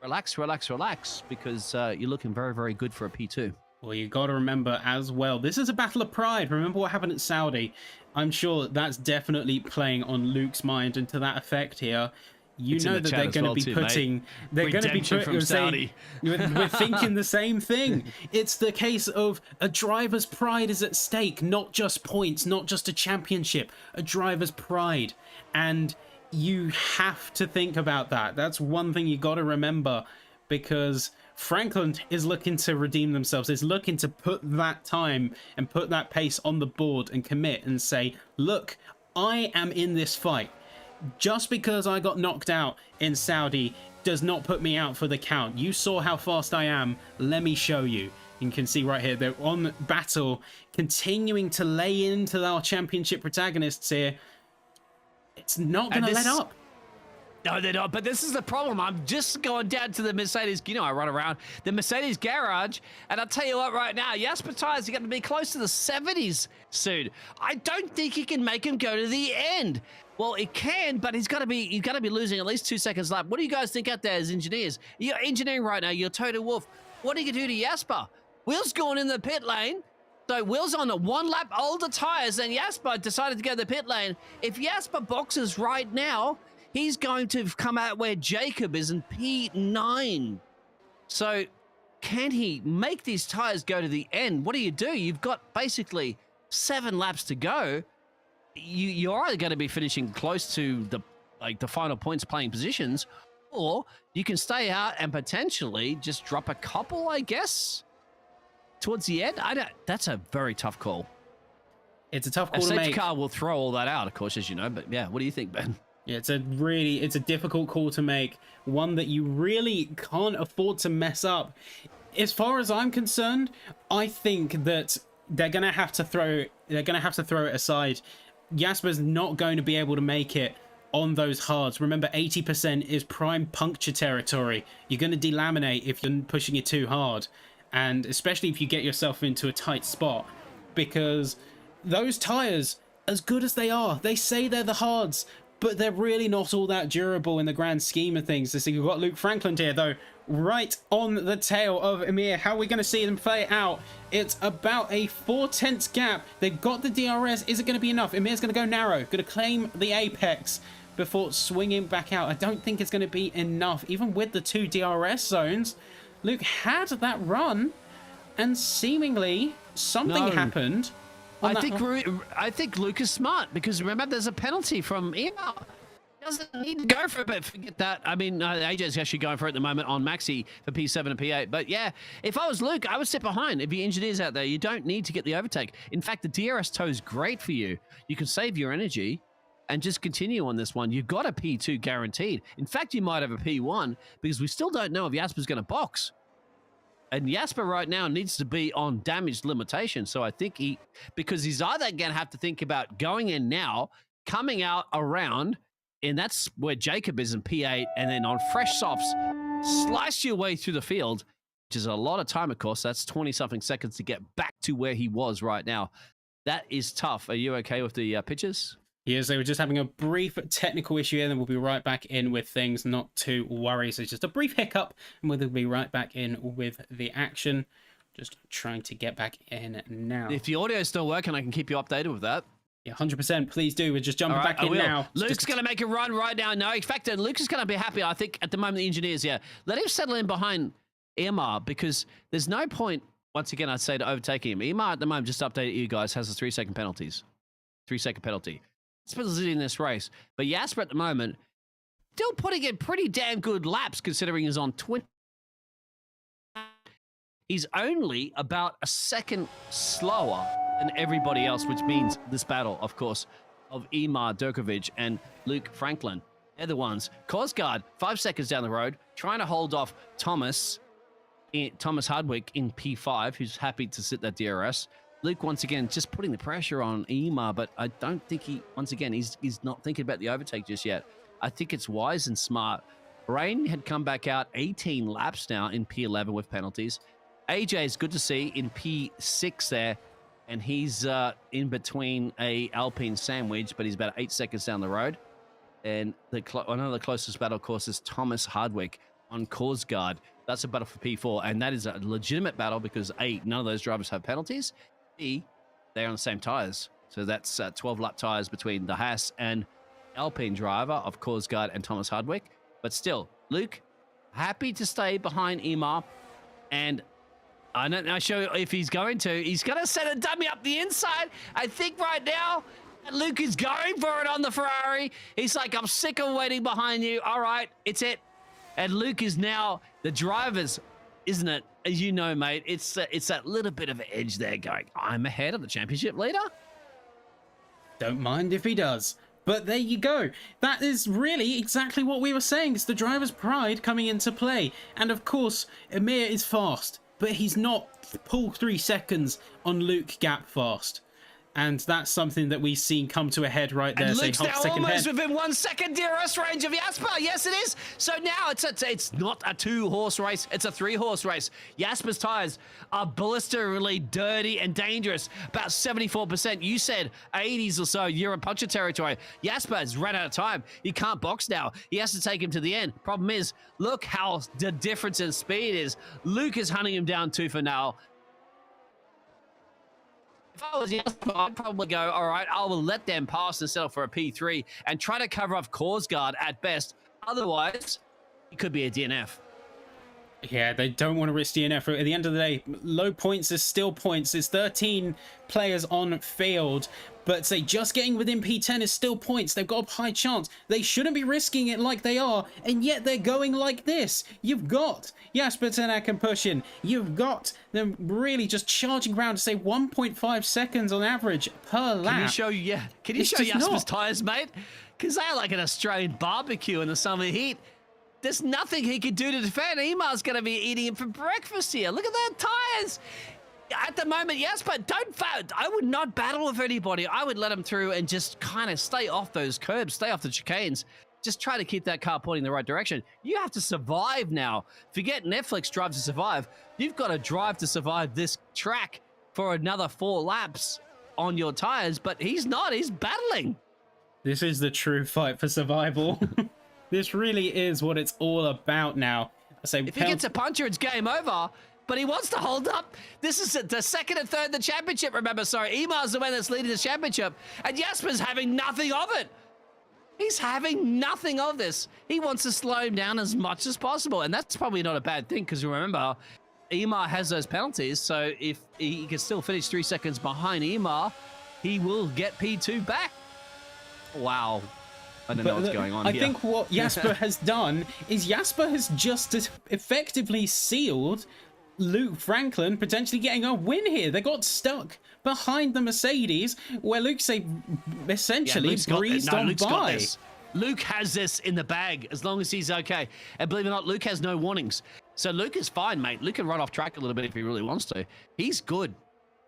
relax, relax, relax, because you're looking very, very good for a P2. Well, you got to remember as well, this is a battle of pride. Remember what happened at Saudi. I'm sure that's definitely playing on Luke's mind, and to that effect here, you know that they're going to be putting... They're going to be putting... We're thinking the same thing. It's the case of a driver's pride is at stake, not just points, not just a championship, a driver's pride. And you have to think about that. That's one thing you got to remember, because Franklin is looking to redeem themselves, is looking to put that time and put that pace on the board and commit and say, look, I am in this fight. Just because I got knocked out in Saudi does not put me out for the count. You saw how fast I am. Let me show you. You can see right here, they're on battle, continuing to lay into our championship protagonists here. It's not going to let up. No, they're not. But this is the problem. I'm just going down to the Mercedes. You know, I run around the Mercedes garage, and I'll tell you what, right now, Jasper tires are going to be close to the 70s soon. I don't think he can make him go to the end. Well, it can, but he's got to be losing at least 2 seconds lap. What do you guys think out there as engineers? You're engineering right now. You're Toto Wolff. What are you going to do to Jasper? Will's going in the pit lane. So Will's on a 1 lap older tires, and Jasper decided to go to the pit lane. If Jasper boxes right now, he's going to come out where Jacob is in P9. So can he make these tires go to the end? What do? You've got basically 7 laps to go, you're either going to be finishing close to the final points playing positions, or you can stay out and potentially just drop a couple, I guess, towards the end. That's a very tough call. It's a tough call a to make. safety car will throw all that out, of course, as you know. But yeah, what do you think, Ben? Yeah, it's a difficult call to make. One that you really can't afford to mess up. As far as I'm concerned, I think that they're gonna have to throw it aside. Jasper's not going to be able to make it on those hards. Remember, 80% is prime puncture territory. You're going to delaminate if you're pushing it too hard, and especially if you get yourself into a tight spot, because those tires, as good as they are, they say they're the hards, but they're really not all that durable in the grand scheme of things. So you've got Luke Franklin here, though, right on the tail of Emir. How are we going to see them play it out? It's about a 4/10 gap. They've got the DRS. Is it going to be enough? Emir's going to go narrow, going to claim the apex before swinging back out. I don't think it's going to be enough, even with the 2 DRS zones. Luke had that run, and seemingly something happened. I think Luke is smart, because remember, there's a penalty from Emma. Doesn't need to go for it, but forget that. I mean, AJ's actually going for it at the moment on Maxi for P7 and P8. But yeah, if I was Luke, I would sit behind. If you're engineers out there, you don't need to get the overtake. In fact, the DRS toe is great for you. You can save your energy and just continue on this one. You've got a P2 guaranteed. In fact, you might have a P1, because we still don't know if Jasper's going to box. And Jasper right now needs to be on damage limitation. So I think because he's either going to have to think about going in now, coming out around, and that's where Jacob is in P8, and then on fresh softs, slice your way through the field, which is a lot of time, of course. That's 20-something seconds to get back to where he was right now. That is tough. Are you okay with the pitches? Yes, they were just having a brief technical issue, and then we'll be right back in with things. Not to worry. So it's just a brief hiccup, and we'll be right back in with the action. Just trying to get back in now. If the audio is still working, I can keep you updated with that. Yeah, 100%. Please do. We're just jumping back in now. Luke's going to make a run right now. No, in fact, Luke is going to be happy, I think, at the moment, the engineers, yeah. Let him settle in behind Emar, because there's no point, once again, I'd say, to overtaking him. Emar, at the moment, just updated you guys, has the 3-second penalties. 3-second penalty. Especially in this race. But Jasper, at the moment, still putting in pretty damn good laps, considering he's on 20. He's only about a second slower than everybody else, which means this battle, of course, of Emar Durkovic and Luke Franklin. They're the ones. Korsgaard, 5 seconds down the road, trying to hold off Thomas Hardwick in P5, who's happy to sit that DRS. Luke, once again, just putting the pressure on Emar, but I don't think he's not thinking about the overtake just yet. I think it's wise and smart. Rain had come back out 18 laps now in P11 with penalties. AJ is good to see in P6 there, and he's in between a Alpine sandwich, but he's about 8 seconds down the road. And another closest battle, of course, is Thomas Hardwick on Korsgaard. That's a battle for P4, and that is a legitimate battle because A, none of those drivers have penalties. B, they're on the same tires. So that's 12-lap tires between the Haas and Alpine driver of Korsgaard and Thomas Hardwick. But still, Luke, happy to stay behind Emar, and I don't know if he's going to set a dummy up the inside. I think right now, Luke is going for it on the Ferrari. He's like, I'm sick of waiting behind you. All right, it's it. And Luke is now the drivers, isn't it? As you know, mate, it's that little bit of an edge there going, I'm ahead of the championship leader. Don't mind if he does. But there you go. That is really exactly what we were saying. It's the driver's pride coming into play. And of course, Emir is fast, but he's not pull 3 seconds on Luke gap fast. And that's something that we've seen come to a head right there. And Luke's now almost within 1 second DRS range of Jasper. Yes, it is. So now it's not a 2-horse race. It's a 3-horse race. Jasper's tires are blisteringly dirty and dangerous. About 74%. You said 80s or so. You're in puncture territory. Jasper has run out of time. He can't box now. He has to take him to the end. Problem is, look how the difference in speed is. Luke is hunting him down tooth and nail. If I was Jasper, I'd probably go, all right, I will let them pass and settle for a P3 and try to cover off Korsgaard at best. Otherwise, it could be a DNF. Yeah, they don't want to risk the effort. At the end of the day, low points is still points. There's 13 players on field, but say just getting within P10 is still points. They've got a high chance. They shouldn't be risking it like they are, and yet they're going like this. You've got Jasper Tenek and pushing. You've got them really just charging around to say 1.5 seconds on average per lap. Can you show It's show just Jasper's not. tyres, mate? Because they're like an Australian barbecue in the summer heat. There's nothing he can do to defend. Emar's going to be eating him for breakfast here. Look at that tyres. At the moment, Jasper, don't fight. I would not battle with anybody. I would let him through and just kind of stay off those curbs, stay off the chicanes. Just try to keep that car pointing in the right direction. You have to survive now. Forget Netflix Drive to Survive. You've got to drive to survive this track for another 4 laps on your tyres, but he's not. He's battling. This is the true fight for survival. This really is what it's all about now. I say, If he gets a puncher, it's game over. But he wants to hold up. This is the second and third in the championship, remember. Sorry, Emar's the one that's leading the championship. And Jasper's having nothing of it. He's having nothing of this. He wants to slow him down as much as possible. And that's probably not a bad thing, because remember, Emar has those penalties. So if he can still finish 3 seconds behind Emar, he will get P2 back. Wow. I don't know what's going on here. I think what Jasper has done is Jasper has just effectively sealed Luke Franklin potentially getting a win here. They got stuck behind the Mercedes, where Luke essentially breezed on by. Luke has this in the bag as long as he's okay. And believe it or not, Luke has no warnings. So Luke is fine, mate. Luke can run off track a little bit if he really wants to. He's good.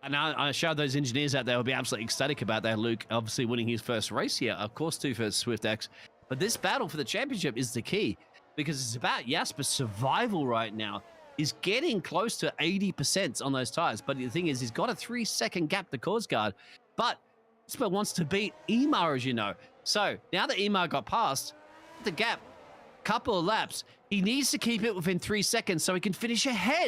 And I showed those engineers out there would be absolutely ecstatic about that. Luke obviously winning his first race here, of course, too, for SwiftX. But this battle for the championship is the key, because it's about Jasper's survival right now. He's getting close to 80% on those tires. But the thing is, he's got a 3-second gap to Korsgaard. But Jasper wants to beat Emar, as you know. So now that Emar got past the gap, couple of laps, he needs to keep it within 3 seconds so he can finish ahead.